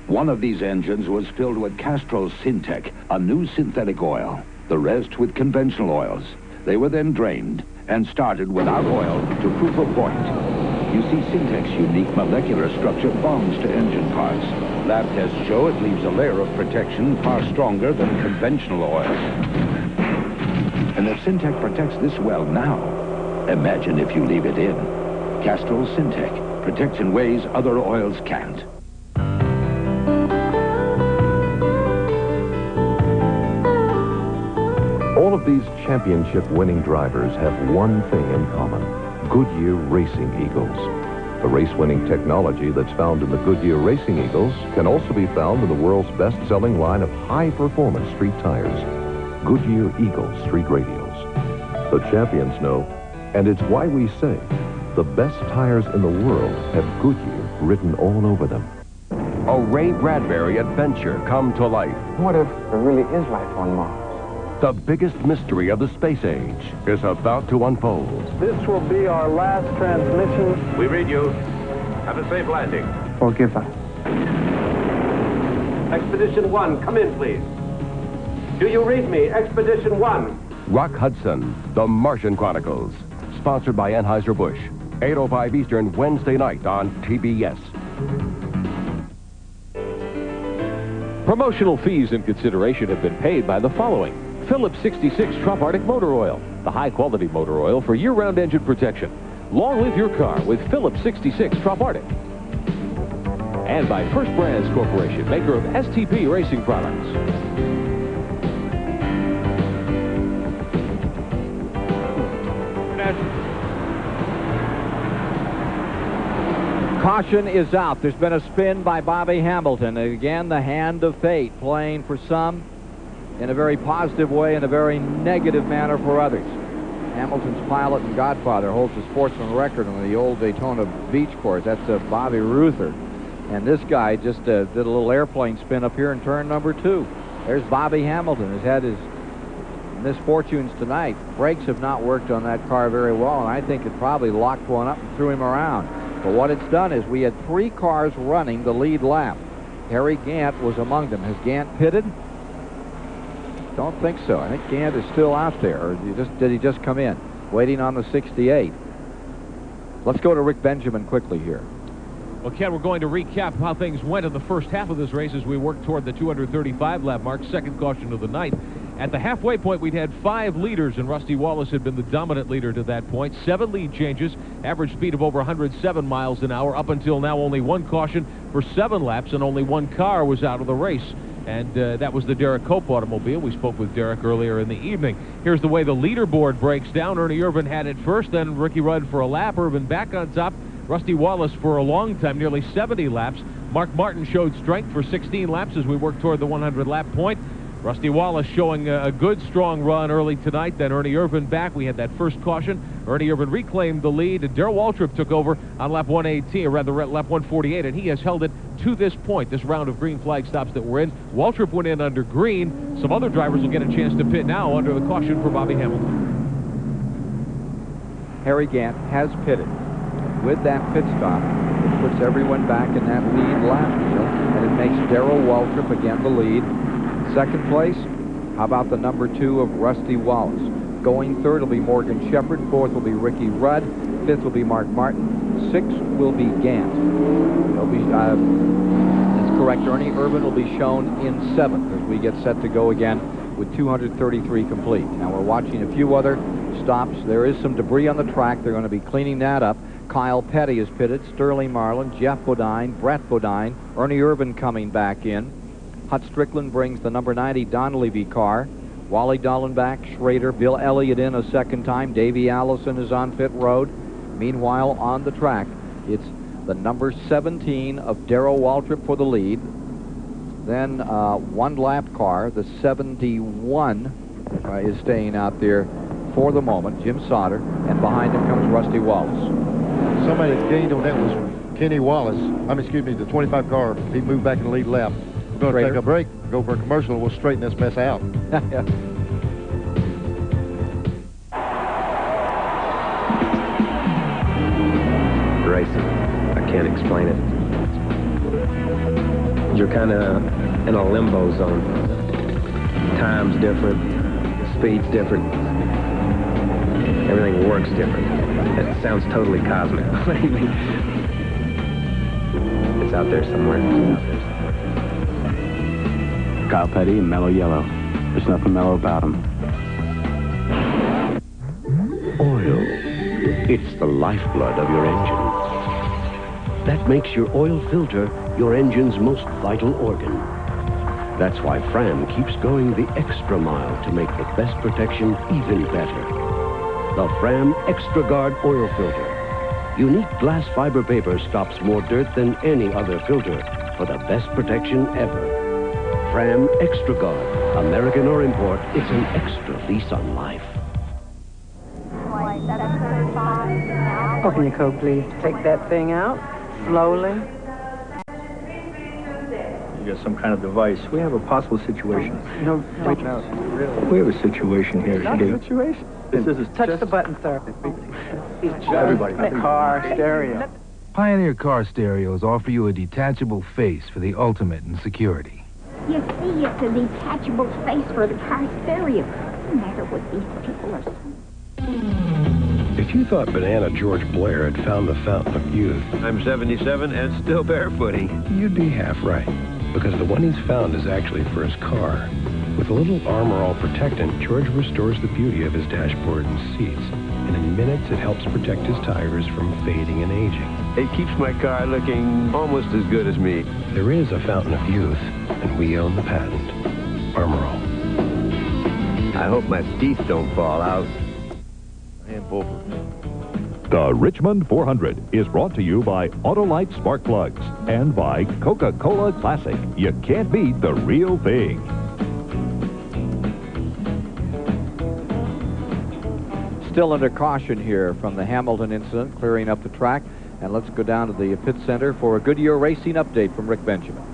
One of these engines was filled with Castrol Syntec, a new synthetic oil. The rest with conventional oils. They were then drained and started without oil to prove a point. You see, Syntec's unique molecular structure bonds to engine parts. Lab tests show it leaves a layer of protection far stronger than conventional oil. And if Syntec protects this well now, imagine if you leave it in. Castrol Syntec protects in ways other oils can't. All of these championship-winning drivers have one thing in common: Goodyear Racing Eagles. The race-winning technology that's found in the Goodyear Racing Eagles can also be found in the world's best-selling line of high-performance street tires, Goodyear Eagle Street Radials. The champions know, and it's why we say the best tires in the world have Goodyear written all over them. A Ray Bradbury adventure come to life. What if there really is life on Mars? The biggest mystery of the space age is about to unfold. This will be our last transmission. We read you. Have a safe landing. Forgive us. Expedition 1, come in, please. Do you read me? Expedition 1. Rock Hudson, The Martian Chronicles. Sponsored by Anheuser-Busch. 8:05 Eastern, Wednesday night on TBS. Promotional fees and consideration have been paid by the following: Phillips 66 Trop Arctic Motor Oil, the high-quality motor oil for year-round engine protection. Long live your car with Phillips 66 Trop Arctic. And by First Brands Corporation, maker of STP racing products. Caution is out. There's been a spin by Bobby Hamilton. Again, the hand of fate playing for some in a very positive way, in a very negative manner for others. Hamilton's pilot and godfather holds the sportsman record on the old Daytona Beach course. That's Bobby Ruther. And this guy just did a little airplane spin up here in turn number 2. There's Bobby Hamilton. Has had his misfortunes tonight. Brakes have not worked on that car very well, and I think it probably locked one up and threw him around. But what it's done is we had 3 cars running the lead lap. Harry Gant was among them. Has Gant pitted? Don't think so. I think Gant is still out there. Or did he just come in? Waiting on the 68. Let's go to Rick Benjamin quickly here. Well, Ken, we're going to recap how things went in the first half of this race as we work toward the 235 lap mark, second caution of the night. At the halfway point, we'd had 5 leaders, and Rusty Wallace had been the dominant leader to that point. 7 lead changes, average speed of over 107 miles an hour. Up until now, only 1 caution for 7 laps, and only 1 car was out of the race. And that was the Derek Cope automobile. We spoke with Derek earlier in the evening. Here's the way the leaderboard breaks down. Ernie Irvin had it first, then Ricky Rudd for a lap. Irvin back on top. Rusty Wallace for a long time, nearly 70 laps. Mark Martin showed strength for 16 laps as we work toward the 100-lap point. Rusty Wallace showing a good, strong run early tonight. Then Ernie Irvin back. We had that first caution. Ernie Irvin reclaimed the lead. Darrell Waltrip took over on lap 118, or rather lap 148, and he has held it to this point, this round of green flag stops that we're in. Waltrip went in under green. Some other drivers will get a chance to pit now under the caution for Bobby Hamilton. Harry Gant has pitted. With that pit stop, it puts everyone back in that lead lap field, and it makes Darrell Waltrip again the lead. Second place, how about the number 2 of Rusty Wallace? Going third will be Morgan Shepherd. Fourth will be Ricky Rudd. Fifth will be Mark Martin. Sixth will be Gant. That's correct. Ernie Irvin will be shown in 7th as we get set to go again with 233 complete. Now we're watching a few other stops. There is some debris on the track. They're going to be cleaning that up. Kyle Petty is pitted. Sterling Marlin, Jeff Bodine, Brett Bodine, Ernie Irvin coming back in. Hut Strickland brings the number 90 Donnelly car. Wally Dallenbach, Schrader, Bill Elliott in a second time. Davey Allison is on pit road. Meanwhile, on the track, it's the number 17 of Darrell Waltrip for the lead. Then one lap car, the 71 is staying out there for the moment, Jim Sauter, and behind him comes Rusty Wallace. Somebody that's gained on that was Kenny Wallace. Excuse me, the 25 car. He moved back in the lead lap. We're going to take a break, go for a commercial, and we'll straighten this mess out. Racing. I can't explain it. You're kind of in a limbo zone. Time's different, speed's different. Everything works different. It sounds totally cosmic. What do you mean? It's out there somewhere. Kyle Petty in mellow yellow. There's nothing mellow about him. Oil. It's the lifeblood of your engine. That makes your oil filter your engine's most vital organ. That's why Fram keeps going the extra mile to make the best protection even better. The Fram Extra Guard oil filter. Unique glass fiber paper stops more dirt than any other filter for the best protection ever. Fram Extra Guard. American or import, it's an extra lease on life. Open your coat, please. Take that thing out. Slowly. You got some kind of device. We have a possible situation. No, We have a situation here, not a Steve. situation. This is Touch the button, sir. Everybody. Car stereo. Pioneer car stereos offer you a detachable face for the ultimate in security. You see, it's a detachable space for the car stereo. No matter what these people are saying. If you thought Banana George Blair had found the fountain of youth, I'm 77 and still barefooting. you'd be half right. Because the one he's found is actually for his car. With a little Armor All protectant, George restores the beauty of his dashboard and seats. And in minutes, it helps protect his tires from fading and aging. It keeps my car looking almost as good as me. There is a fountain of youth, and we own the patent. Armor All. I hope my teeth don't fall out. The Richmond 400 is brought to you by Autolite Spark Plugs and by Coca-Cola Classic. You can't beat the real thing. Still under caution here from the Hamilton incident, clearing up the track. And let's go down to the pit center for a Goodyear Racing update from Rick Benjamin.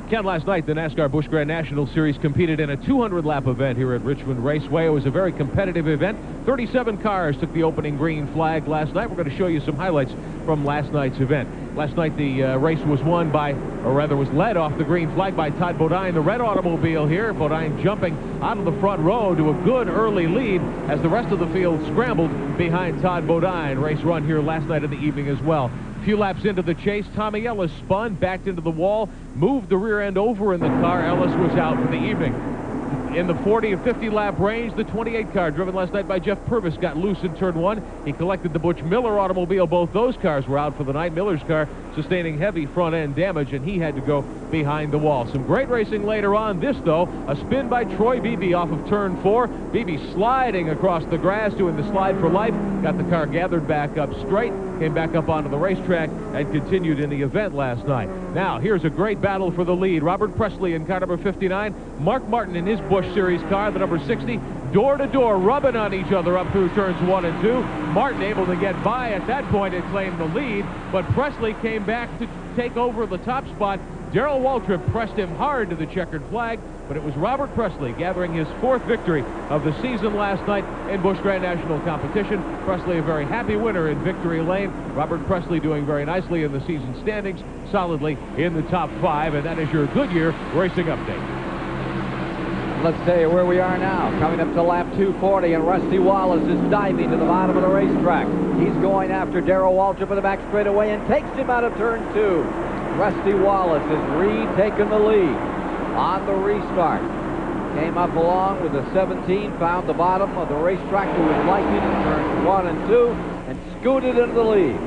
Ken, last night, the NASCAR Busch Grand National Series competed in a 200-lap event here at Richmond Raceway. It was a very competitive event. 37 cars took the opening green flag last night. We're going to show you some highlights from last night's event. Last night, the race was won by, or rather was led off the green flag by Todd Bodine, the red automobile here. Bodine jumping out of the front row to a good early lead as the rest of the field scrambled behind Todd Bodine. Race run here last night in the evening as well. A few laps into the chase, Tommy Ellis spun, backed into the wall, moved the rear end over in the car. Ellis was out for the evening. In the 40 and 50 lap range, the 28 car driven last night by Jeff Purvis got loose in turn one. He collected the Butch Miller automobile. Both those cars were out for the night. Miller's car sustaining heavy front end damage, and he had to go behind the wall. Some great racing later on. This, though, a spin by Troy Beebe off of turn four. Beebe sliding across the grass, doing the slide for life. Got the car gathered back up straight, came back up onto the racetrack, and continued in the event last night. Now, here's a great battle for the lead. Robert Presley in car number 59. Mark Martin in his Busch Series car, the number 60, door-to-door, rubbing on each other up through turns 1 and 2. Martin able to get by at that point and claim the lead, but Presley came back to take over the top spot. Darrell Waltrip pressed him hard to the checkered flag, but it was Robert Presley gathering his 4th victory of the season last night in Busch Grand National competition. Presley a very happy winner in victory lane. Robert Presley doing very nicely in the season standings, solidly in the top 5, and that is your Goodyear Racing Update. Let's tell you where we are now. Coming up to lap 240, and Rusty Wallace is diving to the bottom of the racetrack. He's going after Darrell Waltrip in the back straightaway and takes him out of turn 2. Rusty Wallace has retaken the lead on the restart. Came up along with the 17, found the bottom of the racetrack to his liking in turns 1 and 2, and scooted into the lead.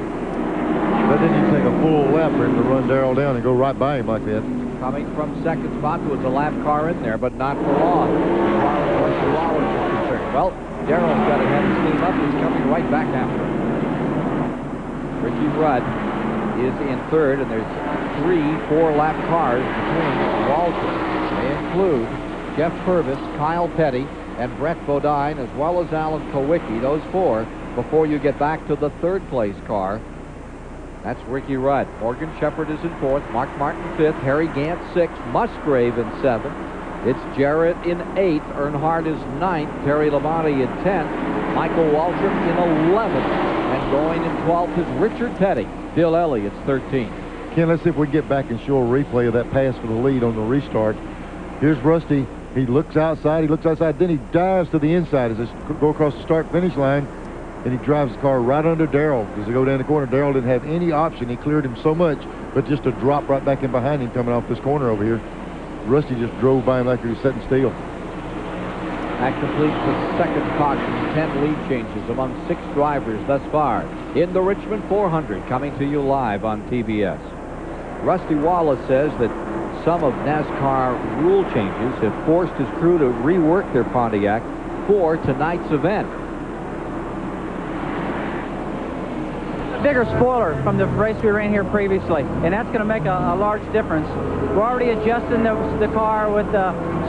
But then you take a full lap for him to run Darrell down and go right by him like that. Coming from second spot, there was a lap car in there, but not for long. As far as Rusty Wallace is concerned. Well, Darrell's got to have his steam up. He's coming right back after him. Ricky Rudd is in third, and there's 3 4-lap cars between Waltrip. They include Jeff Purvis, Kyle Petty, and Brett Bodine, as well as Alan Kowicki, those four, before you get back to the third place car. That's Ricky Rudd. Morgan Shepherd is in fourth, Mark Martin fifth, Harry Gant sixth, Musgrave in seventh. It's Jarrett in eighth, Earnhardt is ninth, Terry Labonte in 10th, Michael Waltrip in 11th, and going in 12th is Richard Petty. Bill Elliott's 13th. Ken, let's see if we can get back and show a replay of that pass for the lead on the restart. Here's Rusty. He looks outside, then he dives to the inside as they go across the start-finish line, and he drives the car right under Darrell. As they go down the corner, Darrell didn't have any option. He cleared him so much, but just to drop right back in behind him coming off this corner over here. Rusty just drove by him like he was sitting still. That completes the second caution. 10 lead changes among 6 drivers thus far in the Richmond 400, coming to you live on TBS. Rusty Wallace says that some of NASCAR rule changes have forced his crew to rework their Pontiac for tonight's event. Bigger spoiler from the race we ran here previously, and that's going to make a large difference. We're already adjusting the car with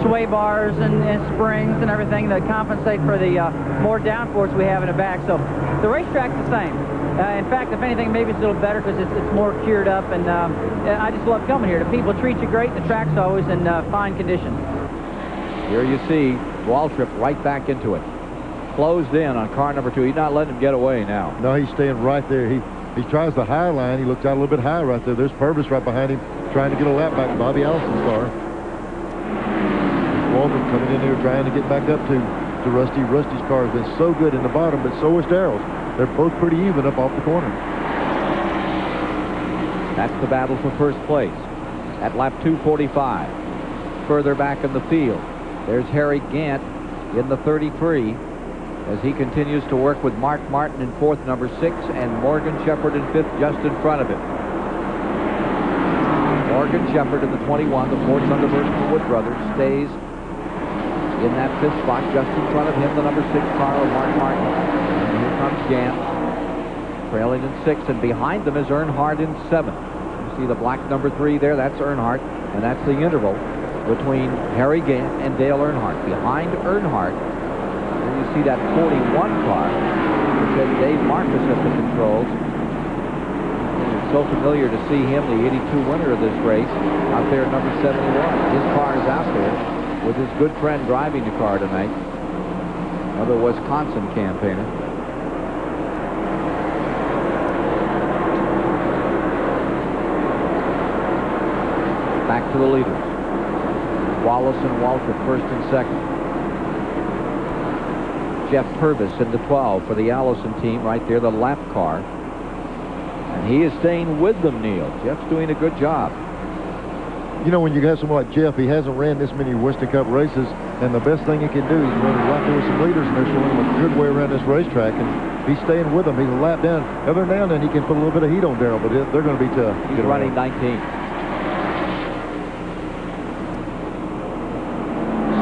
sway bars and springs and everything to compensate for the more downforce we have in the back. So the racetrack's the same. In fact, if anything, maybe it's a little better because it's more cured up, and I just love coming here. The people treat you great. The track's always in fine condition. Here you see Waltrip right back into it. Closed in on car number 2. He's not letting him get away now. No, he's staying right there. He tries the high line. He looks out a little bit high right there. There's Purvis right behind him trying to get a lap back to Bobby Allison's car. Waltrip coming in here trying to get back up to Rusty. Rusty's car has been so good in the bottom, but so is Darrell's. They're both pretty even up off the corner. That's the battle for first place at lap 245. Further back in the field, there's Harry Gant in the 33 as he continues to work with Mark Martin in fourth, number 6, and Morgan Shepherd in fifth, just in front of him. Morgan Shepherd in the 21, the Ford Thunderbird Wood brothers, stays in that fifth spot, just in front of him, the number 6 car of Mark Martin. And here comes Gant, trailing in 6th, and behind them is Earnhardt in 7th. You see the black number 3 there, that's Earnhardt, and that's the interval between Harry Gant and Dale Earnhardt. Behind Earnhardt, you see that 41 car, which has Dave Marcus at the controls. It's so familiar to see him, the 82 winner of this race, out there at number 71. His car is out there with his good friend driving the car tonight, another Wisconsin campaigner. Back to the leaders. Wallace and Waltrip first and second. Jeff Purvis in the 12 for the Allison team right there, the lap car. And he is staying with them, Neil. Jeff's doing a good job. You know, when you have someone like Jeff, he hasn't ran this many Winston Cup races, and the best thing he can do is run right there with some leaders, and they're showing him a good way around this racetrack, and he's staying with them. He's a lap down. Every now and then he can put a little bit of heat on Darrell, but they're going to be tough. He's running 19.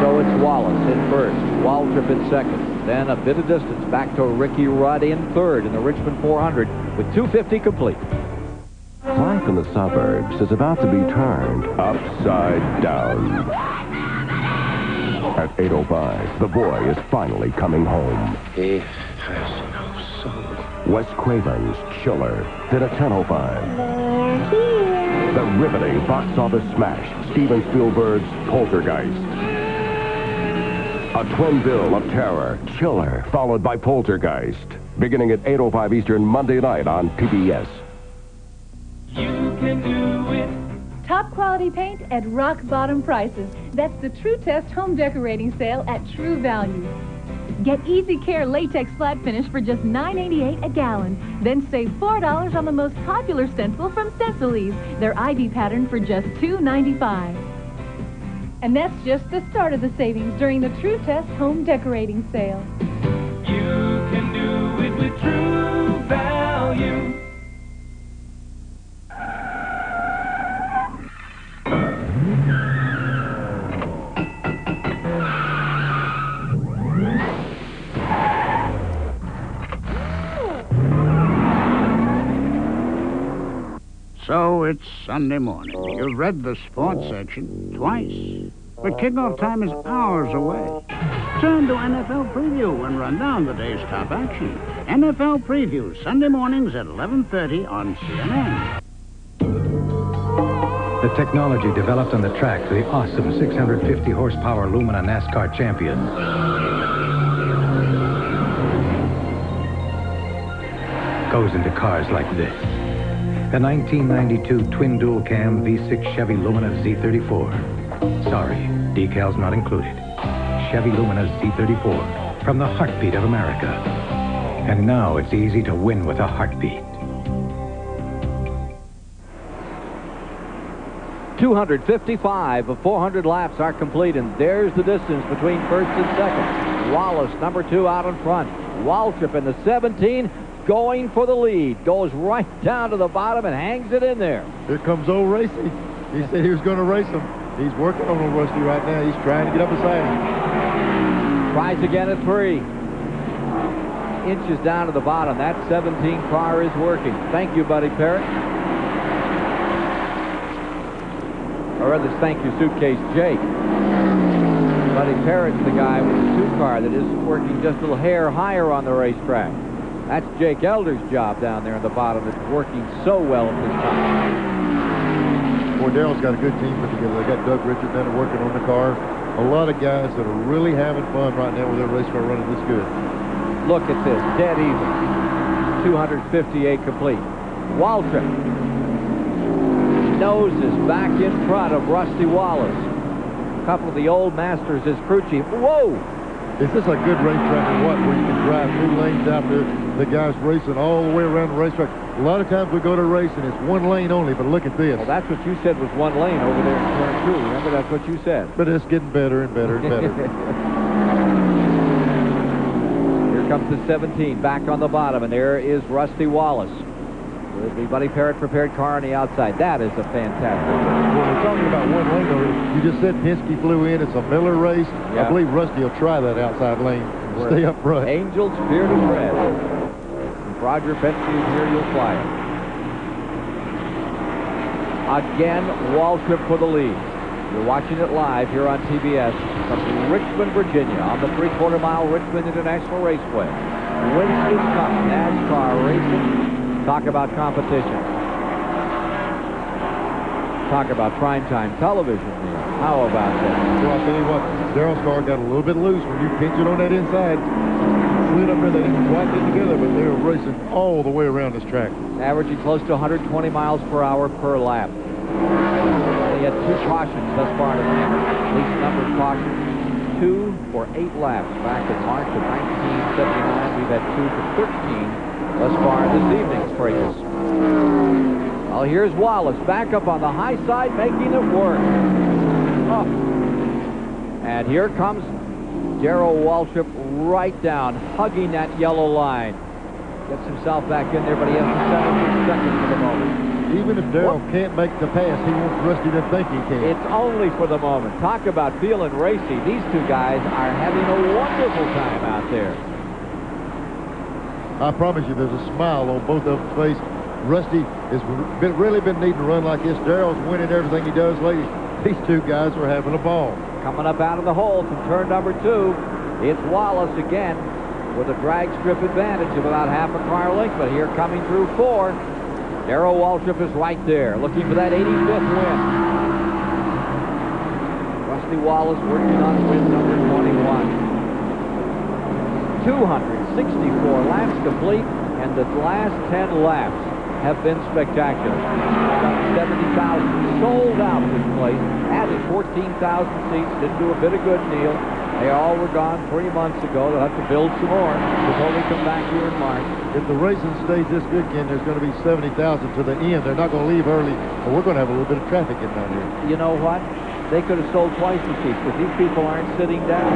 So it's Wallace in first, Waltrip in second. Then a bit of distance back to Ricky Rudd in third in the Richmond 400 with 250 complete. Life in the suburbs is about to be turned upside down. At 8:05, the boy is finally coming home. He has no soul. Wes Craven's Chiller, then at 10:05. The riveting box office smash, Steven Spielberg's Poltergeist. A twin bill of terror, Chiller, followed by Poltergeist. Beginning at 8:05 Eastern Monday night on PBS. You can do it. Top quality paint at rock bottom prices. That's the True Test home decorating sale at True Value. Get Easy Care latex flat finish for just $9.88 a gallon. Then save $4 on the most popular stencil from Stencil-Ease, their ivy pattern for just $2.95. And that's just the start of the savings during the True Test home decorating sale. You can do it with True Value. So it's Sunday morning. You've read the sports section twice. But kickoff time is hours away. Turn to NFL Preview and run down the day's top action. NFL Preview, Sunday mornings at 11:30 on CNN. The technology developed on the track for the awesome 650 horsepower Lumina NASCAR champion goes into cars like this. The 1992 twin dual cam V6 Chevy Lumina Z34. Sorry, decals not included. Chevy Lumina Z34 from the heartbeat of America. And now it's easy to win with a heartbeat. 255 of 400 laps are complete, and there's the distance between first and second. Wallace, number 2, out in front. Waltrip in the 17, going for the lead. Goes right down to the bottom and hangs it in there. Here comes old Racy. He said he was going to race him. He's working on old Rusty right now. He's trying to get up beside him. Tries again at 3. Inches down to the bottom. That 17 car is working. Thank you, Buddy Parrott. Or rather, thank you, Suitcase Jake. Buddy Parrott's the guy with the 2 car that is working just a little hair higher on the racetrack. That's Jake Elder's job down there in the bottom that's working so well at this time. Boy, Daryl's got a good team put together. They got Doug Richard down there working on the car. A lot of guys that are really having fun right now with their race car running this good. Look at this, dead even. 258 complete. Waltrip noses back in front of Rusty Wallace. A couple of the old masters as crew chief. Whoa! Is this a good racetrack or what, where you can drive 2 lanes out there, the guys racing all the way around the racetrack? A lot of times we go to race and it's 1 lane only, but look at this. Well, that's what you said was 1 lane over there in turn 2. Remember, that's what you said. But it's getting better and better and better. Here comes the 17 back on the bottom, and there is Rusty Wallace. With the Buddy Parrott prepared car on the outside. That is a fantastic race. Well, we're talking about 1 lane though. You just said Penske flew in. It's a Miller race. Yeah. I believe Rusty will try that outside lane. Stay up front. Angels fear to tread. If Roger Penske is here, you'll fly it. Again, Waltrip for the lead. You're watching it live here on TBS from Richmond, Virginia, on the 3/4 mile Richmond International Raceway. Winston Cup NASCAR racing. Talk about competition. Talk about primetime television. How about that? Well, I'll tell you what, Daryl's car got a little bit loose when you pinch it on that inside. Slid up there, they didn't quite get together, but they were racing all the way around this track. Averaging close to 120 miles per hour per lap. They had 2 cautions thus far tonight. Least number of cautions, 2 for 8 laps. Back in March of 1979, we've had 2 for 13. Thus far this evening's race. Well, here's Wallace back up on the high side, making it work. Oh. And here comes Darrell Waltrip right down, hugging that yellow line. Gets himself back in there, but he has to settle for second for the moment. Even if Darrell can't make the pass, he wants Rusty to think he can. It's only for the moment. Talk about feeling racy. These 2 guys are having a wonderful time out there. I promise you, there's a smile on both of them face. Rusty has really been needing to run like this. Darrell's winning everything he does lately. These 2 guys are having a ball. Coming up out of the hole from turn number 2, it's Wallace again with a drag strip advantage of about half a car length. But here coming through 4, Darrell Waltrip is right there, looking for that 85th win. Rusty Wallace working on win number 21. 264 laps complete, and the last 10 laps have been spectacular. About 70,000 sold out this place. Added 14,000 seats. Didn't do a bit of good, Neil. They all were gone 3 months ago. They'll have to build some more before we come back here in March. If the racing stays this good, Ken, there's going to be 70,000 to the end. They're not going to leave early, but we're going to have a little bit of traffic in down here. You know what? They could have sold twice the seats, because these people aren't sitting down.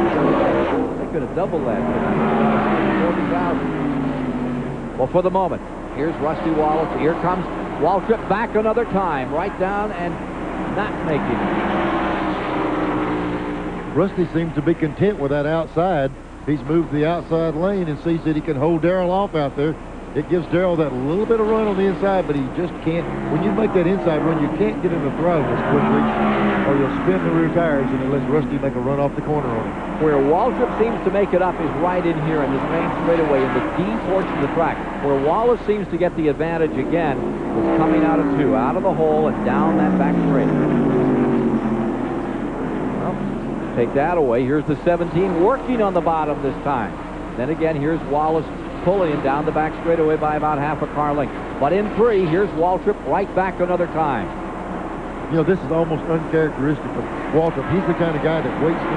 They could have doubled that. 40,000. Well, for the moment, here's Rusty Wallace. Here comes Waltrip back another time. Right down and not making it. Rusty seems to be content with that outside. He's moved to the outside lane and sees that he can hold Darrell off out there. It gives Darrell that little bit of run on the inside, but he just can't. When you make that inside run, you can't get in the throttle as quickly, or you'll spin the rear tires, and it lets Rusty make a run off the corner on him. Where Waltrip seems to make it up is right in here in this main straightaway in the D portion of the track. Where Wallace seems to get the advantage again is coming out of 2, out of the hole and down that back straight. Well, take that away. Here's the 17 working on the bottom this time. Then again, here's Wallace pulling down the back straightaway by about half a car length. But in 3, here's Waltrip right back another time. You know, this is almost uncharacteristic of Waltrip. He's the kind of guy that waits to the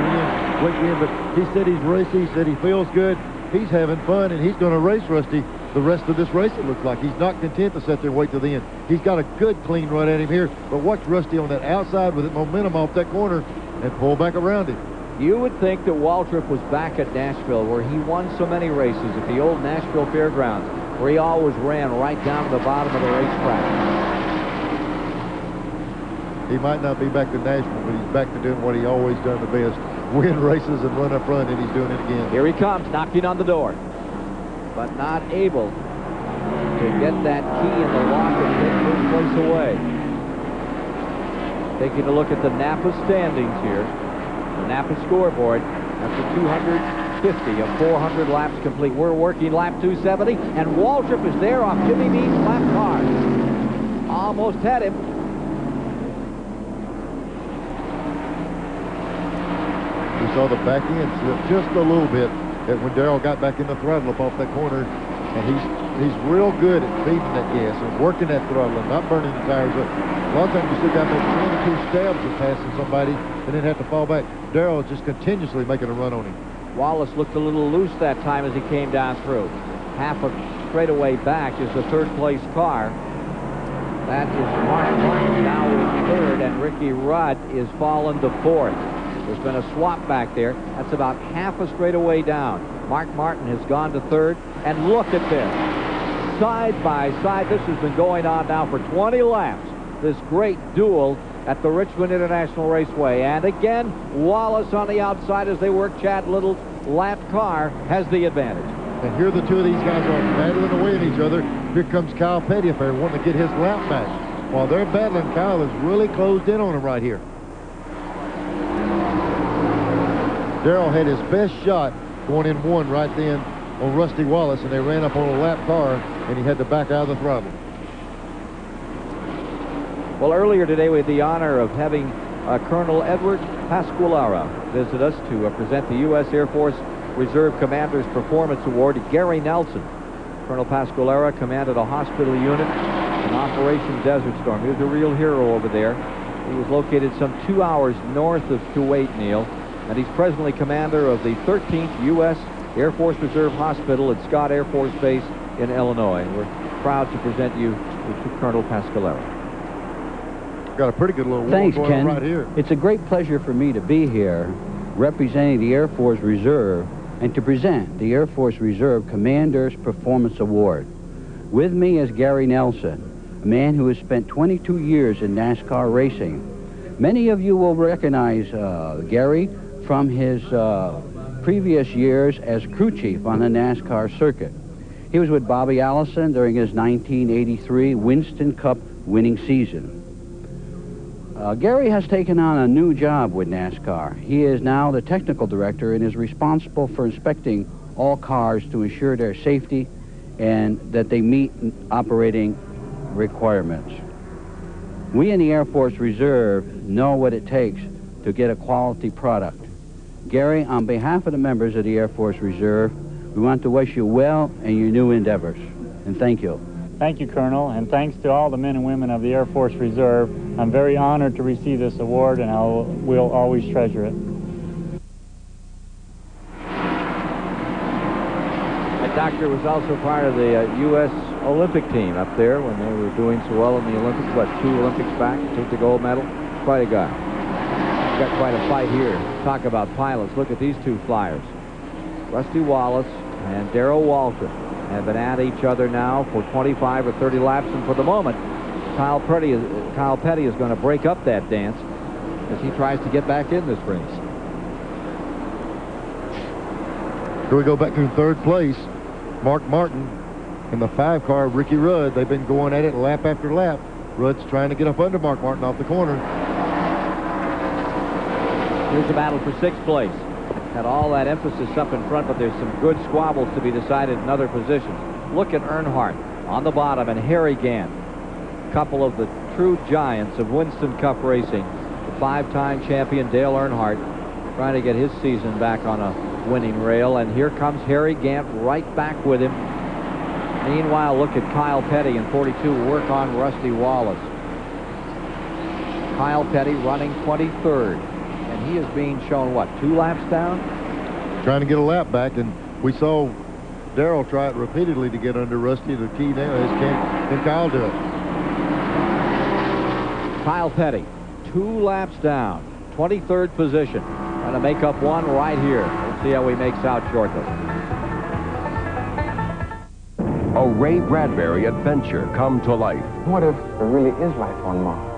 end, but he said he's racy, he said he feels good, he's having fun, and he's going to race Rusty the rest of this race, it looks like. He's not content to sit there and wait to the end. He's got a good, clean run at him here, but watch Rusty on that outside with that momentum off that corner and pull back around him. You would think that Waltrip was back at Nashville, where he won so many races at the old Nashville Fairgrounds, where he always ran right down to the bottom of the racetrack. He might not be back to Nashville, but he's back to doing what he always done the best. Win races and run up front, and he's doing it again. Here he comes, knocking on the door, but not able to get that key in the lock and take first place away. Taking a look at the Napa standings here. The Napa scoreboard after 250 of 400 laps complete. We're working lap 270, and Waltrip is there off Jimmy Mead's lap car. Almost had him. We saw the back end slip just a little bit when Darrell got back in the throttle up off that corner, and he's real good at feeding that gas and working that throttle and not burning the tires up. A lot of times you see guys make 1 or 2 stabs of passing somebody and then have to fall back. Darrell is just continuously making a run on him. Wallace looked a little loose that time as he came down through. Half a straightaway back is the third-place car. That is Mark Martin now in 3rd, and Ricky Rudd is fallen to 4th. There's been a swap back there. That's about half a straightaway down. Mark Martin has gone to 3rd, and look at this. Side by side, this has been going on now for 20 laps. This great duel at the Richmond International Raceway. And again, Wallace on the outside as they work Chad Little's lap car has the advantage. And here the two of these guys are battling away at each other. Here comes Kyle Pettifer wanting to get his lap back. While they're battling, Kyle is really closed in on him right here. Darrell had his best shot going in 1 right then on Rusty Wallace, and they ran up on a lap car, and he had to back out of the throttle. Well, earlier today we had the honor of having Colonel Edward Pasqualera visit us to present the U.S. Air Force Reserve Commander's Performance Award to Gary Nelson. Colonel Pasqualera commanded a hospital unit in Operation Desert Storm. He was a real hero over there. He was located some 2 hours north of Kuwait, Neil, and he's presently commander of the 13th U.S. Air Force Reserve Hospital at Scott Air Force Base in Illinois. We're proud to present you to Colonel Pasqualera. Got a pretty good little Thanks, war Ken. right here. It's a great pleasure for me to be here representing the Air Force Reserve and to present the Air Force Reserve Commander's Performance Award. With me is Gary Nelson, a man who has spent 22 years in NASCAR racing. Many of you will recognize Gary from his previous years as crew chief on the NASCAR circuit. He was with Bobby Allison during his 1983 Winston Cup winning season. Gary has taken on a new job with NASCAR. He is now the technical director and is responsible for inspecting all cars to ensure their safety and that they meet operating requirements. We in the Air Force Reserve know what it takes to get a quality product. Gary, on behalf of the members of the Air Force Reserve, we want to wish you well in your new endeavors, and thank you. Thank you, Colonel, and thanks to all the men and women of the Air Force Reserve. I'm very honored to receive this award, and we'll always treasure it. The doctor was also part of the U.S. Olympic team up there when they were doing so well in the Olympics. What, 2 Olympics back, took the gold medal? Quite a guy. Got quite a fight here. Talk about pilots. Look at these 2 flyers. Rusty Wallace and Darrell Waltrip have been at each other now for 25 or 30 laps, and for the moment, Kyle Petty is going to break up that dance as he tries to get back in this race. Here we go back to 3rd place. Mark Martin And the 5 car, Ricky Rudd, they've been going at it lap after lap. Rudd's trying to get up under Mark Martin off the corner. Here's the battle for 6th place. Had all that emphasis up in front, but there's some good squabbles to be decided in other positions. Look at Earnhardt on the bottom and Harry Gant. A couple of the true giants of Winston Cup racing. The 5-time champion Dale Earnhardt trying to get his season back on a winning rail. And here comes Harry Gant right back with him. Meanwhile, look at Kyle Petty in 42 work on Rusty Wallace. Kyle Petty running 23rd. And he is being shown, what, 2 laps down? Trying to get a lap back, and we saw Darrell try it repeatedly to get under Rusty. The key now is can Kyle do it? Kyle Petty, 2 laps down, 23rd position. Trying to make up 1 right here. We'll see how he makes out shortly. A Ray Bradbury adventure come to life. What if there really is life on Mars?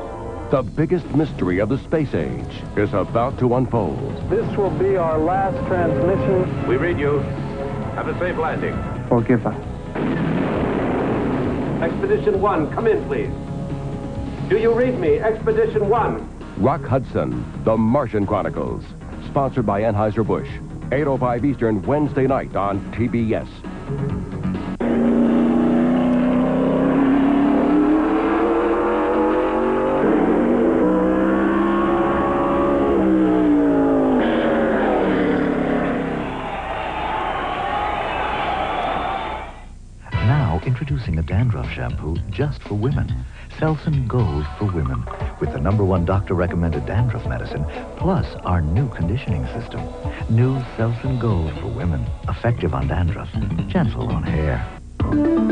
The biggest mystery of the space age is about to unfold. This will be our last transmission. We read you. Have a safe landing. Forgive us. Expedition 1, come in, please. Do you read me? Expedition 1. Rock Hudson, The Martian Chronicles. Sponsored by Anheuser-Busch. 8:05 Eastern, Wednesday night on TBS. Introducing a dandruff shampoo just for women. Selsun Gold for Women, with the #1 doctor-recommended dandruff medicine, plus our new conditioning system. New Selsun Gold for Women, effective on dandruff, gentle on hair.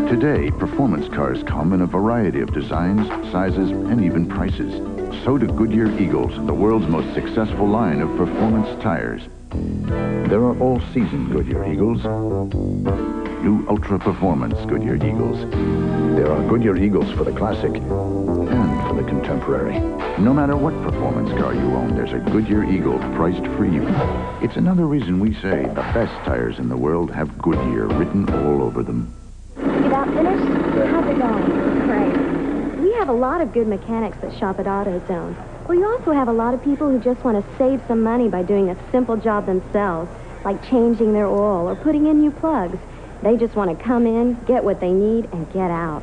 Today, performance cars come in a variety of designs, sizes, and even prices. So do Goodyear Eagles, the world's most successful line of performance tires. There are all-season Goodyear Eagles. New ultra-performance Goodyear Eagles. There are Goodyear Eagles for the classic and for the contemporary. No matter what performance car you own, there's a Goodyear Eagle priced for you. It's another reason we say the best tires in the world have Goodyear written all over them. You about finished? How's it going? Great. We have a lot of good mechanics that shop at AutoZone. We also have a lot of people who just want to save some money by doing a simple job themselves, like changing their oil or putting in new plugs. They just want to come in, get what they need, and get out.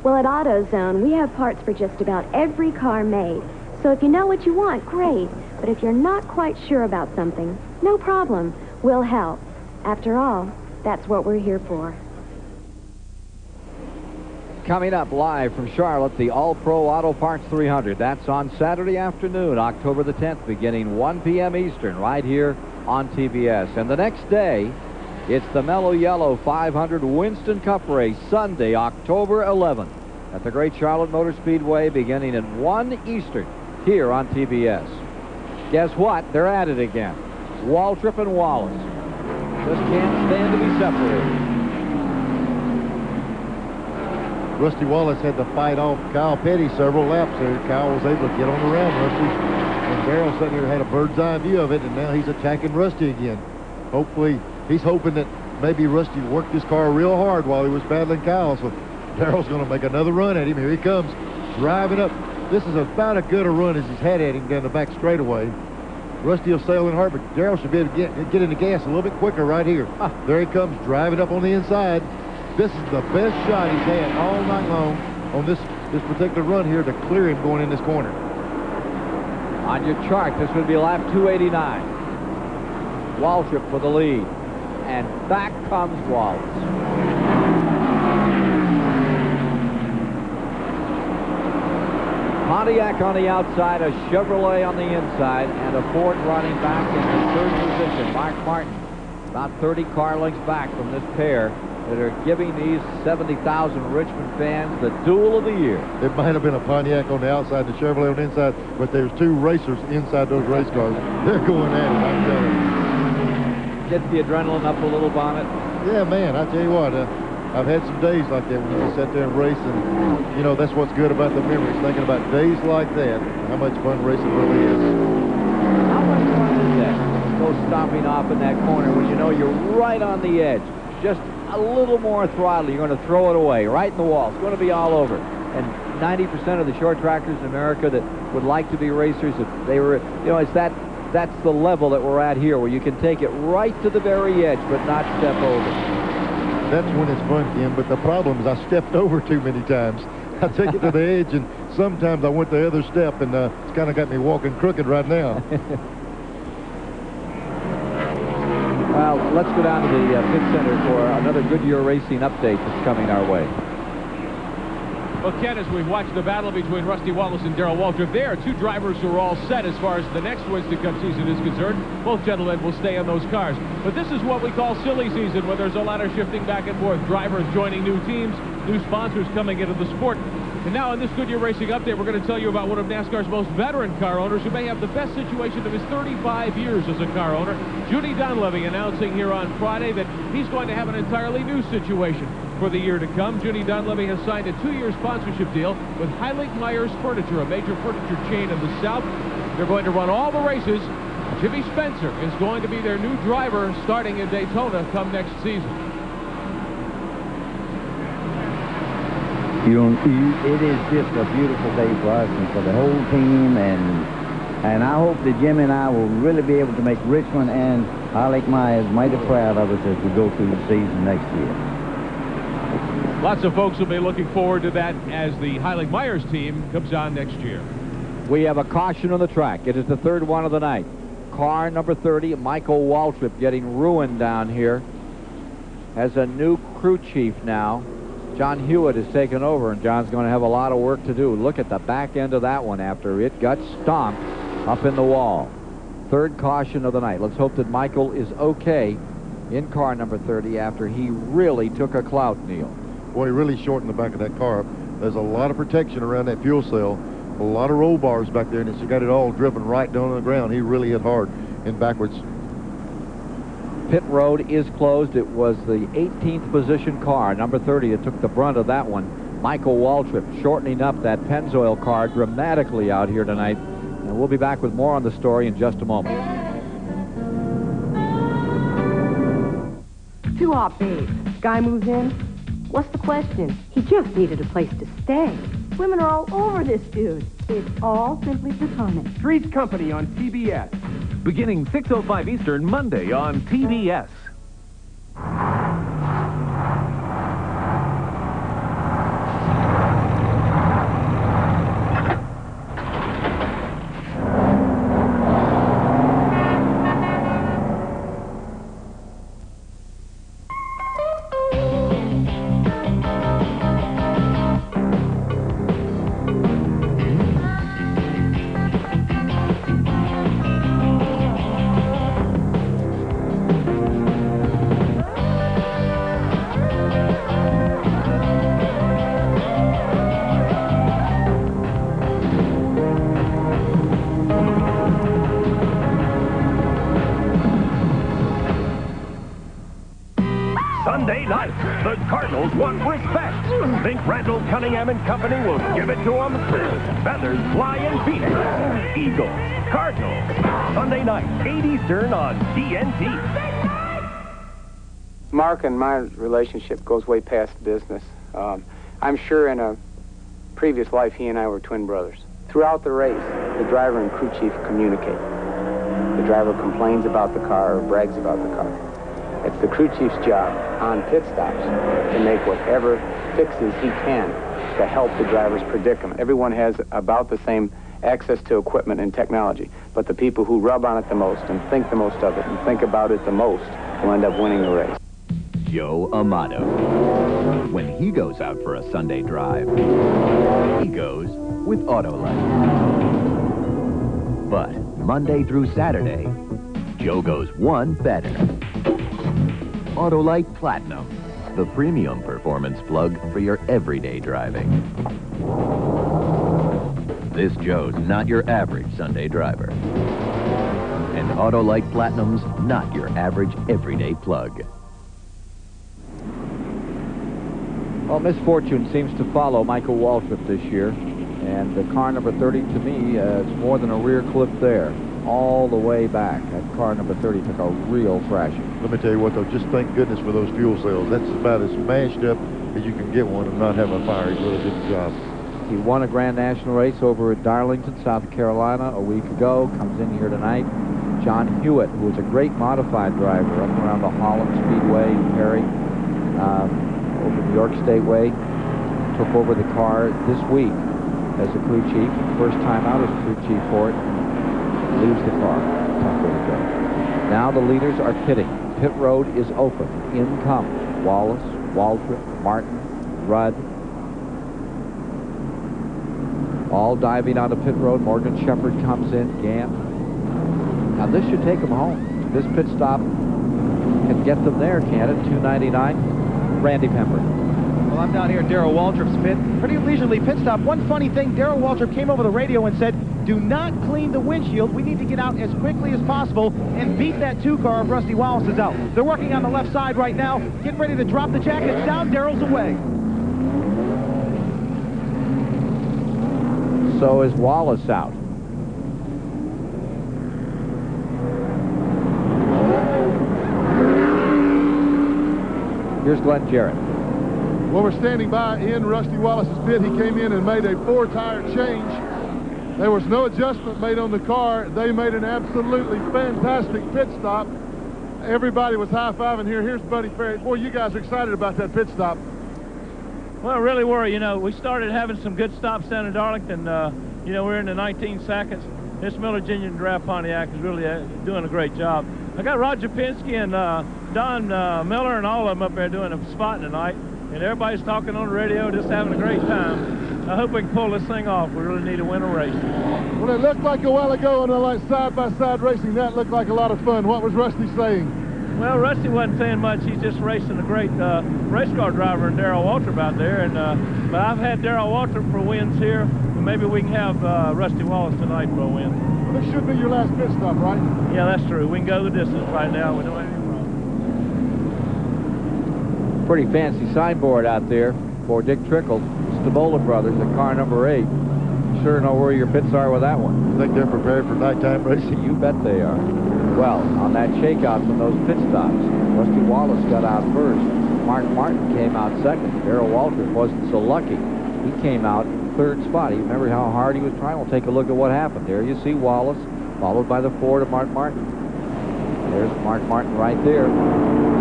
Well, at AutoZone, we have parts for just about every car made. So if you know what you want, great. But if you're not quite sure about something, no problem. We'll help. After all, that's what we're here for. Coming up live from Charlotte, the All-Pro Auto Parts 300. That's on Saturday afternoon, October the 10th, beginning 1 p.m. Eastern, right here on TBS. And the next day, it's the Mellow Yellow 500 Winston Cup race, Sunday, October 11th, at the Great Charlotte Motor Speedway, beginning at 1 Eastern, here on TBS. Guess what? They're at it again. Waltrip and Wallace just can't stand to be separated. Rusty Wallace had to fight off Kyle Petty several laps there. Kyle was able to get on around Rusty. And Darrell sitting here had a bird's eye view of it, and now he's attacking Rusty again. Hopefully, he's hoping that maybe Rusty worked his car real hard while he was battling Kyle. So Darrell's going to make another run at him. Here he comes, driving up. This is about as good a run as he's had at him down the back straightaway. Rusty will sail in hard, but Darrell should be able to get in the gas a little bit quicker right here. There he comes, driving up on the inside. This is the best shot he's had all night long on this particular run here to clear him going in this corner. On your chart, this would be lap 289. Waltrip for the lead. And back comes Wallace. Pontiac on the outside, a Chevrolet on the inside, and a Ford running back in the 3rd position. Mark Martin, about 30 car lengths back from this pair that are giving these 70,000 Richmond fans the duel of the year. It might have been a Pontiac on the outside, the Chevrolet on the inside, but there's 2 racers inside those race cars. They're going at it, I'm telling you. Get the adrenaline up a little, Bonnet? Yeah, man, I tell you what, I've had some days like that when you just sit there and race, and, you know, that's what's good about the memories, thinking about days like that, how much fun racing really is. How much fun is that? Go stomping off in that corner when you know you're right on the edge. Just a little more throttle, you're going to throw it away right in the wall. It's going to be all over. And 90% of the short trackers in America that would like to be racers, if they were, you know, that's the level that we're at here, where you can take it right to the very edge, but not step over. That's when it's fun, Ken, but the problem is I stepped over too many times. I take it to the edge, and sometimes I went the other step, and it's kind of got me walking crooked right now. Well, let's go down to the pit center for another Goodyear Racing update that's coming our way. Well, Ken, as we've watched the battle between Rusty Wallace and Darrell Waltrip, there are two drivers who are all set as far as the next Winston Cup season is concerned. Both gentlemen will stay on those cars. But this is what we call silly season, where there's a lot of shifting back and forth. Drivers joining new teams, new sponsors coming into the sport. And now in this Goodyear Racing update, we're going to tell you about one of NASCAR's most veteran car owners who may have the best situation of his 35 years as a car owner. Judy Dunleavy announcing here on Friday that he's going to have an entirely new situation for the year to come. Judy Dunleavy has signed a 2-year sponsorship deal with Heilig Myers Furniture, a major furniture chain in the South. They're going to run all the races. Jimmy Spencer is going to be their new driver starting in Daytona come next season. It is just a beautiful day for us and for the whole team, and I hope that Jimmy and I will really be able to make Richmond and Heilig Myers mighty proud of us as we go through the season next year. Lots of folks will be looking forward to that as the Heilig Myers team comes on next year. We have a caution on the track. It is the third one of the night. Car number 30, Michael Waltrip, getting ruined down here. Has a new crew chief now. John Hewitt has taken over, and John's going to have a lot of work to do. Look at the back end of that one after it got stomped up in the wall. Third caution of the night. Let's hope that Michael is okay in car number 30 after he really took a clout, Neil. Boy, he really shortened the back of that car. There's a lot of protection around that fuel cell, a lot of roll bars back there, and it's got it all driven right down on the ground. He really hit hard and backwards. Pit road is closed. It was the 18th position car, number 30, that took the brunt of that one. Michael Waltrip shortening up that Pennzoil car dramatically out here tonight. And we'll be back with more on the story in just a moment. Too hot, babe. Guy moves in. What's the question? He just needed a place to stay. Women are all over this dude. It's all simply platonic. Three's Company on TBS. Beginning 6:05 Eastern, Monday on TBS. Sunday night, the Cardinals want respect. Think Randall Cunningham and company will give it to them? Feathers fly in Phoenix. Eagles, Cardinals. Sunday night, 8 Eastern on TNT. Mark and my relationship goes way past business. I'm sure in a previous life he and I were twin brothers. Throughout the race, the driver and crew chief communicate. The driver complains about the car or brags about the car. It's the crew chief's job on pit stops to make whatever fixes he can to help the driver's predicament. Everyone has about the same access to equipment and technology, but the people who rub on it the most and think the most of it and think about it the most will end up winning the race. Joe Amato. When he goes out for a Sunday drive, he goes with Autolite. But Monday through Saturday, Joe goes one better. Autolite Platinum, the premium performance plug for your everyday driving. This Joe's not your average Sunday driver. And Autolite Platinum's not your average everyday plug. Well, misfortune seems to follow Michael Waltrip this year. And the car number 30, to me, is more than a rear clip there. all the way back. That car number 30 took a real thrashing. Let me tell you what, though, just thank goodness for those fuel cells. That's about as mashed up as you can get one and not have a fire. He really did the job. He won a Grand National race over at Darlington, South Carolina a week ago. Comes in here tonight. John Hewitt, who was a great modified driver up around the Holland Speedway in Perry, over New York Stateway, took over the car this week as a crew chief. First time out as crew chief for it. Leaves the car. Tough way to go. Now the leaders are pitting. Pit road is open. In come Wallace, Waltrip, Martin, Rudd. All diving out of pit road. Morgan Shepherd comes in. Gant. Now this should take them home. This pit stop can get them there, can't it? 299. Randy Pember. Well, I'm down here at Darrell Waltrip's pit. Pretty leisurely pit stop. One funny thing, Darrell Waltrip came over the radio and said, do not clean the windshield. We need to get out as quickly as possible and beat that 2 car if Rusty Wallace is out. They're working on the left side right now, getting ready to drop the jackets down. Darrell's away. So is Wallace out. Here's Glenn Jarrett. Well, we're standing by in Rusty Wallace's pit. He came in and made a 4-tire change. There was no adjustment made on the car. They made an absolutely fantastic pit stop. Everybody was high-fiving here. Here's Buddy Ferry. Boy, you guys are excited about that pit stop. Well, really were. You know, we started having some good stops down in Darlington. You know, we're in the 19 seconds. This Miller Genuine Draft Pontiac is really doing a great job. I got Roger Penske and Don Miller and all of them up there doing a spot tonight. And everybody's talking on the radio, just having a great time. I hope we can pull this thing off. We really need to win a race. Well, it looked like a while ago on the side-by-side racing. That looked like a lot of fun. What was Rusty saying? Well, Rusty wasn't saying much. He's just racing a great race car driver in Darrell Waltrip out there. And but I've had Darrell Waltrip for wins here. And maybe we can have Rusty Wallace tonight for a win. Well, this should be your last pit stop, right? Yeah, that's true. We can go the distance right now. We don't have any problem. Pretty fancy signboard out there for Dick Trickle. Stavola Brothers at car number 8. Sure know where your pits are with that one. I think they're prepared for nighttime racing. You bet they are. Well, on that shakeout from those pit stops, Rusty Wallace got out first. Mark Martin came out second. Darrell Waltrip wasn't so lucky. He came out in 3rd spot. You remember how hard he was trying? We'll take a look at what happened. There you see Wallace, followed by the Ford of Mark Martin. There's Mark Martin right there.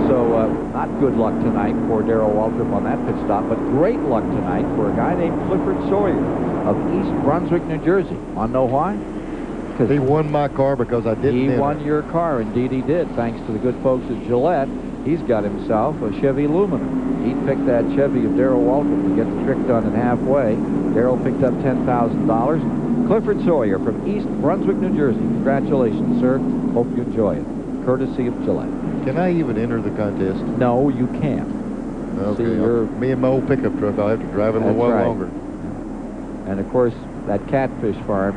So not good luck tonight for Darrell Waltrip on that pit stop, but great luck tonight for a guy named Clifford Sawyer of East Brunswick, New Jersey. Want to know why? Because he won my car because I didn't enter. He won your car. Indeed he did, thanks to the good folks at Gillette. He's got himself a Chevy Lumina. He picked that Chevy of Darrell Waltrip to get the trick done in halfway. Darrell picked up $10,000. Clifford Sawyer from East Brunswick, New Jersey. Congratulations, sir. Hope you enjoy it. Courtesy of Gillette. Can I even enter the contest? No, you can't. Okay, me and my old pickup truck, I'll have to drive it a little while longer. And of course, that catfish farm,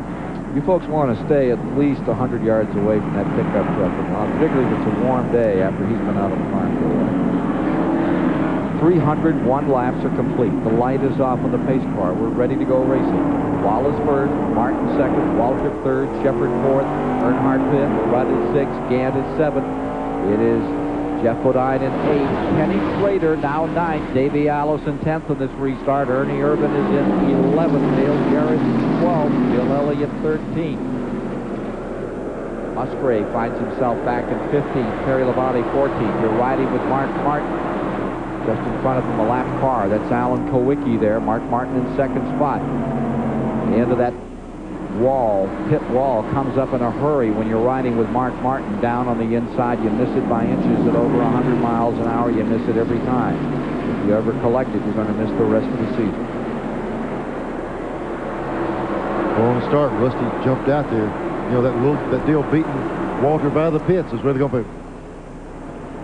you folks want to stay at least 100 yards away from that pickup truck, particularly if it's a warm day after he's been out on the farm for a while. 301 laps are complete. The light is off on the pace car. We're ready to go racing. Wallace first, Martin second, Waltrip third, Shepherd fourth, Earnhardt fifth, Rudd is 6, Gant is 7. It is Jeff Bodine in 8, Kenny Slater now 9, Davey Allison 10th in this restart, Ernie Irvin is in 11th, Dale Jarrett 12th, Bill Elliott 13th. Musgrave finds himself back in 15th, Terry Labonte 14th. You're riding with Mark Martin just in front of him, a lap car. That's Alan Kowicki there. Mark Martin in 2nd spot. The end of that wall, pit wall, comes up in a hurry when you're riding with Mark Martin down on the inside. You miss it by inches at over 100 miles an hour. You miss it every time. If you ever collect it, you're going to miss the rest of the season. Well, on the start, Rusty jumped out there. You know, that deal beating Walter by the pits is really going to be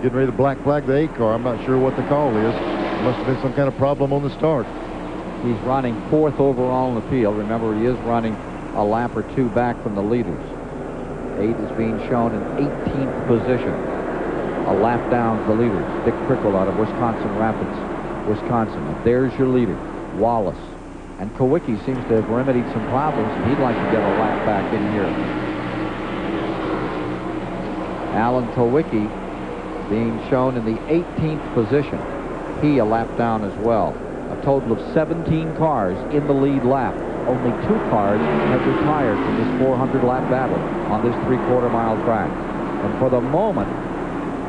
getting ready to black flag the 8 car. I'm not sure what the call is. Must have been some kind of problem on the start. He's running 4th overall in the field. Remember, he is running a lap or 2 back from the leaders. 8 is being shown in 18th position. A lap down the leaders. Dick Trickle out of Wisconsin Rapids, Wisconsin. And there's your leader, Wallace. And Kowicki seems to have remedied some problems, and he'd like to get a lap back in here. Alan Kowicki being shown in the 18th position. He a lap down as well. A total of 17 cars in the lead lap. Only 2 cars have retired from this 400-lap battle on this 3/4 mile track. And for the moment,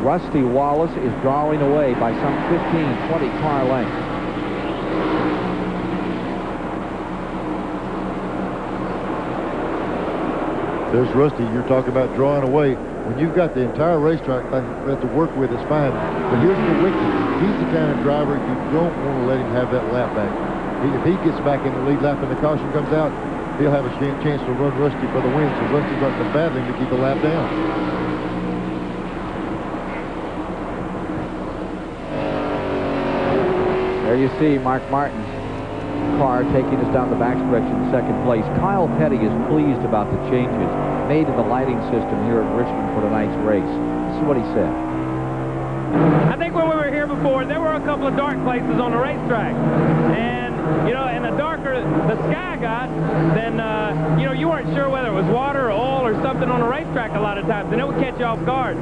Rusty Wallace is drawing away by some 15, 20 car lengths. There's Rusty. You're talking about drawing away. When you've got the entire racetrack to work with, it's fine. But here's the Wiki. He's the kind of driver you don't want to let him have that lap back. If he gets back in the lead lap and the caution comes out, he'll have a chance to run Rusty for the win. So Rusty's got to battle him to keep the lap down. There you see Mark Martin's car taking us down the backstretch in second place. Kyle Petty is pleased about the changes made in the lighting system here at Richmond for tonight's race. This is what he said. I think when we were here before, there were a couple of dark places on the racetrack. And, you know, and the darker the sky got, then, you know, you weren't sure whether it was water or oil or something on the racetrack a lot of times, and it would catch you off guard.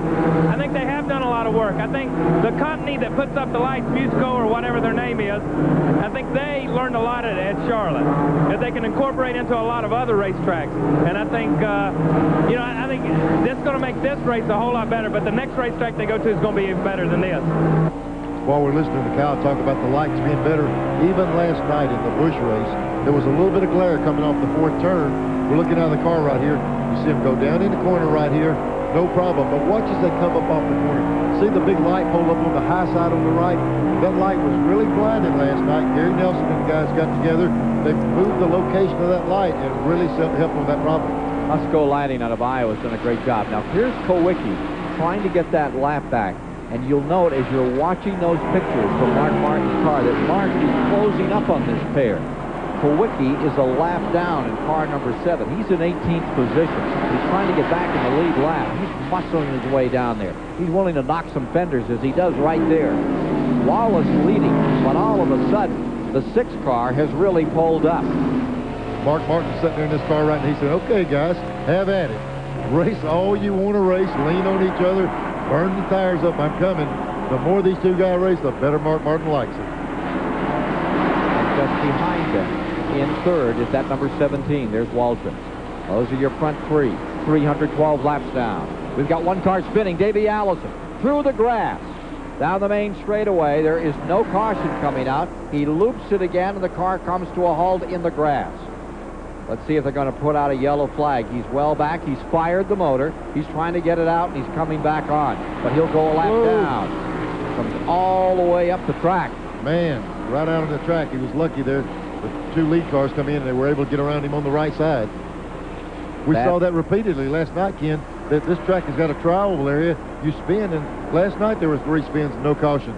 I think they have done a lot of work. I think the company that puts up the lights, Musico or whatever their name is, I think they learned a lot at Charlotte that they can incorporate into a lot of other racetracks. And I think, you know, I think this is going to make this race a whole lot better, but the next racetrack they go to is going to be even better than this. While we're listening to Kyle talk about the lights being better, even last night in the Busch race, there was a little bit of glare coming off the 4th turn. We're looking out of the car right here. You see him go down in the corner right here, no problem. But watch as they come up off the corner. See the big light pole up on the high side on the right? That light was really blinding last night. Gary Nelson and the guys got together. They moved the location of that light and really helped on that problem. Husco Lighting out of Iowa has done a great job. Now here's Kowicki trying to get that lap back. And you'll note as you're watching those pictures from Mark Martin's car that Mark is closing up on this pair. Kowicki is a lap down in car number 7. He's in 18th position. He's trying to get back in the lead lap. He's muscling his way down there. He's willing to knock some fenders as he does right there. Wallace leading, but all of a sudden, the 6th car has really pulled up. Mark Martin's sitting there in this car right now. He said, okay, guys, have at it. Race all you want to race. Lean on each other. Burn the tires up. I'm coming. The more these two guys race, the better Mark Martin likes it. And just behind them, in 3rd, is that number 17. There's Waldron. Those are your front 3. 312 laps down. We've got one car spinning. Davey Allison through the grass. Down the main straightaway. There is no caution coming out. He loops it again, and the car comes to a halt in the grass. Let's see if they're going to put out a yellow flag. He's well back. He's fired the motor. He's trying to get it out, and he's coming back on. But he'll go a lap down. Comes all the way up the track. Man, right out on the track. He was lucky there. The 2 lead cars come in, and they were able to get around him on the right side. We saw that repeatedly last night, Ken, that this track has got a trial area. You spin, and last night there was 3 spins, no caution.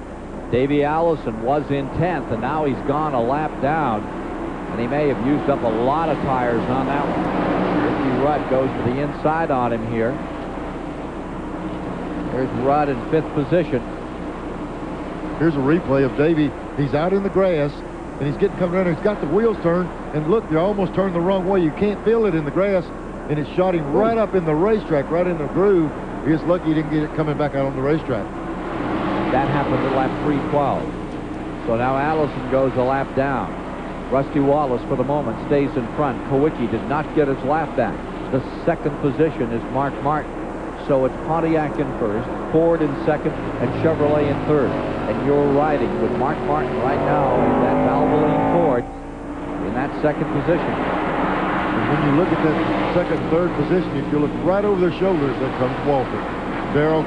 Davey Allison was in 10th, and now he's gone a lap down. And he may have used up a lot of tires on that one. Ricky Rudd goes to the inside on him here. There's Rudd in 5th position. Here's a replay of Davey. He's out in the grass, and he's getting coming around. He's got the wheels turned, and look, they're almost turned the wrong way. You can't feel it in the grass, and it shot him right up in the racetrack, right in the groove. He was lucky he didn't get it coming back out on the racetrack. That happened at lap 312. So now Allison goes a lap down. Rusty Wallace, for the moment, stays in front. Kowicki did not get his lap back. The 2nd position is Mark Martin. So it's Pontiac in 1st, Ford in 2nd, and Chevrolet in 3rd. And you're riding with Mark Martin right now in that Valvoline Ford in that 2nd position. And when you look at that 2nd and 3rd position, if you look right over their shoulders, there comes Walter. Darrell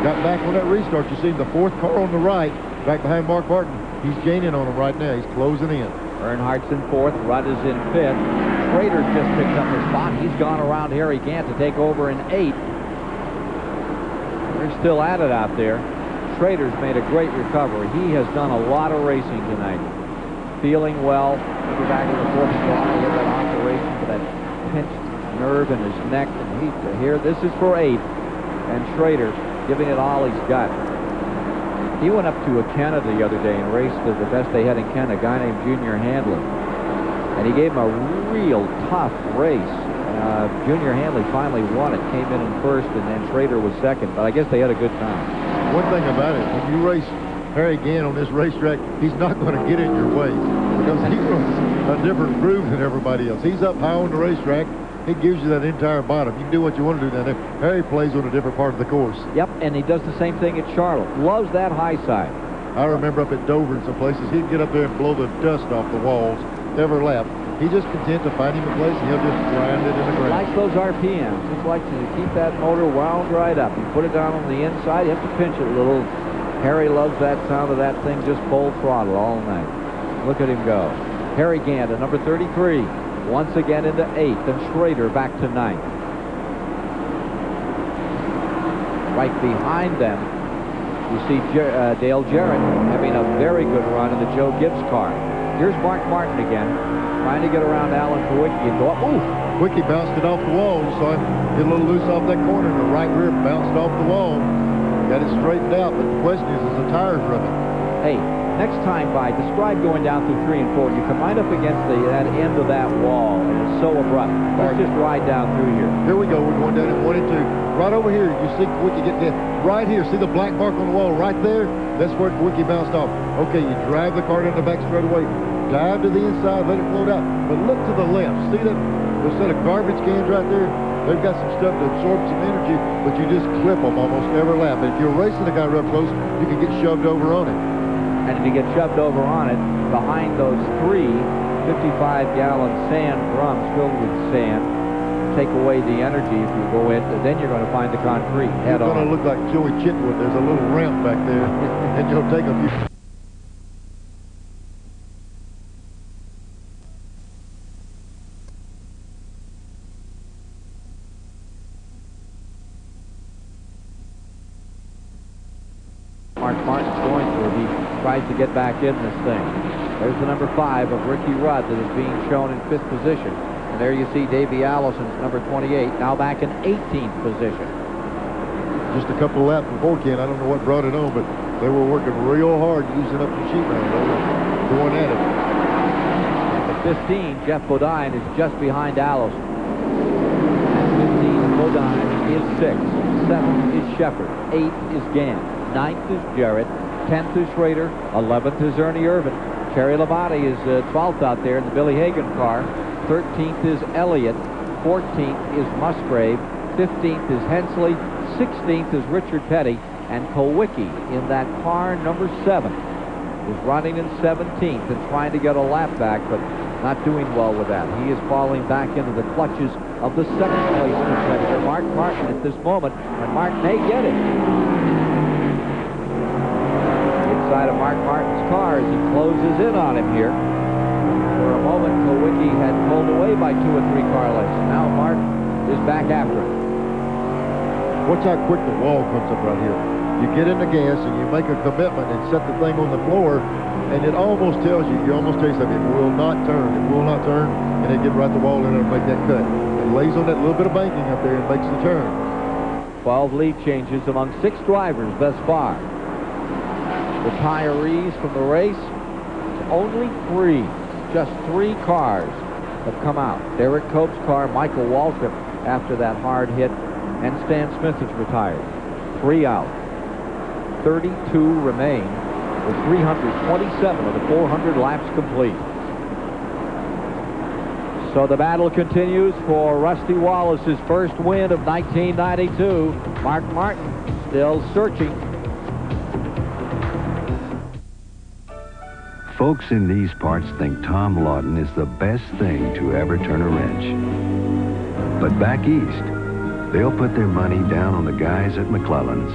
got back on that restart. You see the 4th car on the right, back behind Mark Martin. He's gaining on him right now. He's closing in. Earnhardt's in 4th. Rudd is in 5th. Schrader's just picked up his spot. He's gone around Harry Gant to take over in 8th. They're still at it out there. Schrader's made a great recovery. He has done a lot of racing tonight. Feeling well. We're back in the 4th of July. He had that operation for that pinched nerve in his neck. And he's here. This is for 8th. And Schrader giving it all he's got. He went up to Canada the other day and raced the best they had in Canada, a guy named Junior Handlin. And he gave him a real tough race. Junior Hanley finally won it, came in first, and then Schrader was second, but I guess they had a good time. One thing about it, when you race Harry Gant on this racetrack, he's not going to get in your way because he runs a different groove than everybody else. He's up high on the racetrack. He gives you that entire bottom. You can do what you want to do down there. Harry plays on a different part of the course. Yep, and he does the same thing at Charlotte. Loves that high side. I remember up at Dover and some places, he'd get up there and blow the dust off the walls every lap. He's just content to find him a place, and he'll just grind it in the ground. Likes those RPMs. Just likes to keep that motor wound right up. You put it down on the inside, you have to pinch it a little. Harry loves that sound of that thing just full throttle all night. Look at him go. Harry Gant at number 33. Once again into 8th, and Schrader back to 9th. Right behind them, you see Dale Jarrett having a very good run in the Joe Gibbs car. Here's Mark Martin again, trying to get around Alan Kawicki and go up. Ooh! Kawicki bounced it off the wall. You saw him get a little loose off that corner. The right rear bounced off the wall. Got it straightened out, but the question is the tires rubbing? Hey, next time by, describe going down through 3 and 4. You come right up against that end of that wall, and it's so abrupt. Let's just ride down through here. Here we go. We're going down in 1 and 2. Right over here, you see Kawicki get there. Right here, see the black mark on the wall right there? That's where Kawicki bounced off. Okay, you drive the car down the back straightaway. Dive to the inside, let it float out. But look to the left. See that? Those set of garbage cans right there? They've got some stuff to absorb some energy, but you just clip them almost every lap. And if you're racing the guy real close, you can get shoved over on it. And if you get shoved over on it, behind those 3 55-gallon sand drums filled with sand, take away the energy if you go in, then you're going to find the concrete head on. You're going to look like Joey Chitwood. There's a little ramp back there, and you'll take a few... Mark Martin's going through. He tries to get back in this thing. There's the number 5 of Ricky Rudd that is being shown in 5th position. And there you see Davey Allison's number 28, now back in 18th position. Just a couple of laps before, Ken. I don't know what brought it on, but they were working real hard using up the sheet metal. They were going at it. At 15, Jeff Bodine is just behind Allison. At 15, Bodine is 6th. 7th is Shepard. 8th is Gant. 9th is Jarrett. 10th is Schrader. 11th is Ernie Irvin. Terry Labonte is 12th out there in the Billy Hagan car. 13th is Elliott. 14th is Musgrave. 15th is Hensley. 16th is Richard Petty. And Kawicki in that car number 7 is running in 17th and trying to get a lap back, but not doing well with that. He is falling back into the clutches of the 2nd place competitor, Mark Martin, at this moment, and Mark may get it. Inside of Mark Martin's car as he closes in on him here. For a moment, Kawicki had pulled away by 2 or 3 car lengths. Now Mark is back after him. Watch how quick the wall comes up right here. You get in the gas and you make a commitment and set the thing on the floor, and it almost tells you, almost tell you something, it will not turn, it will not turn, and they get right the wall in and make that cut. It lays on that little bit of banking up there and makes the turn. 12 lead changes among 6 drivers thus far. Retirees from the race, only 3. Just 3 cars have come out. Derek Cope's car, Michael Waltrip, after that hard hit, and Stan Smith is retired. 3 out. 32 remain, with 327 of the 400 laps complete. So the battle continues for Rusty Wallace's first win of 1992. Mark Martin still searching. Folks in these parts think Tom Lawton is the best thing to ever turn a wrench. But back east, they'll put their money down on the guys at McClellan's.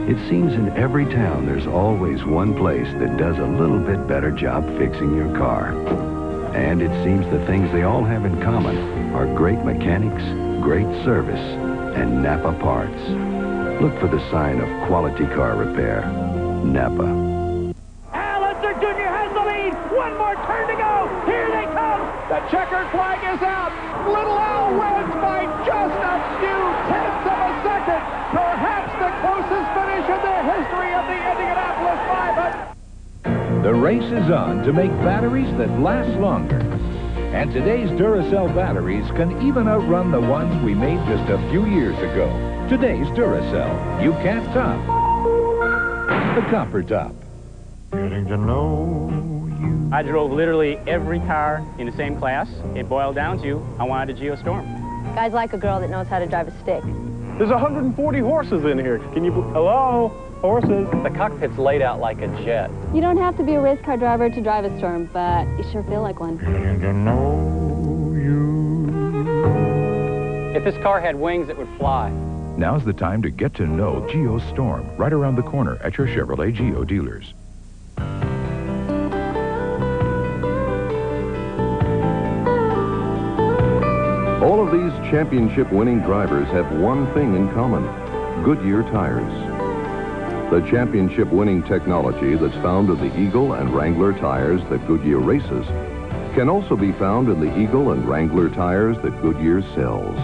It seems in every town there's always one place that does a little bit better job fixing your car. And it seems the things they all have in common are great mechanics, great service, and Napa parts. Look for the sign of quality car repair. Napa. Jr. has the lead. One more turn to go. Here they come. The checkered flag is out. Little Al wins by just a few tenths of a second. Perhaps the closest finish in the history of the Indianapolis 500. The race is on to make batteries that last longer. And today's Duracell batteries can even outrun the ones we made just a few years ago. Today's Duracell, you can't top the copper top. Getting to know you. I drove literally every car in the same class. It boiled down to, I wanted a Geostorm. Guys like a girl that knows how to drive a stick. There's 140 horses in here. Can you... Hello? Horses. The cockpit's laid out like a jet. You don't have to be a race car driver to drive a Storm, but you sure feel like one. Getting to know you. If this car had wings, it would fly. Now's the time to get to know Geostorm, right around the corner at your Chevrolet Geo dealers. All of these championship-winning drivers have one thing in common: Goodyear tires. The championship-winning technology that's found in the Eagle and Wrangler tires that Goodyear races can also be found in the Eagle and Wrangler tires that Goodyear sells.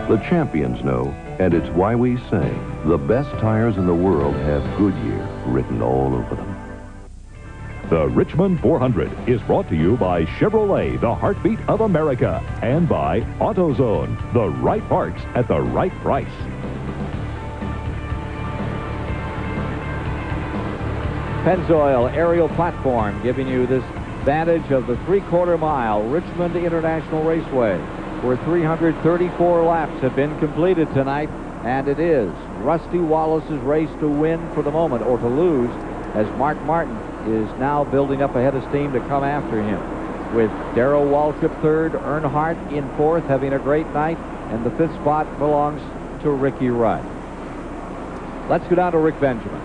The champions know, and it's why we say the best tires in the world have Goodyear written all over them. The Richmond 400 is brought to you by Chevrolet, the heartbeat of America, and by AutoZone, the right parts at the right price. Pennzoil aerial platform giving you this vantage of the 3/4 mile Richmond International Raceway, where 334 laps have been completed tonight, and it is Rusty Wallace's race to win for the moment, or to lose, as Mark Martin is now building up a head of steam to come after him, with Darrell Waltrip third, Earnhardt in fourth, having a great night, and the fifth spot belongs to Ricky Rudd. Let's go down to Rick Benjamin.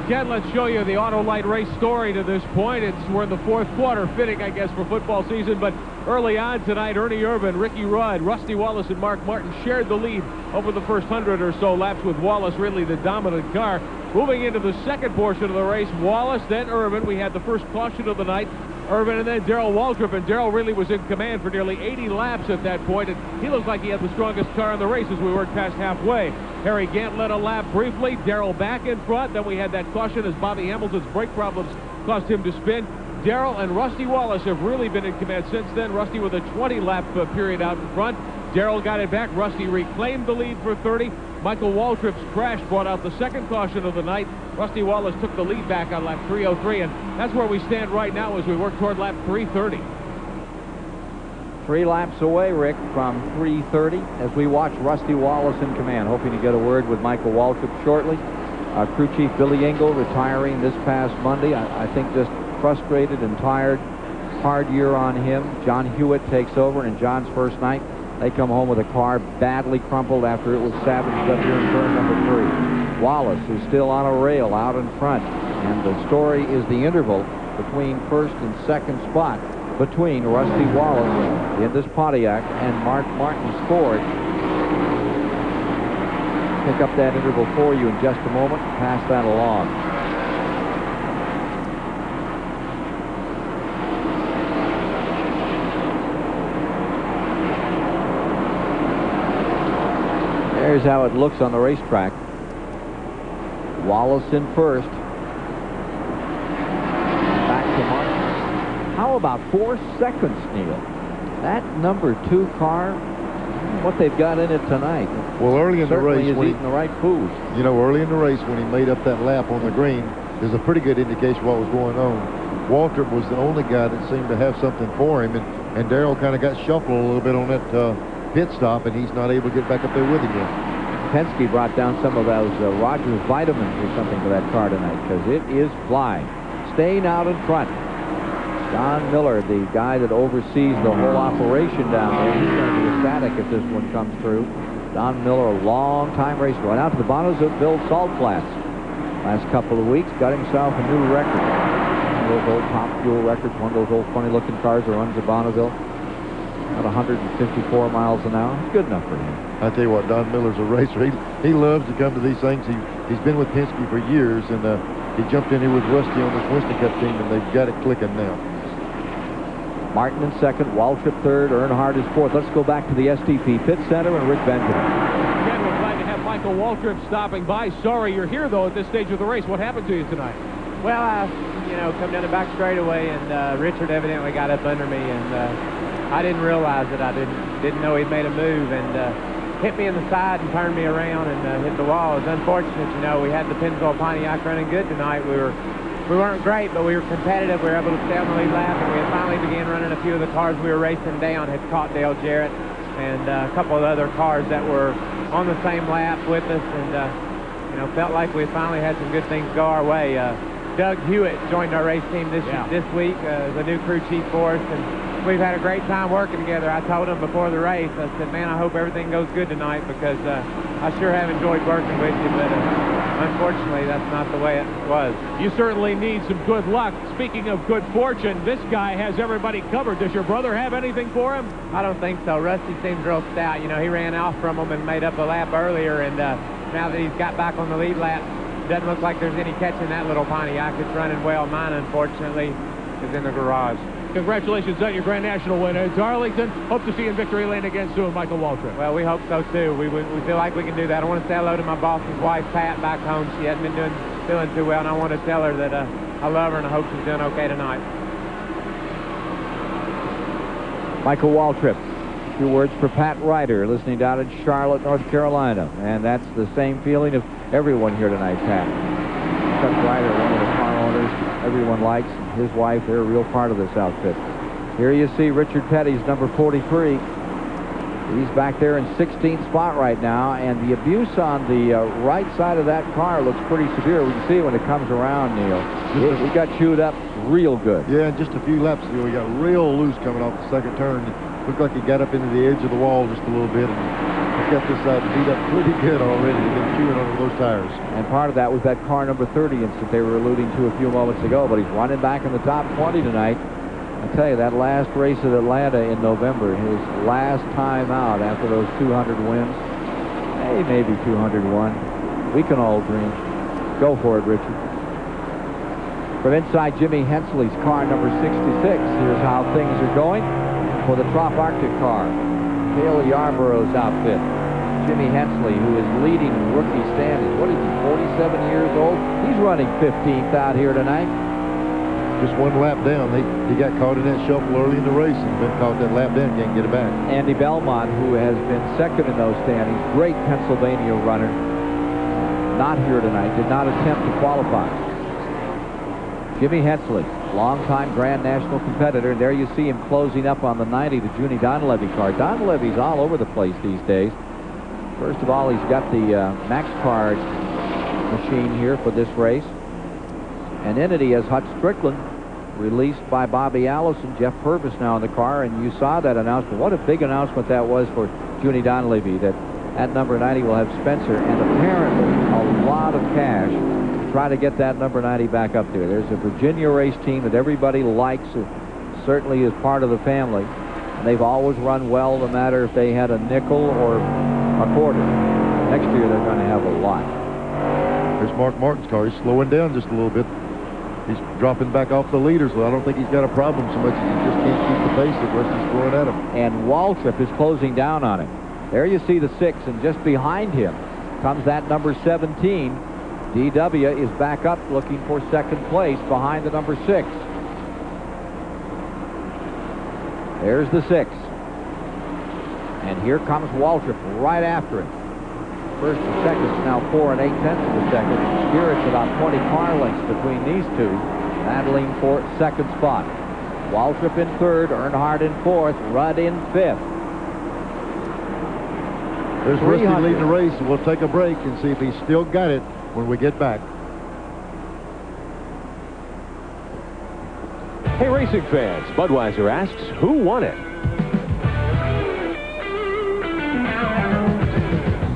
Again, let's show you the Autolite race story to this point. We're in the fourth quarter, fitting, I guess, for football season, but early on tonight, Ernie Irvan, Ricky Rudd, Rusty Wallace, and Mark Martin shared the lead over the first 100 or so laps, with Wallace really the dominant car. Moving into the second portion of the race, Wallace, then Irvan. We had the first caution of the night. Irvan and then Darrell Waltrip, and Darrell really was in command for nearly 80 laps at that point, and he looked like he had the strongest car in the race as we worked past halfway. Harry Gant led a lap briefly, Darrell back in front, then we had that caution as Bobby Hamilton's brake problems caused him to spin. Darrell and Rusty Wallace have really been in command since then. Rusty with a 20-lap period out in front. Darrell got it back. Rusty reclaimed the lead for 30. Michael Waltrip's crash brought out the second caution of the night. Rusty Wallace took the lead back on lap 303, and that's where we stand right now as we work toward lap 330. 3 laps away, Rick, from 330 as we watch Rusty Wallace in command, hoping to get a word with Michael Waltrip shortly. Crew Chief Billy Engel retiring this past Monday. I think just frustrated and tired. Hard year on him. John Hewitt takes over, and in John's first night, they come home with a car badly crumpled after it was savaged up here in turn number 3. Wallace is still on a rail out in front, and the story is the interval between first and second spot between Rusty Wallace in this Pontiac and Mark Martin's Ford. Pick up that interval for you in just a moment. Pass that along. There's how it looks on the racetrack. Wallace in first. Back to Martin. How about 4 seconds, Neil? That number 2 car, what they've got in it tonight. Well, early in the race, he's eating the right food. You know, early in the race when he made up that lap on the green, there's a pretty good indication what was going on. Waltrip was the only guy that seemed to have something for him, and Darrell kind of got shuffled a little bit on that pit stop, and he's not able to get back up there with him yet. Penske brought down some of those Rogers vitamins or something for that car tonight, because it is flying. Staying out in front, Don Miller, the guy that oversees the whole operation down there. He's going to be ecstatic if this one comes through. Don Miller, a long-time racer, went out to the Bonneville Salt Flats last couple of weeks, got himself a new record. One of those old Top Fuel records, one of those old funny-looking cars that runs at Bonneville. At 154 miles an hour. Good enough for him. I tell you what, Don Miller's a racer. He loves to come to these things. He's been with Penske for years, and he jumped in here with Rusty on this Winston Cup team, and they've got it clicking now. Martin in second, Waltrip third, Earnhardt is fourth. Let's go back to the STP Pit Center and Rick Benjamin. Again, we're glad to have Michael Waltrip stopping by. Sorry you're here, though, at this stage of the race. What happened to you tonight? Well, you know, come down the back straightaway, and Richard evidently got up under me, and I didn't realize it. I didn't know he'd made a move, and hit me in the side and turned me around and hit the wall. It was unfortunate, you know. We had the Pennsville Pontiac running good tonight. We weren't great, but we were competitive. We were able to stay on the lead lap, and we had finally began running a few of the cars we were racing down. Had caught Dale Jarrett and a couple of other cars that were on the same lap with us, and you know, felt like we finally had some good things go our way. Doug Hewitt joined our race team this week as a new crew chief for us, and we've had a great time working together. I told him before the race, I said, man, I hope everything goes good tonight, because I sure have enjoyed working with you, but unfortunately, that's not the way it was. You certainly need some good luck. Speaking of good fortune, this guy has everybody covered. Does your brother have anything for him? I don't think so. Rusty seems real stout. You know, he ran off from him and made up a lap earlier, and now that he's got back on the lead lap, doesn't look like there's any catching that little Pontiac. It's running well. Mine, unfortunately, is in the garage. Congratulations on your Grand National win at Darlington. Hope to see you in victory lane again soon, Michael Waltrip. Well, we hope so, too. We feel like we can do that. I want to say hello to my boss's wife, Pat, back home. She hasn't been feeling too well, and I want to tell her that I love her and I hope she's doing okay tonight. Michael Waltrip. A few words for Pat Ryder, listening down in Charlotte, North Carolina. And that's the same feeling of everyone here tonight, Pat. Chuck Ryder, one of the car owners everyone likes. His wife, they're a real part of this outfit. Here you see Richard Petty's number 43. He's back there in 16th spot right now, and the abuse on the right side of that car looks pretty severe. We can see it when it comes around, Neil. He got chewed up real good. Yeah, in just a few laps ago, he got real loose coming off the second turn. Looked like he got up into the edge of the wall just a little bit, and he's got this side beat up pretty good already. He's been chewing under those tires. And part of that was that car number 30 incident they were alluding to a few moments ago, but he's running back in the top 20 tonight. I tell you, that last race at Atlanta in November, his last time out after those 200 wins, hey, maybe 201. We can all dream. Go for it, Richard. From inside Jimmy Hensley's car number 66, here's how things are going for the Trop Arctic car. Cale Yarborough's outfit. Jimmy Hensley, who is leading rookie standings. What is he, 47 years old? He's running 15th out here tonight. Just one lap down. He got caught in that shuffle early in the race and been caught that lap down, can't get it back. Andy Belmont, who has been second in those standings, great Pennsylvania runner, not here tonight, did not attempt to qualify. Jimmy Hensley, longtime Grand National competitor, and there you see him closing up on the 90, the Junie Donlevy car. Donlevy's all over the place these days. First of all, he's got the Max Card machine here for this race. And in it, he has Hut Strickland, released by Bobby Allison. Jeff Purvis now in the car, and you saw that announcement. What a big announcement that was for Junie Donlevy, that at number 90 will have Spencer, and apparently a lot of cash to try to get that number 90 back up there. There's a Virginia race team that everybody likes, certainly is part of the family, and they've always run well, no matter if they had a nickel or a quarter. Next year, they're going to have a lot. There's Mark Martin's car. He's slowing down just a little bit. He's dropping back off the leaders, so I don't think he's got a problem so much as he just can't keep the pace that Rusty's throwing at him. And Waltrip is closing down on him. There you see the 6, and just behind him comes that number 17. DW is back up looking for second place behind the number 6. There's the 6. And here comes Waltrip right after him. First and second is now 4 8/10 of a second. Steerett's about 20 car lengths between these two, battling for second spot. Waltrip in third, Earnhardt in fourth, Rudd in fifth. There's Rusty leading the race, and we'll take a break and see if he's still got it when we get back. Hey, racing fans, Budweiser asks, who won it?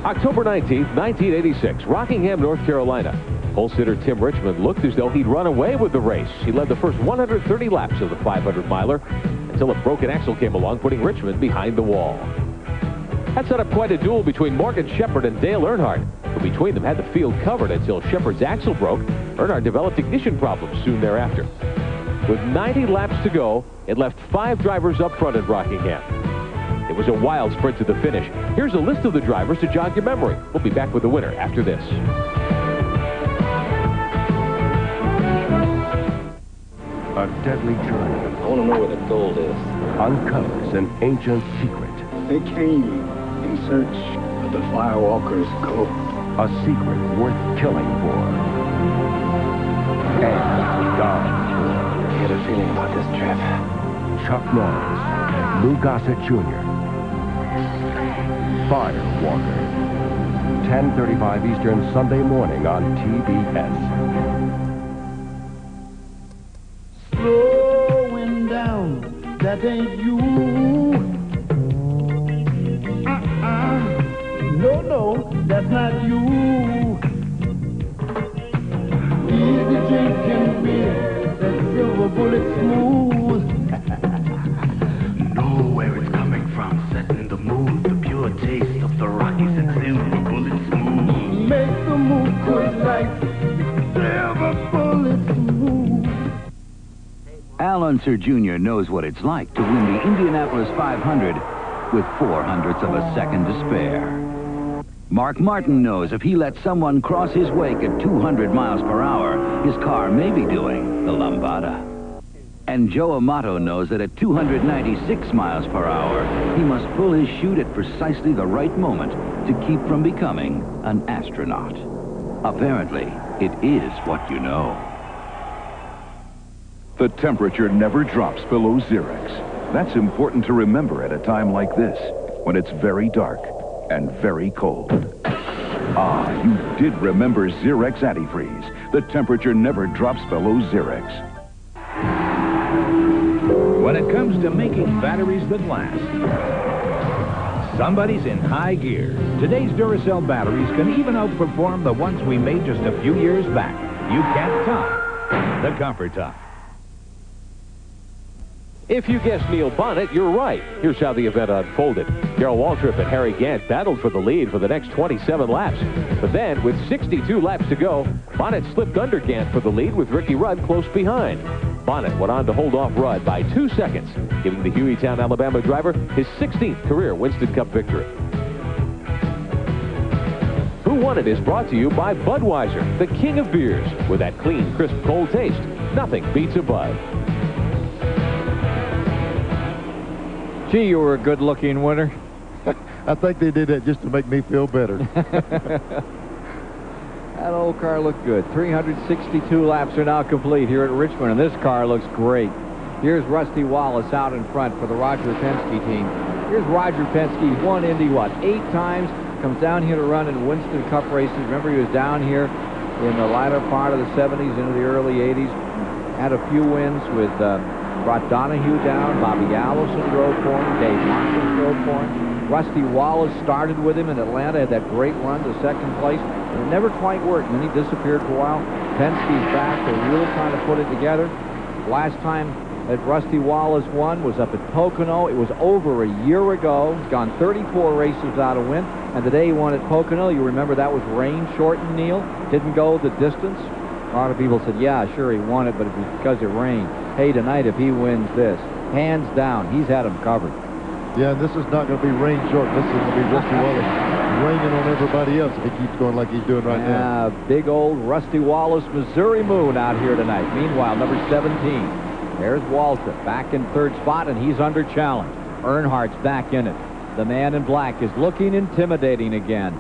October 19th, 1986, Rockingham, North Carolina. Pole sitter Tim Richmond looked as though he'd run away with the race. He led the first 130 laps of the 500-miler until a broken axle came along, putting Richmond behind the wall. That set up quite a duel between Morgan Shepherd and Dale Earnhardt, who between them had the field covered until Shepherd's axle broke. Earnhardt developed ignition problems soon thereafter. With 90 laps to go, it left 5 drivers up front at Rockingham. It was a wild sprint to the finish. Here's a list of the drivers to jog your memory. We'll be back with the winner after this. a deadly journey. I want to know where the gold is. Uncovers an ancient secret. They came in search of the Firewalker's gold. A secret worth killing for. And dying for. I had a feeling about this trip. Chuck Norris, Lou Gossett Jr. Firewalker. 10:35 Eastern, Sunday morning on TBS. Slowing down, that ain't you. No, that's not you. Easy drinking beer, that silver bullet smooth. Know where it's coming from, setting the mood, the pure taste of the Rockies and silver bullet smooth. Make the move quick like silver bullet smooth. Al Unser Jr. knows what it's like to win the Indianapolis 500 with 0.04 of a second to spare. Mark Martin knows if he lets someone cross his wake at 200 miles per hour, his car may be doing the lambada. And Joe Amato knows that at 296 miles per hour, he must pull his chute at precisely the right moment to keep from becoming an astronaut. Apparently, it is what you know. The temperature never drops below 0. That's important to remember at a time like this, when it's very dark and very cold. Ah, you did remember Xerex Antifreeze. The temperature never drops below 0. When it comes to making batteries that last, somebody's in high gear. Today's Duracell batteries can even outperform the ones we made just a few years back. You can't top the Comfort Top. If you guessed Neil Bonnet, you're right. Here's how the event unfolded. Darrell Waltrip and Harry Gant battled for the lead for the next 27 laps. But then, with 62 laps to go, Bonnet slipped under Gant for the lead with Ricky Rudd close behind. Bonnet went on to hold off Rudd by 2 seconds, giving the Hueytown, Alabama driver his 16th career Winston Cup victory. Who Won It is brought to you by Budweiser, the king of beers. With that clean, crisp, cold taste, nothing beats a Bud. Gee, you were a good-looking winner. I think they did that just to make me feel better. That old car looked good. 362 laps are now complete here at Richmond, and this car looks great. Here's Rusty Wallace out in front for the Roger Penske team. Here's Roger Penske. He's won Indy, 8 times. Comes down here to run in Winston Cup races. Remember, he was down here in the latter part of the 70s into the early 80s. Had a few wins with... brought Donahue down. Bobby Allison drove for him. Dave Martin drove for him. Rusty Wallace started with him in Atlanta, had that great run to second place. And it never quite worked, and then he disappeared for a while. Penske's back. They're really trying to put it together. Last time that Rusty Wallace won was up at Pocono. It was over a year ago. He's gone 34 races without a win. And the day he won at Pocono, you remember that was rain-shortened, Neil. Didn't go the distance. A lot of people said, yeah, sure, he won it, but it was because it rained. Hey, tonight, if he wins this, hands down, he's had him covered. Yeah, and this is not going to be rain short. This is going to be Rusty Wallace raining on everybody else if he keeps going like he's doing right now. Big old Rusty Wallace, Missouri Moon out here tonight. Meanwhile, number 17. There's Waltrip back in third spot, and he's under challenge. Earnhardt's back in it. The man in black is looking intimidating again.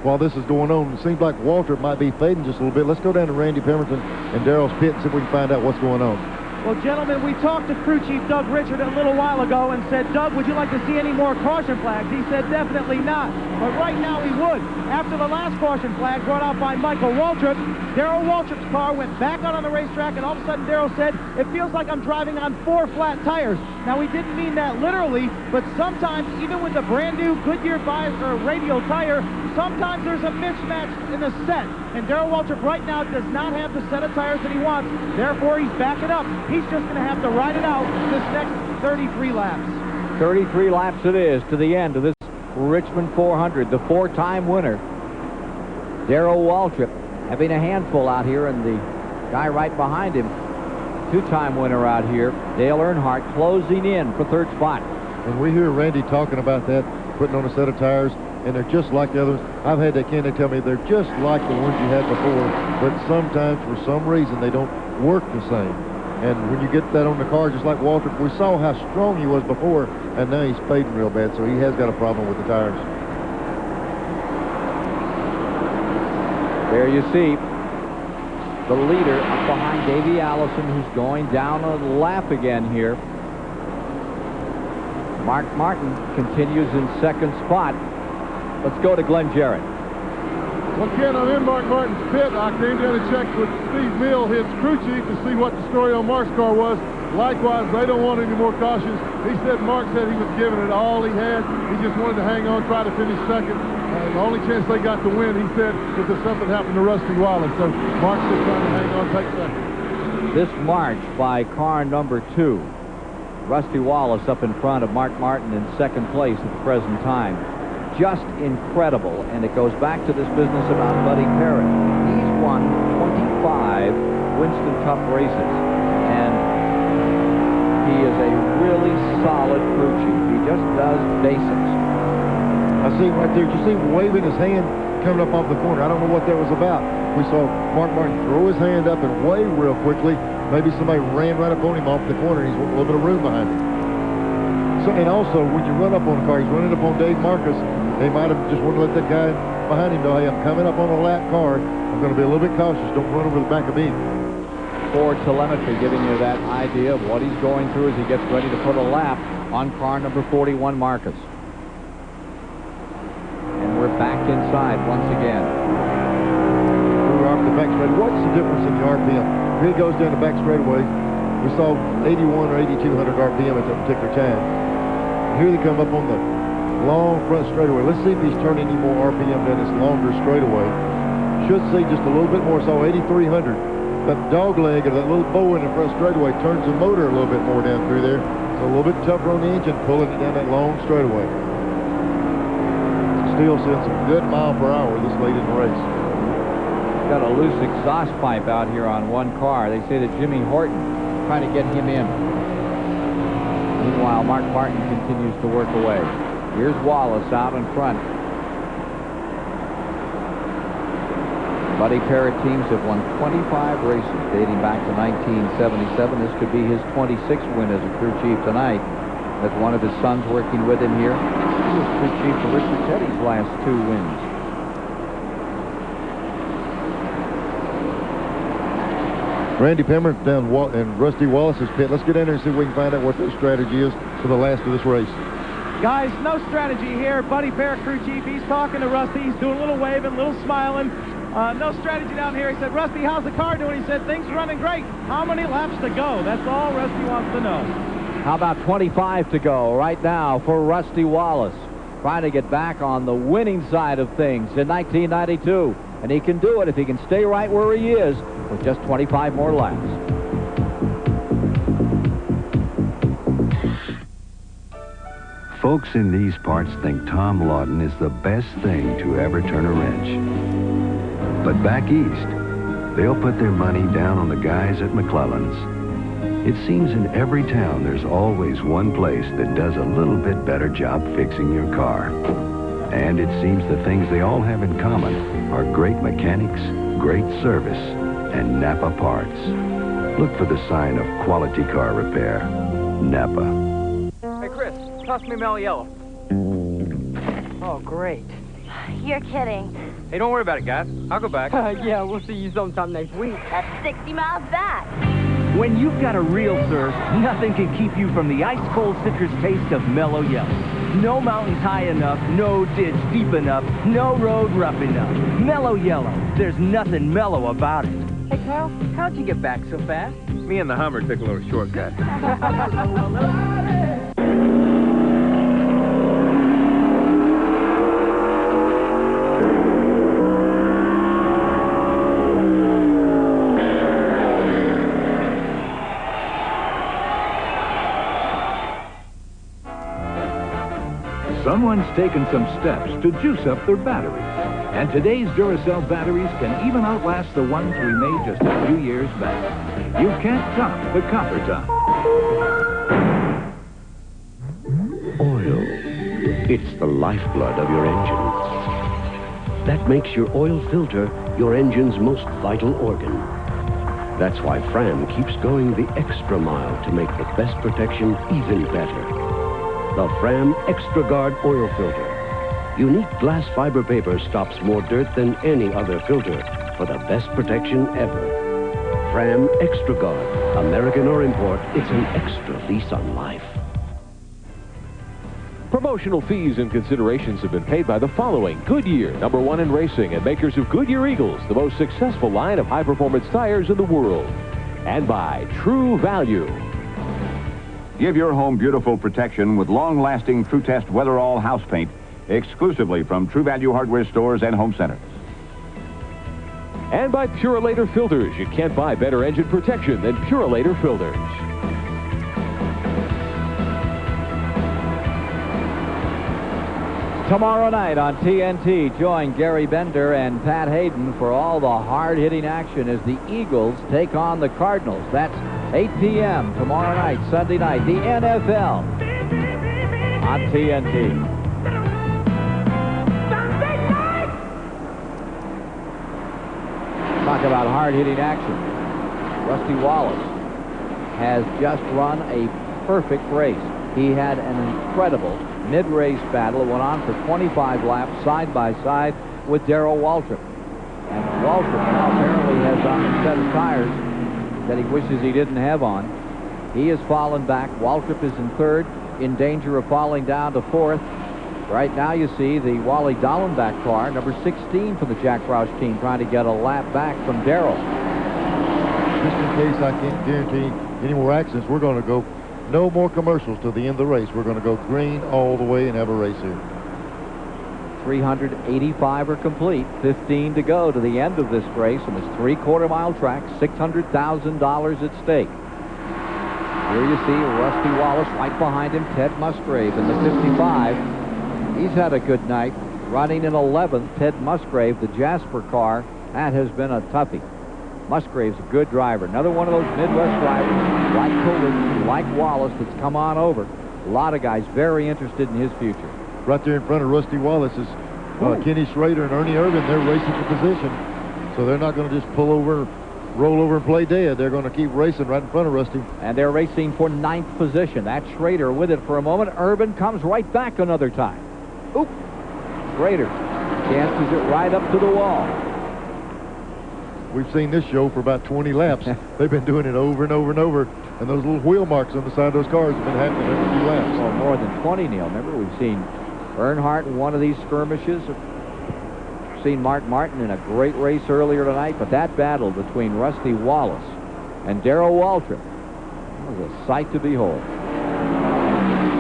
While this is going on, it seems like Waltrip might be fading just a little bit. Let's go down to Randy Pemberton and Darrell's pit and see if we can find out what's going on. Well, gentlemen, we talked to crew chief Doug Richard a little while ago and said, Doug, would you like to see any more caution flags? He said, definitely not. But right now he would. After the last caution flag brought out by Michael Waltrip, Darrell Waltrip's car went back out on the racetrack, and all of a sudden Darrell said, it feels like I'm driving on 4 flat tires. Now, he didn't mean that literally, but sometimes, even with the brand new Goodyear radial tire, sometimes there's a mismatch in the set. And Darrell Waltrip right now does not have the set of tires that he wants. Therefore, he's backing up. He's just going to have to ride it out this next 33 laps. 33 laps it is to the end of this Richmond 400. The 4-time winner, Darrell Waltrip, having a handful out here, and the guy right behind him, 2-time winner out here, Dale Earnhardt, closing in for third spot. And we hear Randy talking about that, putting on a set of tires, and they're just like the others. I've had that Ken, they tell me they're just like the ones you had before, but sometimes, for some reason, they don't work the same. And when you get that on the car, just like Waltrip, we saw how strong he was before, and now he's fading real bad, so he has got a problem with the tires. There you see the leader up behind Davey Allison, who's going down a lap again here. Mark Martin continues in second spot. Let's go to Glenn Jarrett. Well, Ken, I'm in Mark Martin's pit. I came down and checked with Steve Mill, his crew chief, to see what the story on Mark's car was. Likewise, they don't want any more cautions. He said Mark said he was giving it all he had. He just wanted to hang on, try to finish second. The only chance they got to win, he said, was if something happened to Rusty Wallace. So Mark's just trying to hang on, take second. This march by car number 2. Rusty Wallace up in front of Mark Martin in second place at the present time. Just incredible, and it goes back to this business about Buddy Parrott. He's won 25 Winston Cup races, and he is a really solid crew chief. He just does basics. I see him right there. Did you see him waving his hand coming up off the corner? I don't know what that was about. We saw Mark Martin throw his hand up and wave real quickly. Maybe somebody ran right up on him off the corner. He's a little bit of room behind him. So, and also, when you run up on a car, he's running up on Dave Marcus. They might have just wanted to let that guy behind him know, hey, I'm coming up on a lap car. I'm going to be a little bit cautious. Don't run over the back of me. Ford telemetry giving you that idea of what he's going through as he gets ready to put a lap on car number 41, Marcus. And we're back inside once again. We were off the back straightaway. What's the difference in the RPM? Here he goes down the back straightaway. We saw 81 or 8,200 RPM at that particular time. Here they come up on the long front straightaway. Let's see if he's turning any more RPM down this longer straightaway. Should see just a little bit more. So 8,300. That dog leg or that little bow in the front straightaway turns the motor a little bit more down through there. So a little bit tougher on the engine, pulling it down that long straightaway. Still seeing some good mile per hour this late in the race. Got a loose exhaust pipe out here on one car. They say that Jimmy Horton trying to get him in. Meanwhile, Mark Martin continues to work away. Here's Wallace out in front. Buddy Parrott teams have won 25 races dating back to 1977. This could be his 26th win as a crew chief tonight. With one of his sons working with him here. He was crew chief for Richard Petty's last 2 wins. Randy Pemmer down in Rusty Wallace's pit. Let's get in there and see if we can find out what their strategy is for the last of this race. Guys, no strategy here. Buddy Parrott, crew chief, he's talking to Rusty. He's doing a little waving, a little smiling. No strategy down here. He said, Rusty, how's the car doing? He said, things are running great. How many laps to go? That's all Rusty wants to know. How about 25 to go right now for Rusty Wallace? Trying to get back on the winning side of things in 1992. And he can do it if he can stay right where he is with just 25 more laps. Folks in these parts think Tom Lawton is the best thing to ever turn a wrench. But back east, they'll put their money down on the guys at McClellan's. It seems in every town there's always one place that does a little bit better job fixing your car. And it seems the things they all have in common are great mechanics, great service, and Napa parts. Look for the sign of quality car repair. Napa. Hey, Chris, toss me Mellow Yellow. Oh, great. You're kidding. Hey, don't worry about it, guys. I'll go back. Yeah, we'll see you sometime next week. That's 60 miles back. When you've got a real thirst, nothing can keep you from the ice-cold citrus taste of Mellow Yellow. No mountains high enough, no ditch deep enough, no road rough enough. Mellow Yellow. There's nothing mellow about it. Hey, Carl, how'd you get back so fast? Me and the Hummer took a little shortcut. Someone's taken some steps to juice up their batteries. And today's Duracell batteries can even outlast the ones we made just a few years back. You can't top the copper top. Oil. It's the lifeblood of your engine. That makes your oil filter your engine's most vital organ. That's why Fram keeps going the extra mile to make the best protection even better. The Fram Extra Guard Oil Filter. Unique glass fiber paper stops more dirt than any other filter for the best protection ever. Fram Extra Guard. American or import, it's an extra lease on life. Promotional fees and considerations have been paid by the following: Goodyear, #1 in racing, and makers of Goodyear Eagles, the most successful line of high-performance tires in the world. And by True Value. Give your home beautiful protection with long-lasting True Test Weatherall house paint exclusively from True Value hardware stores and home centers. And by Purolator Filters. You can't buy better engine protection than Purolator Filters. Tomorrow night on TNT, join Gary Bender and Pat Hayden for all the hard-hitting action as the Eagles take on the Cardinals. That's 8 p.m. tomorrow night, Sunday night, the NFL on TNT. Talk about hard-hitting action. Rusty Wallace has just run a perfect race. He had an incredible mid-race battle. It went on for 25 laps side by side with Darrell Waltrip. And Waltrip now apparently has on a set of tires that he wishes he didn't have on. He has fallen back. Waltrip is in third, in danger of falling down to fourth. Right now you see the Wally Dallenbach car, number 16 for the Jack Roush team, trying to get a lap back from Darrell. Just in case I can't guarantee any more accidents, we're going to go no more commercials till the end of the race. We're going to go green all the way and have a race here. 385 are complete, 15 to go to the end of this race on this 3/4-mile track, $600,000 at stake. Here you see Rusty Wallace right behind him, Ted Musgrave in the 55. He's had a good night. Running in 11th, Ted Musgrave, the Jasper car. That has been a toughie. Musgrave's a good driver. Another one of those Midwest drivers, like Coolidge, like Wallace, that's come on over. A lot of guys very interested in his future. Right there in front of Rusty Wallace is Kenny Schrader and Ernie Irvin. They're racing for position. So they're not going to just pull over, roll over and play dead. They're going to keep racing right in front of Rusty. And they're racing for 9th position. That's Schrader with it for a moment. Irvin comes right back another time. Oop! Schrader chances it right up to the wall. We've seen this show for about 20 laps. They've been doing it over and over and over. And those little wheel marks on the side of those cars have been happening every few laps. Oh, more than 20, Neil. Remember, we've seen Earnhardt in one of these skirmishes. We've seen Mark Martin in a great race earlier tonight. But that battle between Rusty Wallace and Darrell Waltrip was a sight to behold.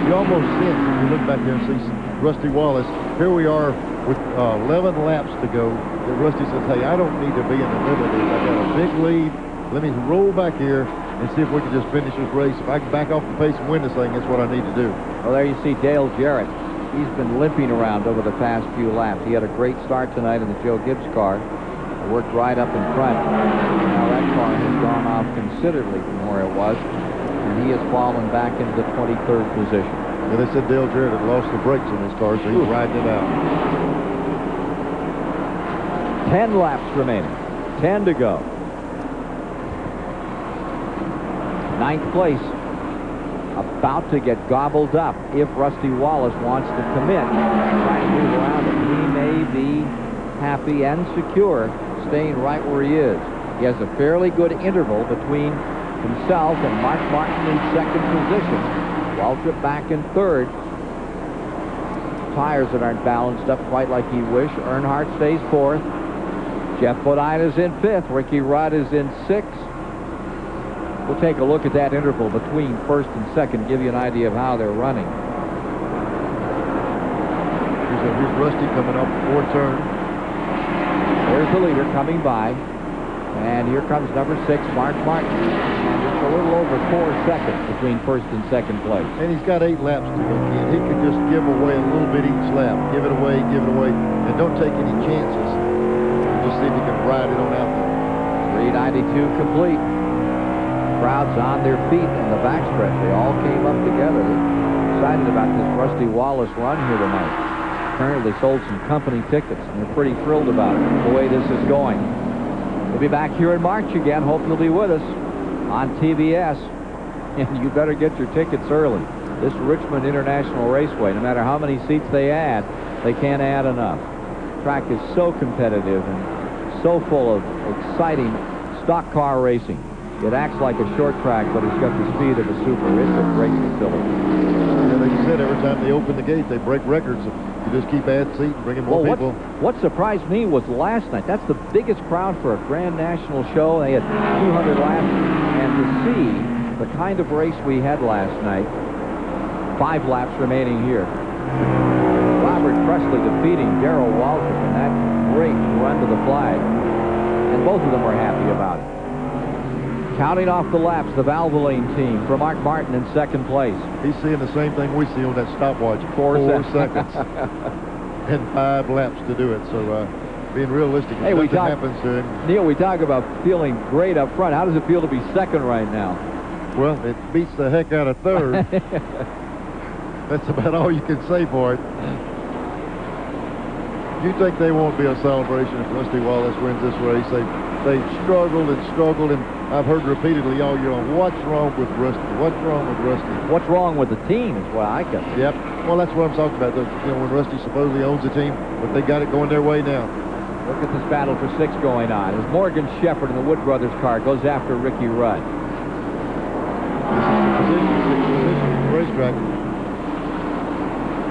You almost sense, if you look back there and see Rusty Wallace, here we are with 11 laps to go, that Rusty says, hey, I don't need to be in the middle of this. I got a big lead. Let me roll back here and see if we can just finish this race. If I can back off the pace and win this thing, that's what I need to do. Well, there you see Dale Jarrett. He's been limping around over the past few laps. He had a great start tonight in the Joe Gibbs car. He worked right up in front. Now that car has gone off considerably from where it was, and he has fallen back into the 23rd position. Yeah, they said Dale Jarrett had lost the brakes on his car, so he's riding it out. 10 laps remaining. 10 to go. 9th place. About to get gobbled up if Rusty Wallace wants to commit. Trying to move around him. He may be happy and secure staying right where he is. He has a fairly good interval between himself and Mark Martin in 2nd position. Waltrip back in 3rd. Tires that aren't balanced up quite like he wished. Earnhardt stays 4th. Jeff Bodine is in 5th. Ricky Rudd is in 6th. We'll take a look at that interval between 1st and 2nd, give you an idea of how they're running. Here's Rusty coming off the 4th turn. There's the leader coming by. And here comes number 6, Mark Martin. And it's a little over 4 seconds between 1st and 2nd place. And he's got 8 laps to go, Ken. He could just give away a little bit each lap. Give it away, and don't take any chances. Just see if you can ride it on out there. 392 complete. Crowds on their feet in the backstretch. They all came up together. They're excited about this Rusty Wallace run here tonight. Apparently they sold some company tickets, and they're pretty thrilled about it, the way this is going. We'll be back here in March again. Hope you'll be with us on TBS. And you better get your tickets early. This Richmond International Raceway, no matter how many seats they add, they can't add enough. The track is so competitive and so full of exciting stock car racing. It acts like a short track, but it's got the speed of a super. It's a great facility. Yeah, like you said, every time they open the gate, they break records. You just keep adding seats and bringing more people. What surprised me was last night. That's the biggest crowd for a Grand National show. They had 200 laps. And to see the kind of race we had last night, 5 laps remaining here. Robert Presley defeating Darrell Waltrip in that great run to the flag. And both of them were happy about it. Counting off the laps, the Valvoline team for Mark Martin in second place. He's seeing the same thing we see on that stopwatch. 4 seconds. And 5 laps to do it. So being realistic, if nothing happens to him. Neil, we talk about feeling great up front. How does it feel to be second right now? Well, it beats the heck out of third. That's about all you can say for it. You think they won't be a celebration if Rusty Wallace wins this race? They struggled and struggled, and I've heard repeatedly all year long, what's wrong with Rusty? What's wrong with Rusty? What's wrong with the team is what I guess. Yep. Well, that's what I'm talking about. You know, when Rusty supposedly owns the team, but they got it going their way now. Look at this battle for 6 going on as Morgan Shepherd in the Wood Brothers car goes after Ricky Rudd. This is the position of the racetrack.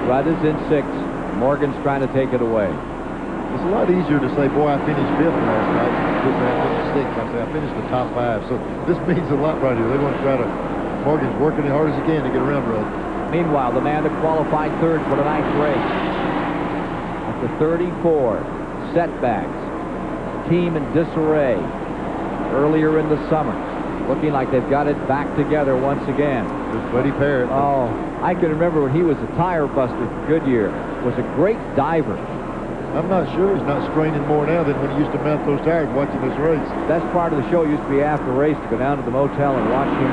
Rudd is in 6. Morgan's trying to take it away. It's a lot easier to say, boy, I finished 5th last night. Just I finished 6th. I say I finished the top 5. So this means a lot right here. They want to try to. Morgan's working as hard as he can to get around Rudd. Meanwhile, the man that qualified 3rd for tonight's race. After 34 setbacks, team in disarray earlier in the summer. Looking like they've got it back together once again. There's Buddy Parrott. Oh, I can remember when he was a tire buster for Goodyear. Was a great diver. I'm not sure he's not straining more now than when he used to mount those tires watching this race. Best part of the show used to be after race to go down to the motel and watch him.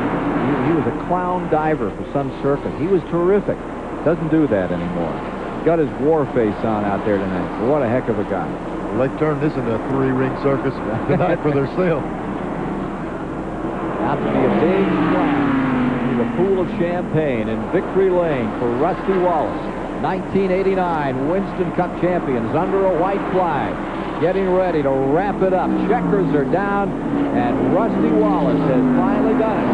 He was a clown diver for some circuit. He was terrific. Doesn't do that anymore. Got his war face on out there tonight. What a heck of a guy. Well, they turned this into a 3-ring circus tonight for themselves. Out to be a big splash into the pool of champagne in Victory Lane for Rusty Wallace. 1989 Winston Cup champions under a white flag. Getting ready to wrap it up. Checkers are down, and Rusty Wallace has finally done it.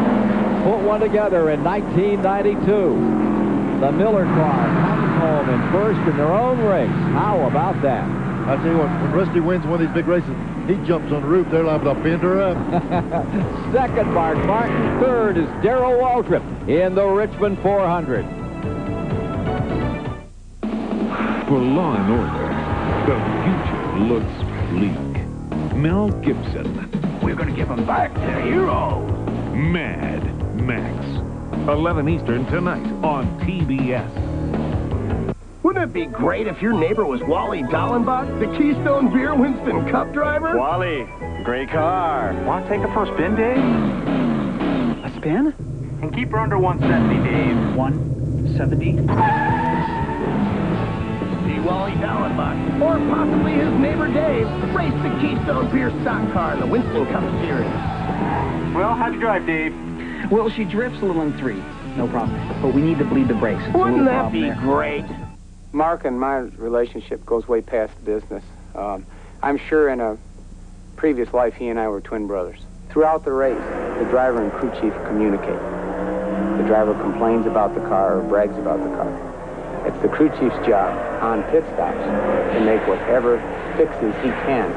Put one together in 1992. The Miller car comes home in first in their own race. How about that? I tell you what, when Rusty wins one of these big races, he jumps on the roof. They're liable to bend her up. Second, Mark Martin. Third is Darrell Waltrip in the Richmond 400. For Law and Order, the future looks bleak. Mel Gibson. We're going to give them back their heroes. Mad Max. 11 Eastern tonight on TBS. Wouldn't it be great if your neighbor was Wally Dallenbach, the Keystone Beer Winston Cup driver? Wally, great car. Want to take her for a spin, Dave? A spin? And keep her under 170, Dave. 170? See Wally Dallenbach, or possibly his neighbor Dave, race the Keystone Beer stock car in the Winston Cup Series. Well, how'd you drive, Dave? Well, she drifts a little in 3. No problem. But we need to bleed the brakes. Wouldn't that be great? Mark and my relationship goes way past business. I'm sure in a previous life he and I were twin brothers. Throughout the race, the driver and crew chief communicate. The driver complains about the car or brags about the car. It's the crew chief's job on pit stops to make whatever fixes he can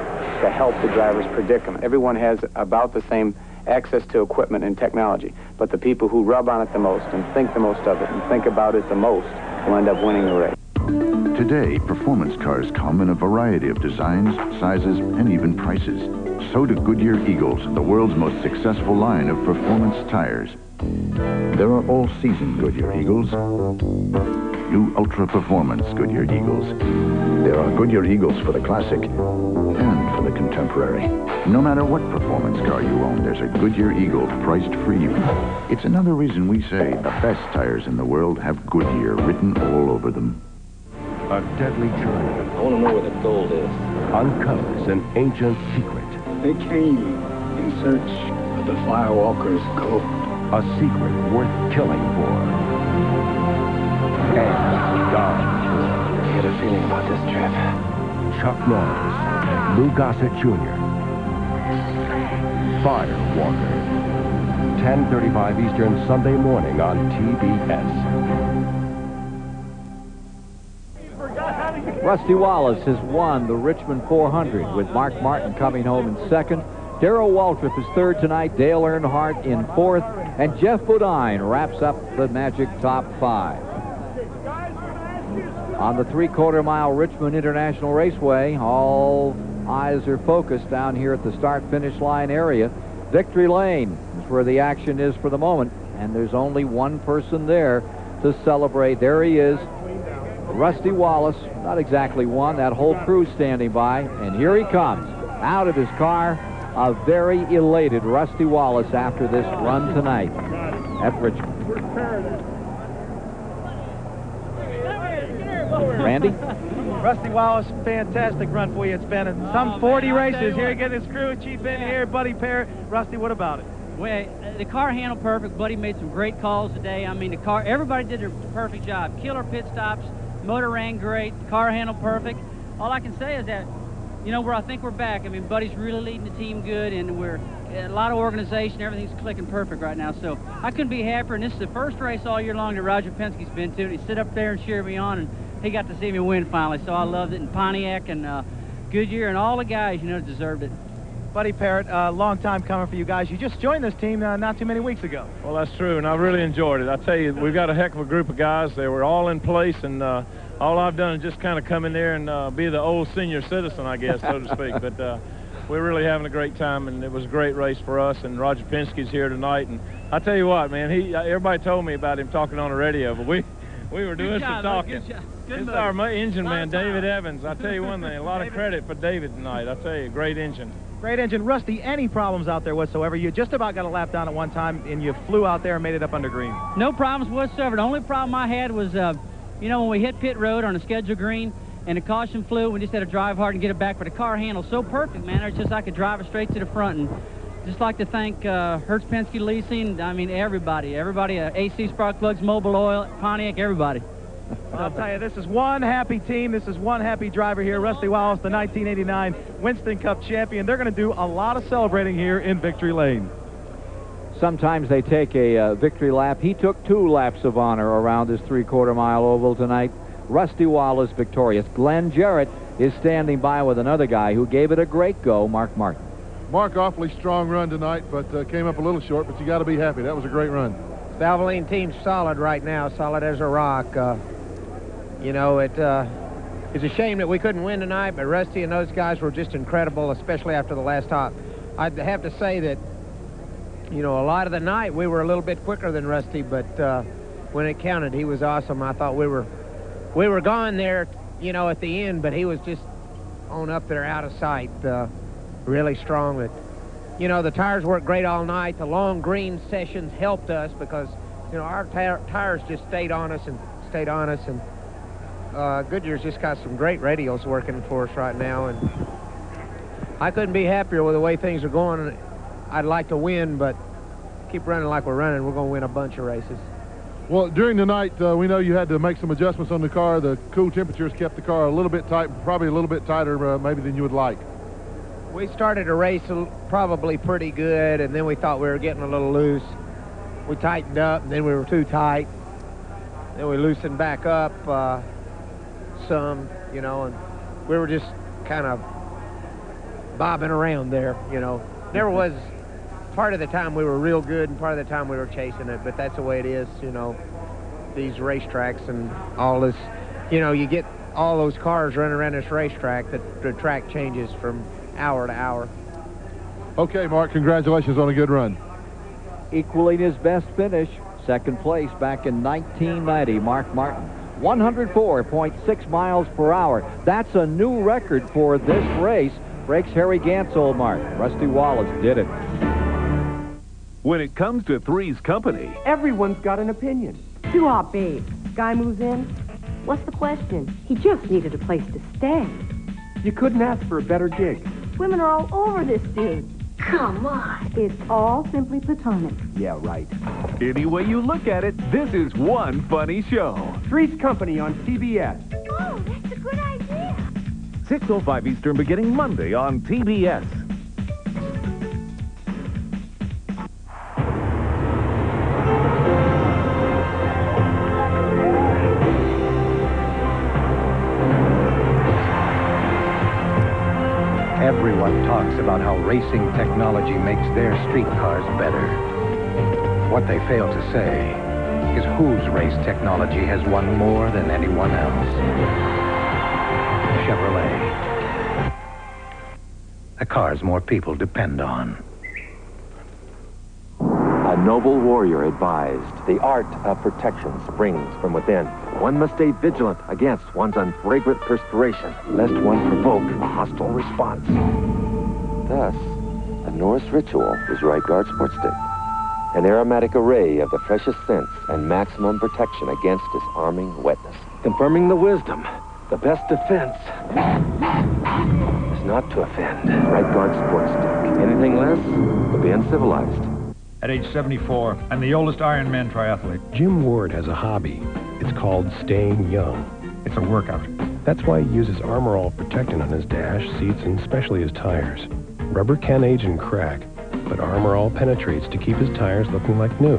to help the driver's predicament. Everyone has about the same access to equipment and technology, but the people who rub on it the most and think the most of it and think about it the most will end up winning the race. Today, performance cars come in a variety of designs, sizes, and even prices. So do Goodyear Eagles, the world's most successful line of performance tires. There are all-season Goodyear Eagles, new ultra-performance Goodyear Eagles. There are Goodyear Eagles for the classic and for the contemporary. No matter what performance car you own, there's a Goodyear Eagle priced for you. It's another reason we say the best tires in the world have Goodyear written all over them. A deadly journey I want to know where the gold is. uncovers an ancient secret. They came in search of the Firewalker's gold. A secret worth killing for. And gone. I get a feeling about this trip. Chuck Norris, Lou Gossett Jr. Firewalker. 10:35 Eastern, Sunday morning on TBS. Rusty Wallace has won the Richmond 400 with Mark Martin coming home in second. Darrell Waltrip is third tonight, Dale Earnhardt in fourth, and Jeff Bodine wraps up the magic top five. On the three-quarter-mile Richmond International Raceway, all eyes are focused down here at the start-finish line area. Victory Lane is where the action is for the moment, and there's only one person there to celebrate. There he is, Rusty Wallace. Not exactly one, that whole crew standing by, and here he comes out of his car, a very elated Rusty Wallace after this run tonight at Richmond. Randy? Rusty Wallace, fantastic run for you. It's been some 40 races. Here, get his crew chief in here, Buddy Parrott. Rusty, what about it? Well, the car handled perfect. Buddy made some great calls today. I mean, the car, everybody did a perfect job. Killer pit stops, motor ran great, car handled perfect. All I can say is that, you know, I think we're back. I mean, Buddy's really leading the team good, and we're a lot of organization. Everything's clicking perfect right now. So I couldn't be happier. And this is the first race all year long that Roger Penske's been to. And he stood up there and cheered me on, and he got to see me win finally. So I loved it. And Pontiac and Goodyear and all the guys, you know, deserved it. Buddy Parrott, a long time coming for you guys. You just joined this team not too many weeks ago. Well, that's true, and I really enjoyed it. I tell you, we've got a heck of a group of guys. They were all in place, and all I've done is just kind of come in there and be the old senior citizen, I guess, so to speak. But we're really having a great time, and it was a great race for us. And Roger Penske's here tonight, and I tell you what, man, everybody told me about him talking on the radio, but we were doing some talking. This is our engine man, David Evans. I tell you one thing, a lot of credit for David tonight. I tell you, great engine. Great engine. Rusty, any problems out there whatsoever? You just about got a lap down at one time, and you flew out there and made it up under green. No problems whatsoever. The only problem I had was, you know, when we hit pit road on a scheduled green and the caution flew, we just had to drive hard and get it back. But the car handled so perfect, man. It's just I could drive it straight to the front. And just like to thank Hertz Penske Leasing. I mean, everybody, AC Spark Plugs, Mobile Oil, Pontiac, everybody. I'll tell you, this is one happy team. This is one happy driver here. Rusty Wallace, the 1989 Winston Cup champion. They're going to do a lot of celebrating here in Victory Lane. Sometimes they take a victory lap. He took 2 laps of honor around this three-quarter-mile oval tonight. Rusty Wallace victorious. Glenn Jarrett is standing by with another guy who gave it a great go, Mark Martin. Mark, awfully strong run tonight, but came up a little short, but you got to be happy. That was a great run. Valvoline team's solid right now, solid as a rock. You know, it's a shame that we couldn't win tonight, but Rusty and those guys were just incredible, especially after the last top. I'd have to say that, you know, a lot of the night we were a little bit quicker than Rusty, but when it counted, he was awesome. I thought we were gone there, you know, at the end, but he was just on up there out of sight, really strong. But, you know, the tires worked great all night. The long green sessions helped us because, you know, our tires just stayed on us. And Goodyear's just got some great radials working for us right now, and I couldn't be happier with the way things are going. I'd like to win, but keep running like we're running, we're going to win a bunch of races. Well, during the night, we know you had to make some adjustments on the car. The cool temperatures kept the car a little bit tight, probably a little bit tighter maybe than you would like. We started a race probably pretty good, and then we thought we were getting a little loose. We tightened up, and then we were too tight. Then we loosened back up some, you know, and we were just kind of bobbing around there, you know. There was part of the time we were real good and part of the time we were chasing it, but that's the way it is, you know, these racetracks and all this, you know, you get all those cars running around this racetrack, the track changes from hour to hour. Okay, Mark, congratulations on a good run. Equaling his best finish, second place back in 1990, Mark Martin. 104.6 miles per hour. That's a new record for this race. Breaks Harry Gant's old mark. Rusty Wallace did it. When it comes to Three's Company, everyone's got an opinion. 2-hop babe. Guy moves in. What's the question? He just needed a place to stay. You couldn't ask for a better gig. Women are all over this dude. Come on. It's all simply platonic. Yeah, right. Any way you look at it, this is one funny show. Three's Company on TBS. Oh, that's a good idea. 6:05 Eastern beginning Monday on TBS. Everyone talks about how racing technology makes their streetcars better. What they fail to say is whose race technology has won more than anyone else. Chevrolet. The cars more people depend on. A noble warrior advised, the art of protection springs from within. One must stay vigilant against one's unfragrant perspiration, lest one provoke a hostile response. Thus, a Norse ritual is Right Guard Sport Stick, an aromatic array of the freshest scents and maximum protection against disarming wetness. Confirming the wisdom, the best defense is not to offend. Right Guard Sport Stick. Anything less would be uncivilized. At age 74, I'm the oldest Ironman triathlete. Jim Ward has a hobby. It's called staying young. It's a workout. That's why he uses Armor All protectant on his dash, seats, and especially his tires. Rubber can age and crack, but Armor All penetrates to keep his tires looking like new.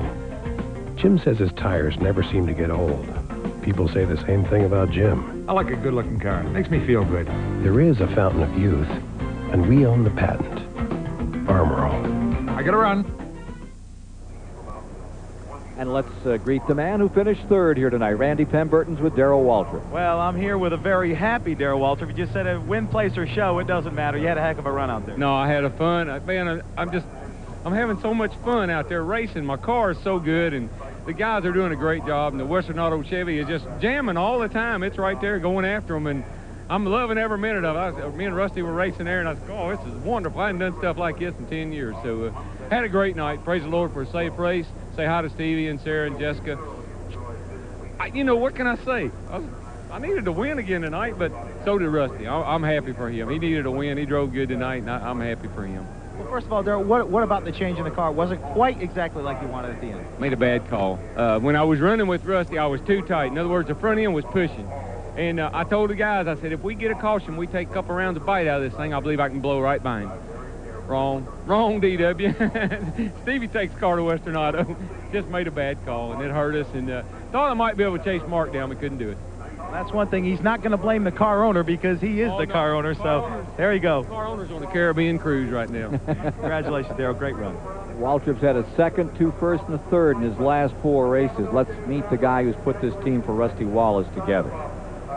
Jim says his tires never seem to get old. People say the same thing about Jim. I like a good-looking car. It makes me feel good. There is a fountain of youth, and we own the patent. Armor All. I gotta run. And let's greet the man who finished third here tonight. Randy Pemberton's with Darrell Waltrip. Well, I'm here with a very happy Darrell Waltrip. You just said a win, place, or show. It doesn't matter. You had a heck of a run out there. No, I had a fun. Man, I'm having so much fun out there racing. My car is so good, and the guys are doing a great job. And the Western Auto Chevy is just jamming all the time. It's right there going after them, and I'm loving every minute of it. Me and Rusty were racing there, and I said, oh, this is wonderful. I hadn't done stuff like this in 10 years. So had a great night. Praise the Lord for a safe race. Say hi to Stevie and Sarah and Jessica. You know, what can I say? I needed to win again tonight, but so did Rusty. I'm happy for him. He needed a win. He drove good tonight, and I'm happy for him. Well, first of all, Darrell, what about the change in the car? Wasn't quite exactly like you wanted at the end. Made a bad call. When I was running with Rusty, I was too tight. In other words, the front end was pushing. And I told the guys, I said, if we get a caution, we take a couple rounds of bite out of this thing, I believe I can blow right by him. Wrong, DW. Stevie takes the car to Western Auto. Just made a bad call, and it hurt us. And thought I might be able to chase Mark down, but couldn't do it. That's one thing. He's not going to blame the car owner because he is the car owner. So there you go. The car owner's on the Caribbean cruise right now. Congratulations, Darrell. Great run. Waltrip's had a second, 2 first, and a third in his last 4 races. Let's meet the guy who's put this team for Rusty Wallace together.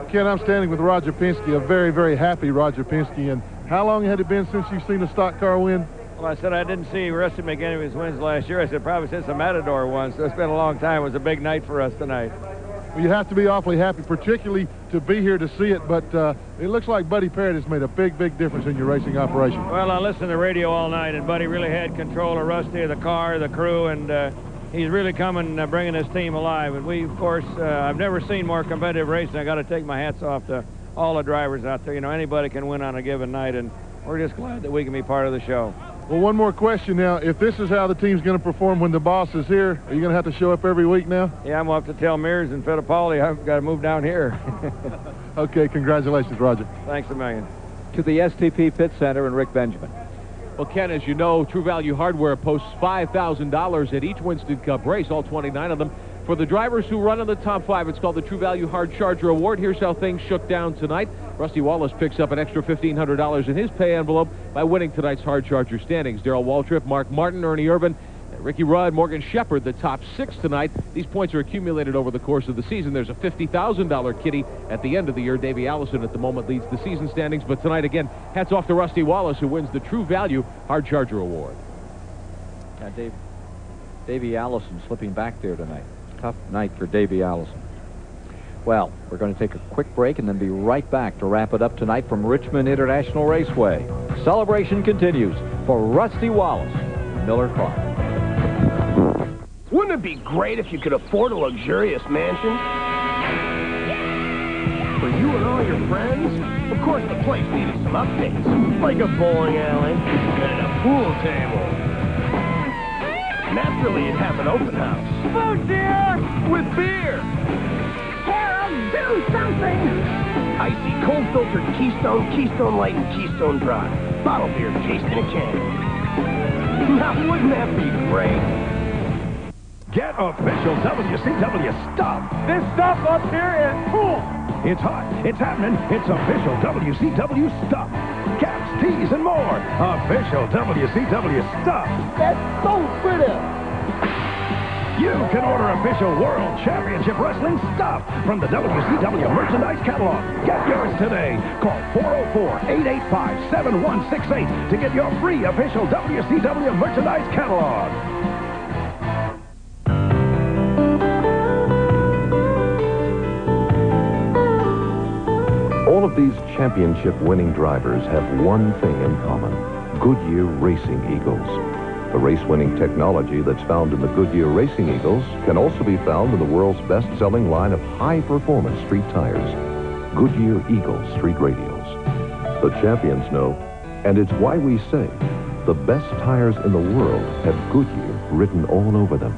Ken, I'm standing with Roger Penske, a very, very happy Roger Penske. And how long had it been since you've seen a stock car win? Well, I said I didn't see Rusty make any of his wins last year. I said probably since the Matador won, so it's been a long time. It was a big night for us tonight. Well, you have to be awfully happy, particularly to be here to see it, but it looks like Buddy Parrott has made a big, big difference in your racing operation. Well, I listened to the radio all night, and Buddy really had control of Rusty, the car, the crew, and he's really coming, bringing his team alive. And we, of course, I've never seen more competitive racing. I got to take my hats off to all the drivers out there. You know, anybody can win on a given night, and we're just glad that we can be part of the show. Well, one more question now. If this is how the team's going to perform when the boss is here, are you going to have to show up every week now? Yeah, I'm going to have to tell Mears and Fittipaldi I've got to move down here. Okay, congratulations, Roger. Thanks a million. To the STP Pit Center and Rick Benjamin. Well, Ken, as you know, True Value Hardware posts $5,000 at each Winston Cup race, all 29 of them. For the drivers who run in the top 5, it's called the True Value Hard Charger Award. Here's how things shook down tonight. Rusty Wallace picks up an extra $1,500 in his pay envelope by winning tonight's Hard Charger standings. Darrell Waltrip, Mark Martin, Ernie Irvin, and Ricky Rudd, Morgan Shepherd, the top 6 tonight. These points are accumulated over the course of the season. There's a $50,000 kitty at the end of the year. Davey Allison at the moment leads the season standings. But tonight, again, hats off to Rusty Wallace, who wins the True Value Hard Charger Award. Yeah, Davey Allison slipping back there tonight. Tough night for Davey Allison. Well, we're going to take a quick break and then be right back to wrap it up tonight from Richmond International Raceway. Celebration continues for Rusty Wallace, Miller Clark. Wouldn't it be great if you could afford a luxurious mansion? For you and all your friends? Of course, the place needed some updates, like a bowling alley and a pool table. Naturally, you'd have an open house. Food, dear! With beer. Harold, do something! Icy, cold-filtered Keystone, Keystone Light, and Keystone Dry. Bottle beer cased in a can. Now, wouldn't that be great? Get official WCW stuff. This stuff up here is cool. It's hot. It's happening. It's official WCW stuff. Caps, tees, and more. Official WCW stuff. That's so pretty. You can order official World Championship Wrestling stuff from the WCW merchandise catalog. Get yours today. Call 404-885-7168 to get your free official WCW merchandise catalog. All of these championship-winning drivers have one thing in common: Goodyear Racing Eagles. The race-winning technology that's found in the Goodyear Racing Eagles can also be found in the world's best-selling line of high-performance street tires, Goodyear Eagle Street Radials. The champions know, and it's why we say the best tires in the world have Goodyear written all over them.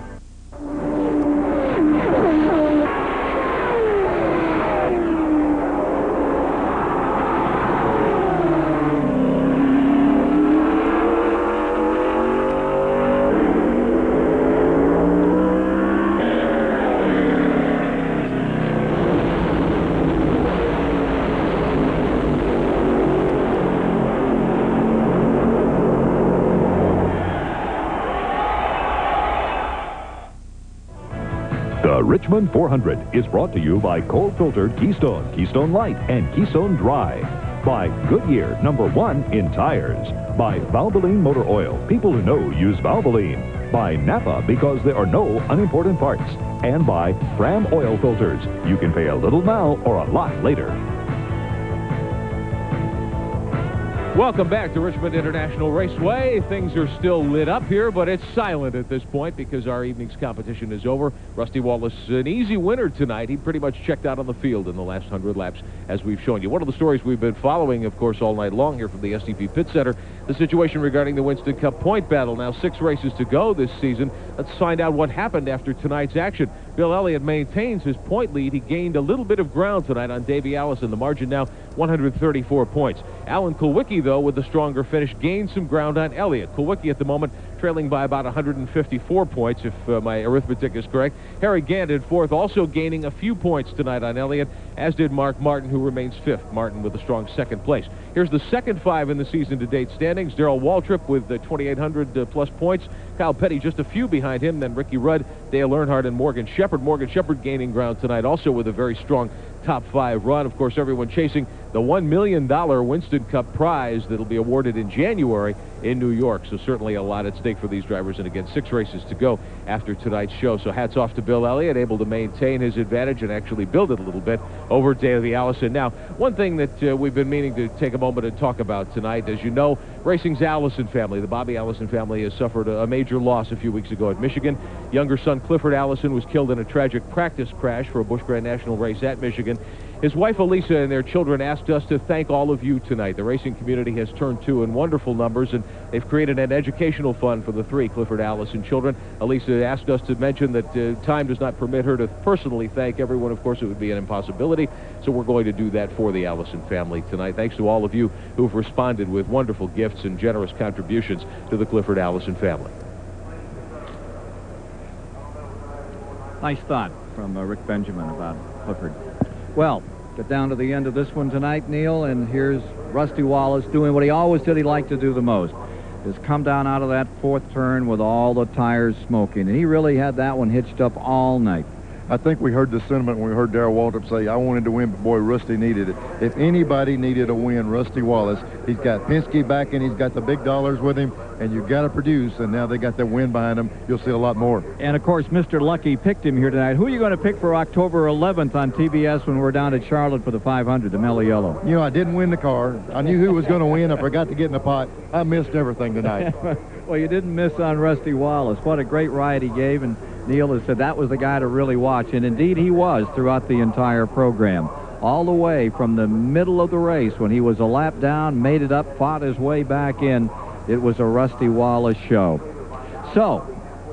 The Richmond 400 is brought to you by cold-filtered Keystone, Keystone Light, and Keystone Dry. By Goodyear, #1 in tires. By Valvoline Motor Oil. People who know use Valvoline. By Napa, because there are no unimportant parts. And by Fram Oil Filters. You can pay a little now or a lot later. Welcome back to Richmond International Raceway. Things are still lit up here, but it's silent at this point because our evening's competition is over. Rusty Wallace, an easy winner tonight. He pretty much checked out on the field in the last 100 laps, as we've shown you. One of the stories we've been following, of course, all night long here from the STP Pit Center, the situation regarding the Winston Cup point battle. Now 6 races to go this season. Let's find out what happened after tonight's action. Bill Elliott maintains his point lead. He gained a little bit of ground tonight on Davey Allison. The margin now 134 points. Alan Kulwicki, though, with the stronger finish, gained some ground on Elliott. Kulwicki at the moment trailing by about 154 points, if my arithmetic is correct. Harry Gant in 4th, also gaining a few points tonight on Elliott, as did Mark Martin, who remains 5th. Martin with a strong 2nd place. Here's the second 5 in the season-to-date standings. Darrell Waltrip with 2,800-plus points. Kyle Petty just a few behind him. Then Ricky Rudd, Dale Earnhardt, and Morgan Shepherd. Morgan Shepherd gaining ground tonight, also with a very strong top 5 run. Of course, everyone chasing the $1 million Winston Cup prize that'll be awarded in January in New York. So certainly a lot at stake for these drivers. And again, 6 races to go after tonight's show. So hats off to Bill Elliott, able to maintain his advantage and actually build it a little bit over Davey Allison. Now, one thing that we've been meaning to take a moment and talk about tonight, as you know, racing's Allison family, the Bobby Allison family, has suffered a major loss a few weeks ago at Michigan. Younger son Clifford Allison was killed in a tragic practice crash for a Busch Grand National race at Michigan. His wife Elisa and their children asked us to thank all of you tonight. The racing community has turned to in wonderful numbers, and they've created an educational fund for the 3 Clifford Allison children. Elisa asked us to mention that time does not permit her to personally thank everyone. Of course, it would be an impossibility, so we're going to do that for the Allison family tonight. Thanks to all of you who've responded with wonderful gifts and generous contributions to the Clifford Allison family. Nice thought from Rick Benjamin about Clifford. Well, get down to the end of this one tonight, Neil, and here's Rusty Wallace doing what he always said he liked to do the most, is come down out of that 4th turn with all the tires smoking, and he really had that one hitched up all night. I think we heard the sentiment when we heard Darrell Waltrip say, I wanted to win, but boy, Rusty needed it. If anybody needed a win, Rusty Wallace. He's got Penske back and he's got the big dollars with him, and you've got to produce, and now they got that win behind them. You'll see a lot more. And, of course, Mr. Lucky picked him here tonight. Who are you going to pick for October 11th on TBS when we're down at Charlotte for the 500, the Mellow Yellow? You know, I didn't win the car. I knew who was going to win. I forgot to get in the pot. I missed everything tonight. Well, you didn't miss on Rusty Wallace. What a great ride he gave, and Neil has said that was the guy to really watch, and indeed he was throughout the entire program. all the way from the middle of the race when he was a lap down, made it up, fought his way back in. It was a Rusty Wallace show. So,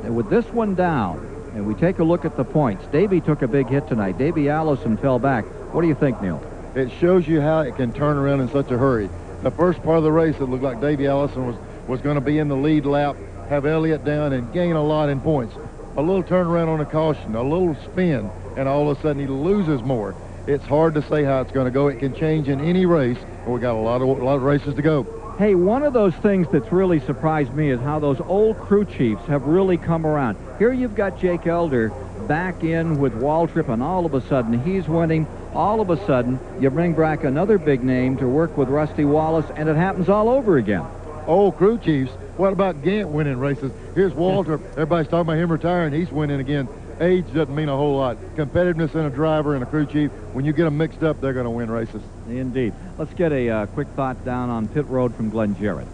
with this one down, and we take a look at the points, Davey took a big hit tonight. Davey Allison fell back. What do you think, Neil? It shows you how it can turn around in such a hurry. The first part of the race, it looked like Davey Allison was going to be in the lead lap, have Elliott down, and gain a lot in points. A little turnaround on a caution, a little spin, and all of a sudden he loses more. It's hard to say how it's going to go. It can change in any race, and we got a lot of races to go. Hey, one of those things that's really surprised me is how those old crew chiefs have really come around. Here you've got Jake Elder back in with Waltrip, and all of a sudden he's winning. All of a sudden you bring back another big name to work with Rusty Wallace, and it happens all over again. Old crew chiefs. What about Gant winning races? Here's Waltrip. Everybody's talking about him retiring. He's winning again. Age doesn't mean a whole lot. Competitiveness in a driver and a crew chief, when you get them mixed up, they're going to win races. Indeed. Let's get a quick thought down on pit road from Glenn Jarrett.